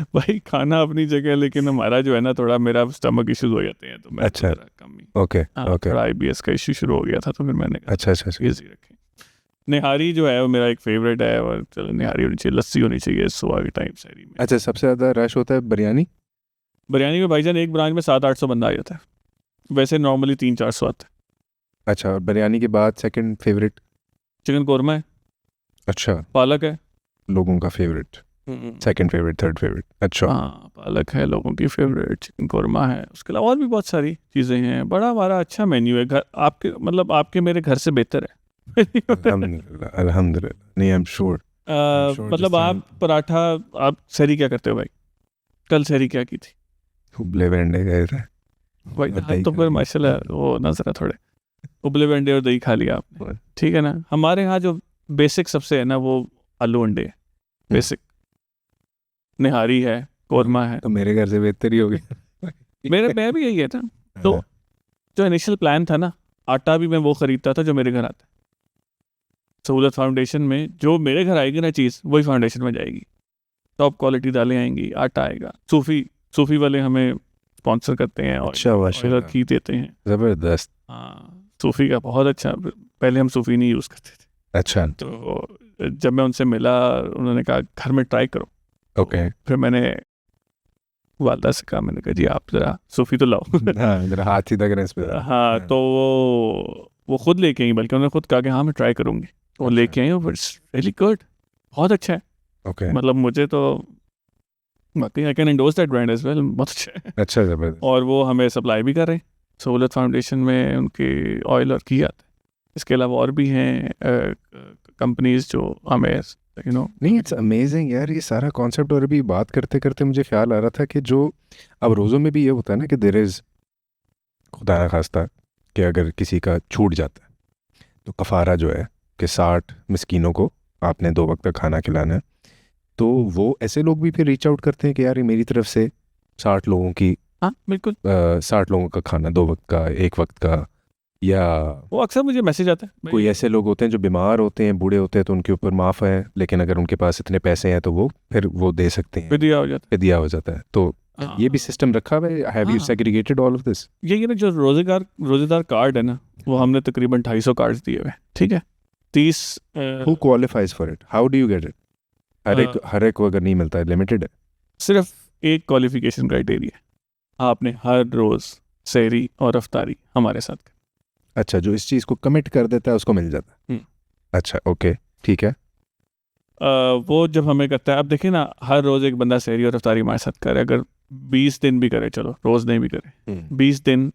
भाई, खाना अपनी जगह, लेकिन हमारा जो है ना थोड़ा, मेरा स्टमक इश्यूज हो जाते हैं, तो मैं अच्छा। थोड़ा कम ही, ओके हाँ, ओके थोड़ा IBS का इश्यू शुरू हो गया था, तो फिर मैंने कहा अच्छा अच्छा अच्छा इजी रखें। निहारी जो है वो मेरा एक फेवरेट है, और चलो निहारी होनी चाहिए, लस्सी होनी चाहिए सुबह के टाइम शहरी में। अच्छा सबसे ज़्यादा रश होता है बिरयानी? बिरयानी में भाईजान एक ब्रांच में 700-800 बंदा आ जाता है, वैसे नॉर्मली 300-400 आते हैं। अच्छा और बिरयानी के बाद सेकंड फेवरेट? चिकन कौरमा है, अच्छा पालक है, लोगों का favourite, second favourite, third favourite. अच्छा हाँ पालक है लोगों की फेवरेट, चिकन कौरमा है, उसके अलावा और भी बहुत सारी चीज़ें हैं। बड़ा हमारा अच्छा मेन्यू है, घर आपके मतलब आपके मेरे घर से बेहतर है अल्हम्दुलिल्लाह अल्हम्दुलिल्लाह। नहीं आई एम श्योर sure मतलब जिस आप पराठा, आप सहरी क्या करते हो भाई? कल सहरी क्या की थी उबले वंडे गए थे भाई? और हाँ, दही तो खा फिर ली। माशाल्लाह वो ना ज़रा थोड़े उबले अंडे और दही खा लिया आपने, ठीक है ना। हमारे यहाँ जो बेसिक सबसे है ना वो आलू अंडे है, बेसिक। निहारी है, कौरमा है, तो मेरे घर से बेहतर ही हो गया। मैं भी यही है था। तो जो इनिशियल प्लान था ना, आटा भी मैं वो खरीदता था जो मेरे घर आता है। सहूलत फाउंडेशन में जो मेरे घर आएगी ना चीज़, वही फाउंडेशन में जाएगी। टॉप क्वालिटी दालें आएंगी, आटा आएगा। सूफी वाले हमें स्पॉन्सर करते हैं और अच्छा माशाल्लाह घी देते हैं। जबरदस्त। हाँ सूफी का बहुत अच्छा, पहले हम सूफी नहीं यूज़ करते थे, अच्छा तो जब मैं उनसे मिला उन्होंने कहा घर में ट्राई करो। ओके फिर मैंने वालदा से कहा, मैंने कहा जी आप ज़रा सूफी तो लाओ हाँ जरा हाथ सीधा करें इस पे। हाँ तो वो खुद लेके आई, बल्कि उन्होंने खुद कहा कि हाँ मैं ट्राई करूँगी। वो लेके आई, इट्स रियली गुड, बहुत अच्छा है। ओके मतलब मुझे तो बाकी I can endorse that brand as well, बहुत अच्छा है। अच्छा जबरदस्त। और वो हमें सप्लाई भी कर रहे हैं, सहूलत फाउंडेशन में उनके ऑयल और घी आता है। इसके अलावा और भी हैं कंपनीज जो हमें नहीं इट्स अमेजिंग यार ये सारा कॉन्सेप्ट। और अभी बात करते करते मुझे ख्याल आ रहा था कि जो अब रोज़ों में भी ये होता है ना कि देयर इज़ खुदा ना खास्ता कि अगर किसी का छूट जाता है तो कफ़ारा जो है कि 60 मिस्कीनों को आपने 2 वक्त का खाना खिलाना है, तो वो ऐसे लोग भी फिर रीच आउट करते हैं कि यार ये मेरी तरफ से 60 लोगों की हाँ बिल्कुल 60 लोगों का खाना 2 वक्त का, 1 वक्त का। या वो अक्सर मुझे मैसेज आता है कोई ऐसे लोग होते हैं जो बीमार होते हैं, बूढ़े होते हैं, तो उनके ऊपर माफ़ है, लेकिन अगर उनके पास इतने पैसे हैं तो वो फिर वो दे सकते हैं, दिया हो जाता फिदिया हो जाता है। तो है। ये भी सिस्टम रखा हुआ है। हैव यू हाँ। Segregated all of this? ये ना जो रोजेदार कार्ड है ना, वो हमने तकरीबन 250 कार्ड्स दिए हुए हैं, ठीक है। 30 who qualifies for it? How do you get it? हर एक को अगर नहीं मिलता है, लिमिटेड है? सिर्फ एक क्वालिफिकेशन क्राइटेरिया है, आपने हर रोज़ सहरी और अफ्तारी हमारे साथ करें। अच्छा जो इस चीज़ को कमिट कर देता है उसको मिल जाता है। अच्छा ओके ठीक है। वो जब हमें करता है, अब देखिए ना, हर रोज़ एक बंदा सहरी और अफ्तारी हमारे साथ करे, अगर 20 दिन भी करे, चलो रोज़ नहीं भी करे, 20 दिन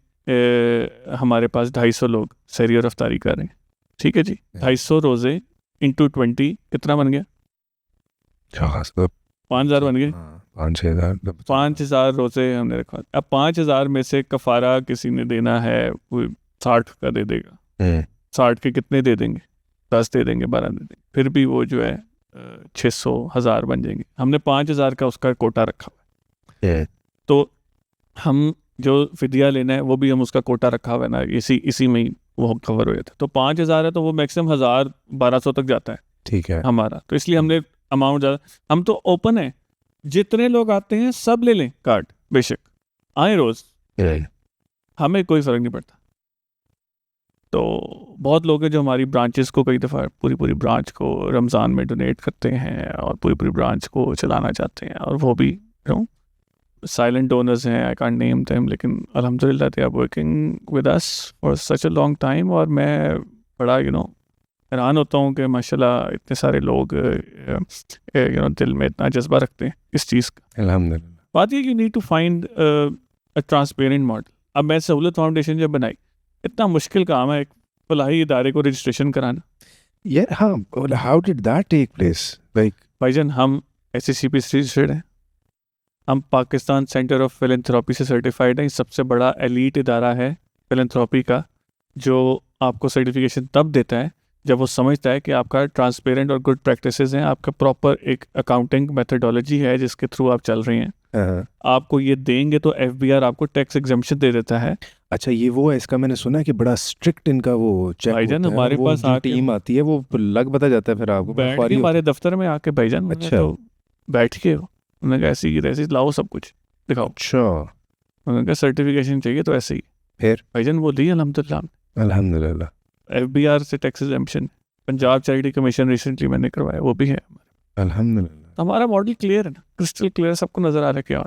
हमारे पास 250 लोग सहरी और अफ्तारी कर रहे हैं, ठीक है जी। 250 रोज़े इंटू 20 कितना बन गया? 5,000 बन गए। 5,000 रोज़े हमने रखा। अब 5,000 में से कफ़ारा किसी ने देना है, कोई 60 का दे देगा। 60 के कितने दे देंगे? 10 दे देंगे, 12 दे देंगे, फिर भी वो जो है 600 1,000 बन जाएंगे। हमने 5,000 का उसका कोटा रखा हुआ है। तो हम जो फिदिया लेना है वो भी हम उसका कोटा रखा हुआ है ना, इसी में ही वो कवर हो जाता है। तो 5,000 है तो वो मैक्सिमम 1,000-1,200 तक जाता है ठीक है हमारा। तो इसलिए हमने अमाउंट ज़्यादा, हम तो ओपन है, जितने लोग आते हैं सब ले लें कार्ड, बेशक आए रोज़, हमें कोई फ़र्क नहीं पड़ता। तो बहुत लोग हैं जो हमारी ब्रांचेस को कई दफ़ा पूरी ब्रांच को रमज़ान में डोनेट करते हैं और पूरी ब्रांच को चलाना चाहते हैं, और वो भी साइलेंट डोनर्स हैं, आई कांट नेम देम, लेकिन अल्हम्दुलिल्लाह they are working with us for such a long time. और मैं बड़ा हैरान होता हूँ कि माशाल्लाह इतने सारे लोग दिल में इतना जज्बा रखते हैं इस चीज़ का। अल्हम्दुलिल्लाह। बात ये कि you need to find a transparent model. अब मैं सहूलत फाउंडेशन जब बनाई, इतना मुश्किल काम है एक फलाही इदारे को रजिस्ट्रेशन कराना। यार हाँ, how did that take place? Like भाईजान हम SCCP से रजिस्टर्ड हैं, हम पाकिस्तान सेंटर ऑफ फिलैंथ्रोपी से सर्टिफाइड हैं। सबसे बड़ा एलीट इदारा है फिलैंथ्रोपी का, जो आपको सर्टिफिकेशन तब देता है जब वो समझता है कि आपका ट्रांसपेरेंट और गुड प्रैक्टिसेस हैं, आपका प्रॉपर एक अकाउंटिंग मेथडोलॉजी है जिसके थ्रू आप चल रहे हैं। आपको ये देंगे तो FBR आपको टैक्स एग्जम्पशन दे देता है। अच्छा, ये वो है, इसका मैंने सुना है कि बड़ा स्ट्रिक्ट इनका वो चेक भाईजान, होता है। हमारे वो पास जो आके टीम आती है वो लग पता जाता है फिर आपको, बैठ ख्वारी के हमारे होती दफ्तर में आके भाईजान है। मैंने अच्छा तो बैठ के उन्होंने कहा ऐसी लाओ सब कुछ दिखाओ। अच्छा, उन्होंने कहा सर्टिफिकेशन चाहिए तो ऐसे ही। फिर भाईजान वो दी अल्हम्दुलिल्लाह। अल्हम्दुलिल्लाह FBR से tax exemption, Punjab charity commission recently मैंने करवाया, वो भी है। अल्हम्दुलिल्लाह। तो हमारा मॉडल क्लियर है ना, क्रिस्टल क्लियर, सबको नज़र आ रहा है क्या।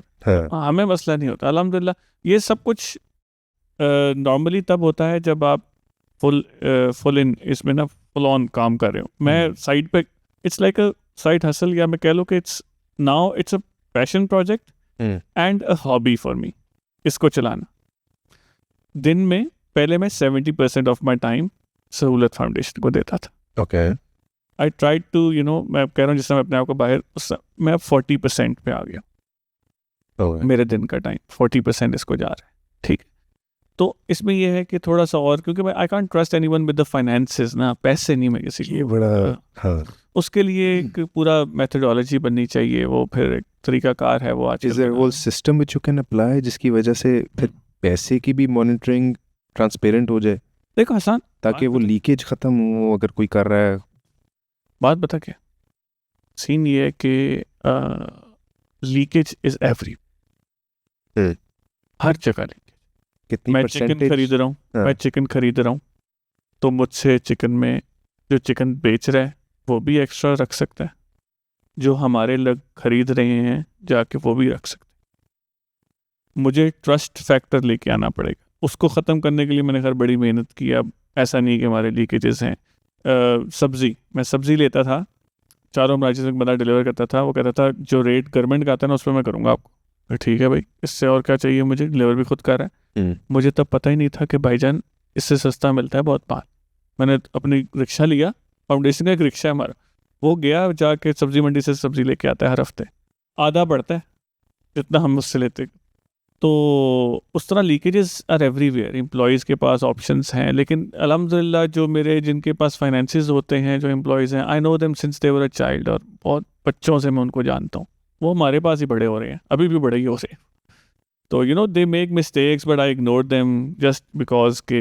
हाँ हमें मसला नहीं होता अल्हम्दुलिल्लाह। ये सब कुछ नॉर्मली तब होता है जब आप फुल इन इसमें ना फुल ऑन काम कर रहे हो। मैं साइड पे, it's like a side hustle, या मैं कह लो कि it's a passion project and a hobby for me, इसको चलाना। दिन में पहले मैं 70% ऑफ माई टाइम सहूलत फाउंडेशन को देता था। ओके। आई ट्राइड टू मैं कह रहा हूँ जिस समय अपने आप को बाहर, मैं अब 40% पे आ गया। मेरे दिन का टाइम 40% इसको जा रहा है, ठीक है। तो इसमें यह है कि थोड़ा सा और, क्योंकि मैं I can't trust anyone with the finances ना, पैसे नहीं मैं किसी ये को, बड़ा हाँ। उसके लिए एक पूरा मेथडोलॉजी बननी चाहिए, वो फिर एक तरीकाकार है वो इज देयर वो system which you can apply जिसकी वजह से फिर पैसे की भी मॉनिटरिंग ट्रांसपेरेंट हो जाए, देखो आसान ताकि वो लीकेज खत्म हो अगर कोई कर रहा है? बात बता क्या सीन ये है कि लीकेज इज एवरी, हर जगह लीकेज। कितनी मैं चिकन परसेंटेज? खरीद रहा हूँ, मैं चिकन खरीद रहा हूँ, तो मुझसे चिकन में जो चिकन बेच रहा है वो भी एक्स्ट्रा रख सकता है, जो हमारे लोग खरीद रहे हैं जाके वो भी रख सकते हैं। मुझे ट्रस्ट फैक्टर लेके आना पड़ेगा, उसको ख़त्म करने के लिए मैंने खैर बड़ी मेहनत की। अब ऐसा नहीं कि हमारे लीकेजेस हैं। सब्ज़ी, मैं सब्ज़ी लेता था, चारों राज्यों से बंदा डिलीवर करता था, वो कहता था जो रेट गवर्नमेंट का आता है ना उस पर मैं करूँगा आपको। ठीक है भाई, इससे और क्या चाहिए मुझे, डिलीवर भी खुद कर रहा है। मुझे तब पता ही नहीं था कि भाईजान इससे सस्ता मिलता है बहुत माल। मैंने अपनी रिक्शा लिया, फाउंडेशन का एक रिक्शा है हमारा, वो गया जाके सब्ज़ी मंडी से सब्ज़ी लेके आता है, हर हफ्ते आधा बढ़ता है जितना हम उससे लेते। तो उस तरह लीकेजेस आर एवरीवेयर। एम्प्लॉयज़ के पास ऑप्शंस हैं, लेकिन अल्हम्दुलिल्लाह जो मेरे जिनके पास फाइनेंसेस होते हैं, जो एम्प्लॉयज़ हैं, I know them since they were a child, और बहुत बच्चों से मैं उनको जानता हूँ। वो हमारे पास ही बड़े हो रहे हैं, अभी भी बड़े ही हो रहे हैं। तो they make mistakes but I ignore them just because के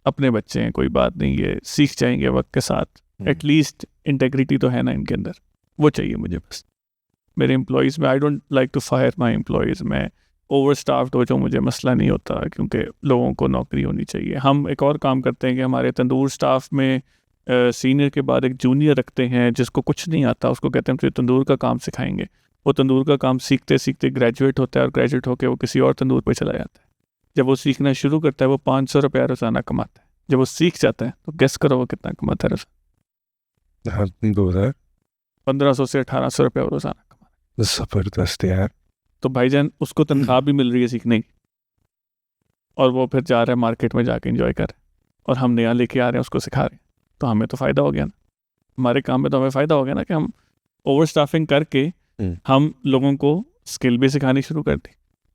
अपने बच्चे हैं, कोई बात नहीं, ये सीख जाएंगे वक्त के साथ। एटलीस्ट इंटेग्रिटी तो है ना इनके अंदर, वो चाहिए मुझे बस मेरे एम्प्लॉयज़ में। I don't like to fire my employees. मैं ओवर स्टाफ्ड हो जो मुझे मसला नहीं होता, क्योंकि लोगों को नौकरी होनी चाहिए। हम एक और काम करते हैं कि हमारे तंदूर स्टाफ में सीनियर के बाद एक जूनियर रखते हैं जिसको कुछ नहीं आता, उसको कहते हैं तुझे तंदूर का काम सिखाएंगे। वो तंदूर का काम सीखते सीखते ग्रेजुएट होता है, और ग्रेजुएट होकर वो किसी और तंदूर पर चला जाता है। जब वो सीखना शुरू करता है वो 500 रुपया रोज़ाना कमाता है। जब वो सीख जाता है तो गेस करो वो कितना कमाता है रोज़ाना? 1500 से 1800 रुपया रोज़ाना कमा। ज़बरदस्त यार। तो भाईजान उसको तनख्वाह भी मिल रही है सीखने की, और वो फिर जा रहा है मार्केट में जाके एंजॉय कर रहे हैं, और हम नया लेके आ रहे हैं उसको सिखा रहे हैं। तो हमें तो फ़ायदा हो गया ना, हमारे काम में तो हमें फ़ायदा हो गया ना कि हम ओवर स्टाफिंग करके हम लोगों को स्किल भी सिखानी शुरू कर दी।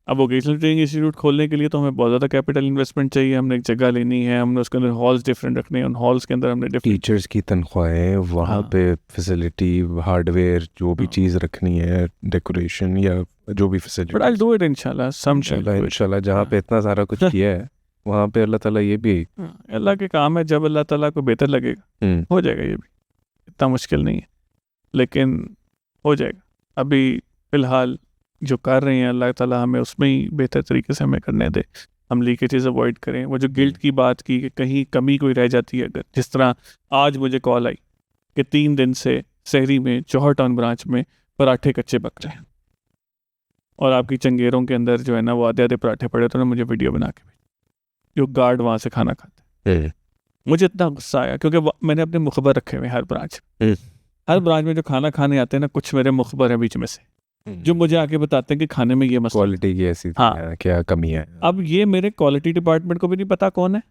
अब वोकेशनल ट्रेनिंग इंस्टीट्यूट खोलने के लिए तो हमें बहुत ज़्यादा कैपिटल इन्वेस्टमेंट चाहिए। हमने एक जगह लेनी है, हमने उसके अंदर हॉल्स डिफरेंट रखने हैं, उन हॉल्स के अंदर हमने टीचर्स की तनख्वाहें, वहाँ हाँ। पे फैसिलिटी, हार्डवेयर, जो भी हाँ। चीज़ रखनी है, डेकोरेशन या जो भी but I facility. Do it इंशाल्लाह, इंशाल्लाह जहाँ पे इतना सारा कुछ किया है वहाँ पे अल्लाह ताला ये भी अल्लाह के काम है। जब अल्लाह ताला को बेहतर लगेगा हो जाएगा, ये भी इतना मुश्किल नहीं है, लेकिन हो जाएगा। अभी फ़िलहाल जो कर रहे हैं अल्लाह ताला हमें उसमें ही बेहतर तरीके से हमें करने दे, हम लीकेजेस अवॉइड करें। वो जो गिल्ट की बात की कि कहीं कमी कोई रह जाती है, अगर जिस तरह आज मुझे कॉल आई कि 3 दिन से शहरी में जौहर टाउन ब्रांच में पराठे कच्चे पक रहे हैं, और आपकी चंगेरों के अंदर जो है ना वो आधे आधे पराठे पड़े, तो ना मुझे वीडियो बना के भेज, जो गार्ड वहाँ से खाना खाते हैं। मुझे इतना गुस्सा आया क्योंकि मैंने अपने मुखबर रखे हुए हैं हर ब्रांच में जो खाना खाने आते हैं ना, कुछ मेरे मुखबर हैं बीच में से जो मुझे आके बताते हैं कि खाने में ये मसला। क्वालिटी की ऐसी थी, हाँ। क्या कमी है। अब ये मेरे क्वालिटी डिपार्टमेंट को भी नहीं पता कौन है,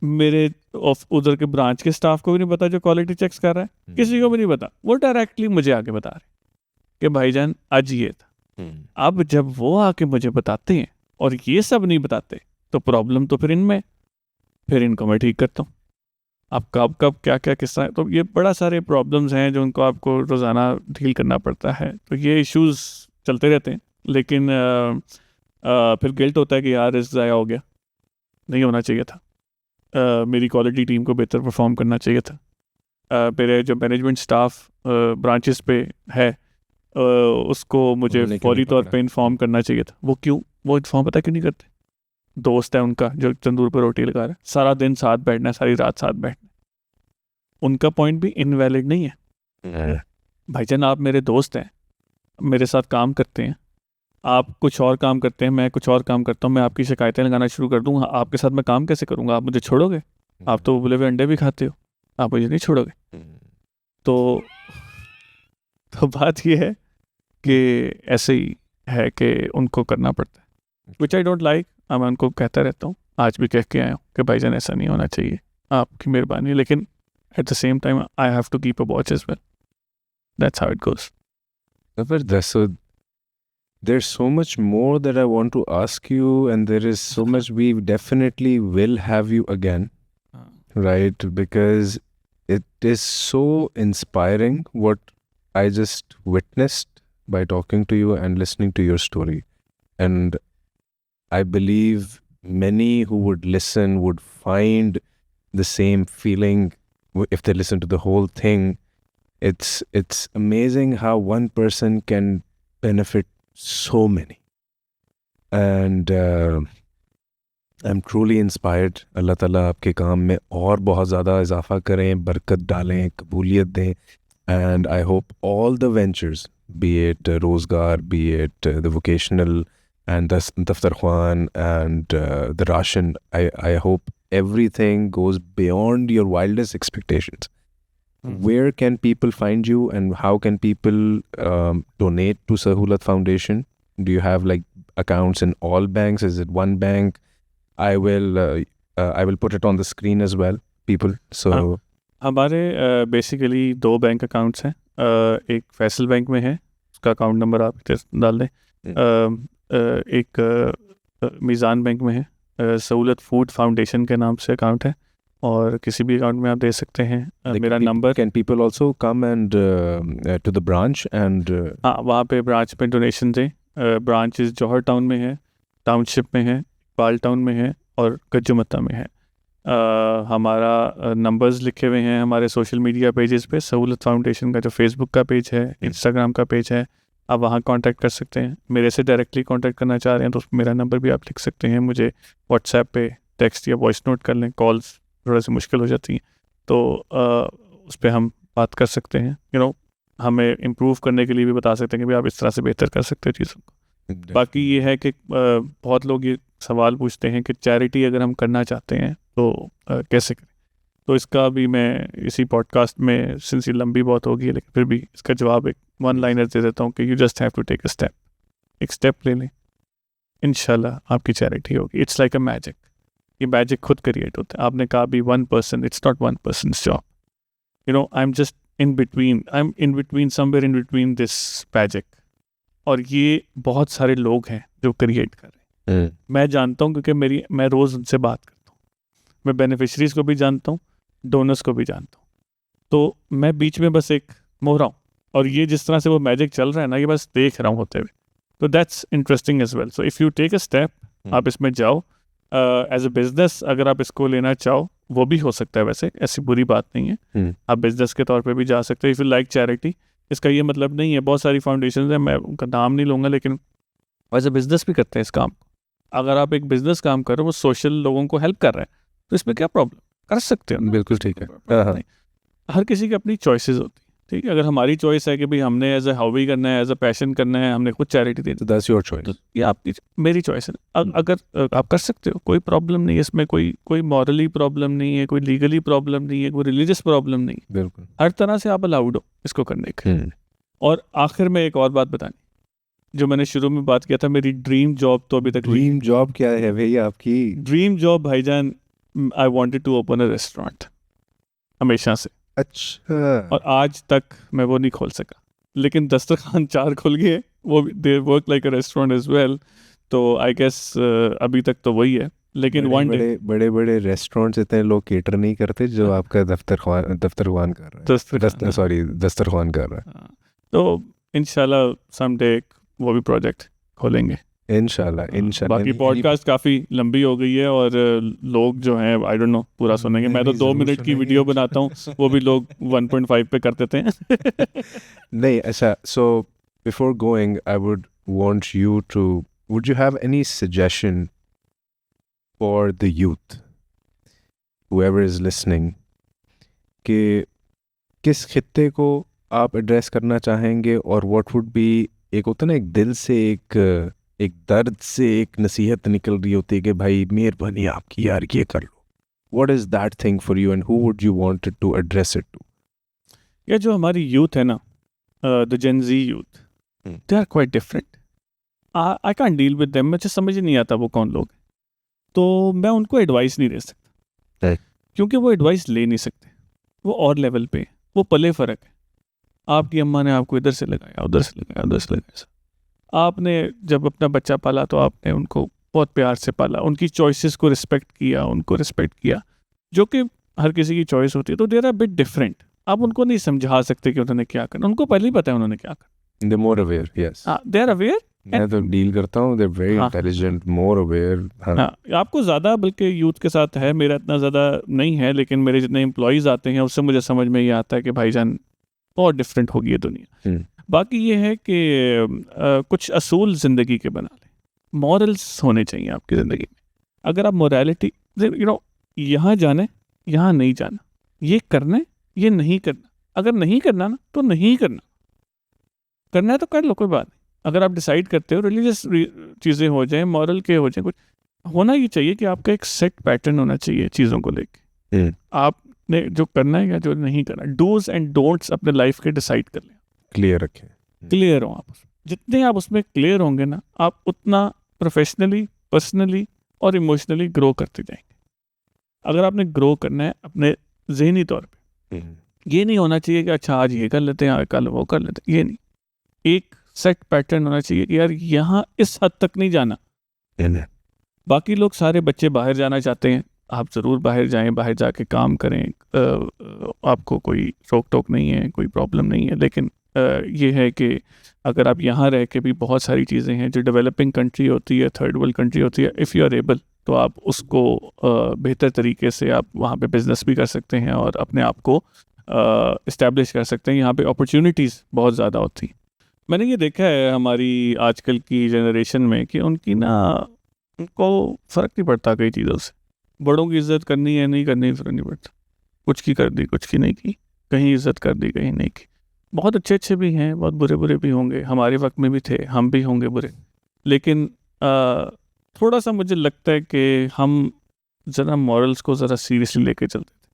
मेरे उधर के ब्रांच के स्टाफ को भी नहीं पता जो क्वालिटी चेक्स कर रहा है, किसी को भी नहीं पता। वो डायरेक्टली मुझे आके बता रहे कि भाईजान आज ये था। अब जब वो आके मुझे बताते हैं और ये सब नहीं बताते तो प्रॉब्लम तो फिर इनमें, फिर इनको मैं ठीक करता हूँ। अब कब क्या क्या किस तरह, तो ये बड़ा सारे प्रॉब्लम्स हैं जो उनको आपको रोज़ाना डील करना पड़ता है। तो ये इश्यूज चलते रहते हैं, लेकिन फिर गिल्ट होता है कि यार रिस्क ज़ाया हो गया, नहीं होना चाहिए था। मेरी क्वालिटी टीम को बेहतर परफॉर्म करना चाहिए था। मेरे जो मैनेजमेंट स्टाफ ब्रांचेस पे है उसको मुझे उन्होंने क्यों फौरी नहीं तौर पकड़ा? पे इन्फॉर्म करना चाहिए था। वो इन्फॉर्म पता क्यों नहीं करते? दोस्त है उनका जो तंदूर पर रोटी लगा रहा है, सारा दिन साथ बैठना है, सारी रात साथ बैठना है, उनका पॉइंट भी इनवैलिड नहीं है। भाईजान आप मेरे दोस्त हैं, मेरे साथ काम करते हैं, आप कुछ और काम करते हैं, मैं कुछ और काम करता हूँ, मैं आपकी शिकायतें लगाना शुरू कर दूँगा, आपके साथ मैं काम कैसे करूँगा? आप मुझे छोड़ोगे? आप तो उबले हुए अंडे भी खाते हो, आप मुझे नहीं छोड़ोगे। तो बात ये है कि ऐसे ही है कि उनको करना पड़ता है, विच आई डोंट लाइक। मैं उनको कहता रहता हूँ, आज भी कह के आया हूँ कि भाईजान ऐसा नहीं होना चाहिए, आपकी मेहरबानी, लेकिन at the same time I have to keep a watch as well. That's how it goes. Zabardast. So there's so much more that I want to ask you, and there is so much we definitely will have you again, right? Because it is so inspiring what I just witnessed by talking to you and listening to your story. And I believe many who would listen would find the same feeling if they listen to the whole thing. It's amazing how one person can benefit so many. And I'm truly inspired. Allah Ta'ala आपके काम में और बहुत ज़्यादा इजाफा करें, बरकत डालें, कबूलियत दें. And I hope all the ventures, be it Rozgar, be it the vocational and the Daftar Khwan and the Rashan, I hope everything goes beyond your wildest expectations. Where can people find you, and how can people donate to Sahulat Foundation? Do you have like accounts in all banks? Is it one bank? I will put it on the screen as well, people. So हमारे basically 2 bank accounts हैं। एक Faisal bank में है, उसका account number आप इधर डाल दें। एक मीज़ान बैंक में है, सहूलत फूड फाउंडेशन के नाम से अकाउंट है, और किसी भी अकाउंट में आप दे सकते हैं। मेरा number, can people also come and to the branch and हाँ वहाँ पे ब्रांच में डोनेशन दें। ब्रांचेस जौहर टाउन में है, टाउनशिप में है, इकबाल टाउन में है और गज्जुमत्ता में है। हमारा नंबर्स लिखे हुए हैं हमारे सोशल मीडिया पेजेस पे। सहूलत फाउंडेशन का जो फेसबुक का पेज है, इंस्टाग्राम का पेज है, आप वहाँ कांटेक्ट कर सकते हैं। मेरे से डायरेक्टली कांटेक्ट करना चाह रहे हैं तो मेरा नंबर भी आप लिख सकते हैं, मुझे व्हाट्सएप पे टेक्स्ट या वॉइस नोट कर लें। कॉल्स थोड़ा सी मुश्किल हो जाती हैं तो उस पर हम बात कर सकते हैं। हमें इम्प्रूव करने के लिए भी बता सकते हैं कि भाई आप इस तरह से बेहतर कर सकते हो चीज़ों को। बाकी ये है कि बहुत लोग ये सवाल पूछते हैं कि चैरिटी अगर हम करना चाहते हैं तो कैसे करें। तो इसका भी मैं इसी पॉडकास्ट में, सिंस ये लंबी बहुत होगी लेकिन फिर भी इसका जवाब एक वन लाइनर दे देता हूँ कि you just have to take a step. एक स्टेप ले लें, इंशाल्लाह आपकी चैरिटी होगी। इट्स लाइक अ मैजिक, ये मैजिक खुद क्रिएट होता है। आपने कहा भी 1 person, it's not 1 person's job. I am just in between somewhere in between this magic, और ये बहुत सारे लोग हैं जो क्रिएट कर रहे हैं। मैं जानता हूँ क्योंकि मैं रोज़ उनसे बात करता हूँ, मैं बेनिफिशरीज को भी जानता हूँ, डोनर्स को भी जानता हूँ। तो मैं बीच में बस एक मोहरा हूँ, और ये जिस तरह से वो मैजिक चल रहा है ना, ये बस देख रहा हूँ होते हुए। तो that's interesting as well. So if you take a step, आप इसमें जाओ। एज अ बिजनेस अगर आप इसको लेना चाहो वो भी हो सकता है, वैसे ऐसी बुरी बात नहीं है। आप बिजनेस के तौर पे भी जा सकते हो इफ़ यू लाइक चैरिटी। इसका ये मतलब नहीं है, बहुत सारी फाउंडेशन हैं, मैं उनका नाम नहीं लूँगा, लेकिन एज अ बिजनेस भी करते हैं इस काम। अगर आप एक बिजनेस काम कर रहे हो, वो सोशल लोगों को हेल्प कर रहा है, तो इसमें क्या प्रॉब्लम, कर सकते हो। बिल्कुल ठीक है। हर किसी की अपनी चॉइसेस होती हैं। ठीक है, अगर हमारी चॉइस है कि भाई हमने एज ए हॉबी करना है, एज ए पैशन करना है, हमने खुद चैरिटी देनी So that's your choice. तो ये आपकी मेरी चॉइस है। अगर आप कर सकते हो, कोई प्रॉब्लम नहीं है इसमें, कोई मॉरली प्रॉब्लम नहीं है, कोई लीगली प्रॉब्लम नहीं है, कोई रिलीजियस प्रॉब्लम नहीं है, बिल्कुल। हर तरह से आप अलाउड हो इसको करने के। और आखिर में एक और बात बतानी, जो मैंने शुरू में बात किया था, मेरी ड्रीम जॉब तो अभी तक ड्रीम जॉब क्या है भैया आपकी? ड्रीम जॉब भाईजान, I wanted to open a restaurant हमेशा से, अच्छा। और आज तक मैं वो नहीं खोल सका, लेकिन दस्तरखान 4 खुल गए, वो they work like a restaurant as well, तो आई गेस अभी तक तो वही है, लेकिन वन डे बड़े बड़े रेस्टोरेंट्स इतने लोग केटर नहीं करते जो आपका दफ्तरखान कर रहा है, सॉरी दस्तरखान कर रहा है। तो इंशाल्लाह समडे वो भी प्रोजेक्ट खोलेंगे इंशाल्लाह। बाकी पॉडकास्ट काफ़ी लंबी हो गई है और लोग जो हैं आई डोंट नो पूरा सुनेंगे। मैं तो 2 मिनट की वीडियो बनाता हूँ, वो भी लोग 1.5 पे कर देते हैं। नहीं, अच्छा, so before going, I would want you to, would you have any suggestion for the youth, whoever is listening, कि किस खित्ते को आप एड्रेस करना चाहेंगे, और what would be, एक होता ना एक दिल से एक दर्द से एक नसीहत निकल रही होती है कि भाई मेहरबानी आपकी यार ये कर लो, what is that thing for you and who would you want it to address it to? ये जो हमारी यूथ है ना, the Gen Z youth, they are quite different, I can deal with them, मुझे समझ ही नहीं आता वो कौन लोग हैं, तो मैं उनको एडवाइस नहीं दे सकता, क्योंकि वो एडवाइस ले नहीं सकते, वो और लेवल पे, वो पले फ़र्क है। आपकी अम्मा ने आपको इधर से लगाया, उधर से लगाया, उधर से लगाया, आपने जब अपना बच्चा पाला तो आपने उनको बहुत प्यार से पाला, उनकी चॉइसेस को रिस्पेक्ट किया, उनको रिस्पेक्ट किया, जो कि हर किसी की चॉइस होती है, तो देर आर बिट डिफरेंट। आप उनको नहीं समझा सकते कि उन्होंने क्या करना, उनको पहले ही पता है उन्होंने क्या करना। They're more aware, yes. They are aware. मैं तो डील करता हूँ, they're very intelligent, more aware. हाँ, आपको ज़्यादा बल्कि यूथ के साथ है, मेरा इतना ज़्यादा नहीं है, लेकिन मेरे जितने एम्प्लॉयज़ आते हैं उससे मुझे समझ में ये आता है कि भाईजान बहुत डिफरेंट होगी ये दुनिया। बाकी ये है कि कुछ असूल ज़िंदगी के बना लें, मॉरल्स होने चाहिए आपकी ज़िंदगी में। अगर आप मोरालिटी, यहाँ जाना है, यहाँ नहीं जाना, ये करना है, ये नहीं करना, अगर नहीं करना ना तो नहीं करना, करना है तो कर लो, कोई बात नहीं। अगर आप डिसाइड करते हो रिलीजियस चीज़ें हो जाएं, मॉरल के हो जाएं, कुछ होना ही चाहिए कि आपका एक सेट पैटर्न होना चाहिए चीज़ों को लेके। आपने जो करना है या जो नहीं करना, डूज एंड डोंट्स अपने लाइफ के डिसाइड कर लें, क्लियर रखें, क्लियर हो आप। जितने आप उसमें क्लियर होंगे ना, आप उतना प्रोफेशनली, पर्सनली और इमोशनली ग्रो करते जाएंगे। अगर आपने ग्रो करना है अपने ज़हनी तौर पे, ये नहीं होना चाहिए कि अच्छा आज ये कर लेते हैं, कल वो कर लेते हैं, ये नहीं। एक सेट पैटर्न होना चाहिए कि यार यहाँ इस हद तक नहीं जाना। बाकी लोग सारे बच्चे बाहर जाना चाहते हैं, आप ज़रूर बाहर जाएं, बाहर जाके काम करें, आपको कोई रोक टोक नहीं है, कोई प्रॉब्लम नहीं है। लेकिन ये है कि अगर आप यहाँ रह के भी बहुत सारी चीज़ें हैं जो डेवलपिंग कंट्री होती है, थर्ड वर्ल्ड कंट्री होती है, इफ़ यू आर एबल, तो आप उसको बेहतर तरीके से आप वहाँ पे बिज़नेस भी कर सकते हैं और अपने आप को इस्टेब्लिश कर सकते हैं। यहाँ पे अपॉर्चुनिटीज़ बहुत ज़्यादा होती हैं। मैंने ये देखा है हमारी आजकल की जनरेशन में कि उनको फ़र्क नहीं पड़ता कई चीज़ों से। बड़ों की इज़्ज़त करनी है नहीं करनी, फ़र्क नहीं पड़ता, कुछ की कर दी, कुछ की नहीं की, कहीं इज़्ज़त कर दी, कहीं नहीं की। बहुत अच्छे अच्छे भी हैं, बहुत बुरे बुरे भी होंगे, हमारे वक्त में भी थे, हम भी होंगे बुरे। लेकिन थोड़ा सा मुझे लगता है कि हम ज़रा मॉरल्स को ज़रा सीरियसली लेके चलते थे,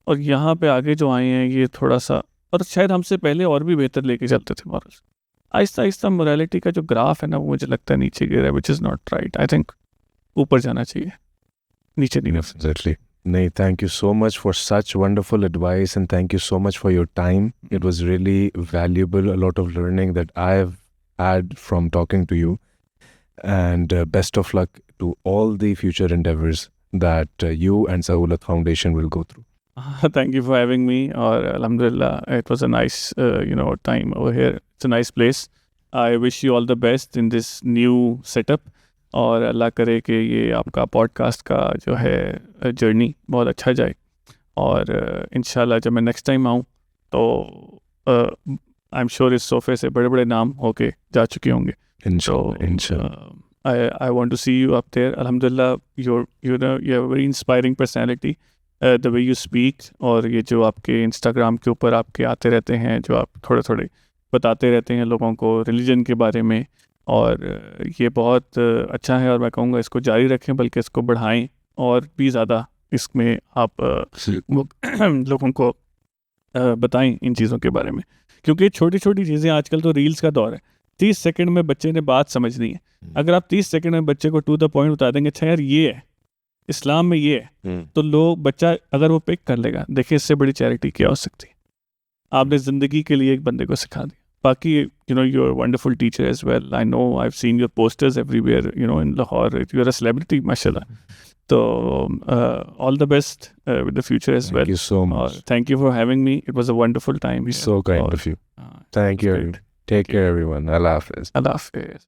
और यहाँ पे आगे जो आए हैं ये थोड़ा सा, और शायद हमसे पहले और भी बेहतर लेके चलते थे मॉरल्स। आहिस्ता आहिस्ता मोरालिटी का जो ग्राफ है ना, वो मुझे लगता है नीचे गिर रहा है, which is not right. I think ऊपर जाना चाहिए, नीचे नहीं। Absolutely. Nay, thank you so much for such wonderful advice, and thank you so much for your time. It was really valuable, a lot of learning that I've had from talking to you. And best of luck to all the future endeavors that you and Sahulat Foundation will go through. Thank you for having me. और alhamdulillah, it was a nice time over here. It's a nice place. I wish you all the best in this new setup. और अल्लाह करे कि ये आपका podcast का जो है journey बहुत अच्छा जाए, और इंशाल्लाह जब मैं नेक्स्ट टाइम आऊँ तो आई एम श्योर इस सोफे से बड़े बड़े नाम होके जा चुके होंगे। I want to see you up there. Alhamdulillah, you have a very inspiring personality. The way you speak, और ये जो आपके इंस्टाग्राम के ऊपर आपके आते रहते हैं, जो आप थोड़े थोड़े बताते रहते हैं लोगों को रिलीजन के बारे में, और ये बहुत अच्छा है, और मैं कहूँगा इसको जारी रखें, बल्कि इसको बढ़ाएं, और भी ज़्यादा इसमें आप लोगों को बताएं इन चीज़ों के बारे में, क्योंकि छोटी छोटी चीज़ें, आजकल तो रील्स का दौर है, 30 सेकंड में बच्चे ने बात समझनी है। अगर आप 30 सेकंड में बच्चे को टू द पॉइंट बता देंगे, अच्छा यार ये है इस्लाम में ये है, तो लोग, बच्चा अगर वो पिक कर लेगा, देखिए इससे बड़ी चैरिटी क्या हो सकती है। आपने ज़िंदगी के लिए एक बंदे को सिखा दिया। बाकी you know you are wonderful teacher as well, I know, I have seen your posters everywhere, you know in Lahore, you are a celebrity माशाल्लाह। तो all the best with the future as well. Thank you so much. Thank you for having me. It was a wonderful time here. So kind of you. Thank you. great. Take care, everyone. Allah Hafiz. Allah Hafiz.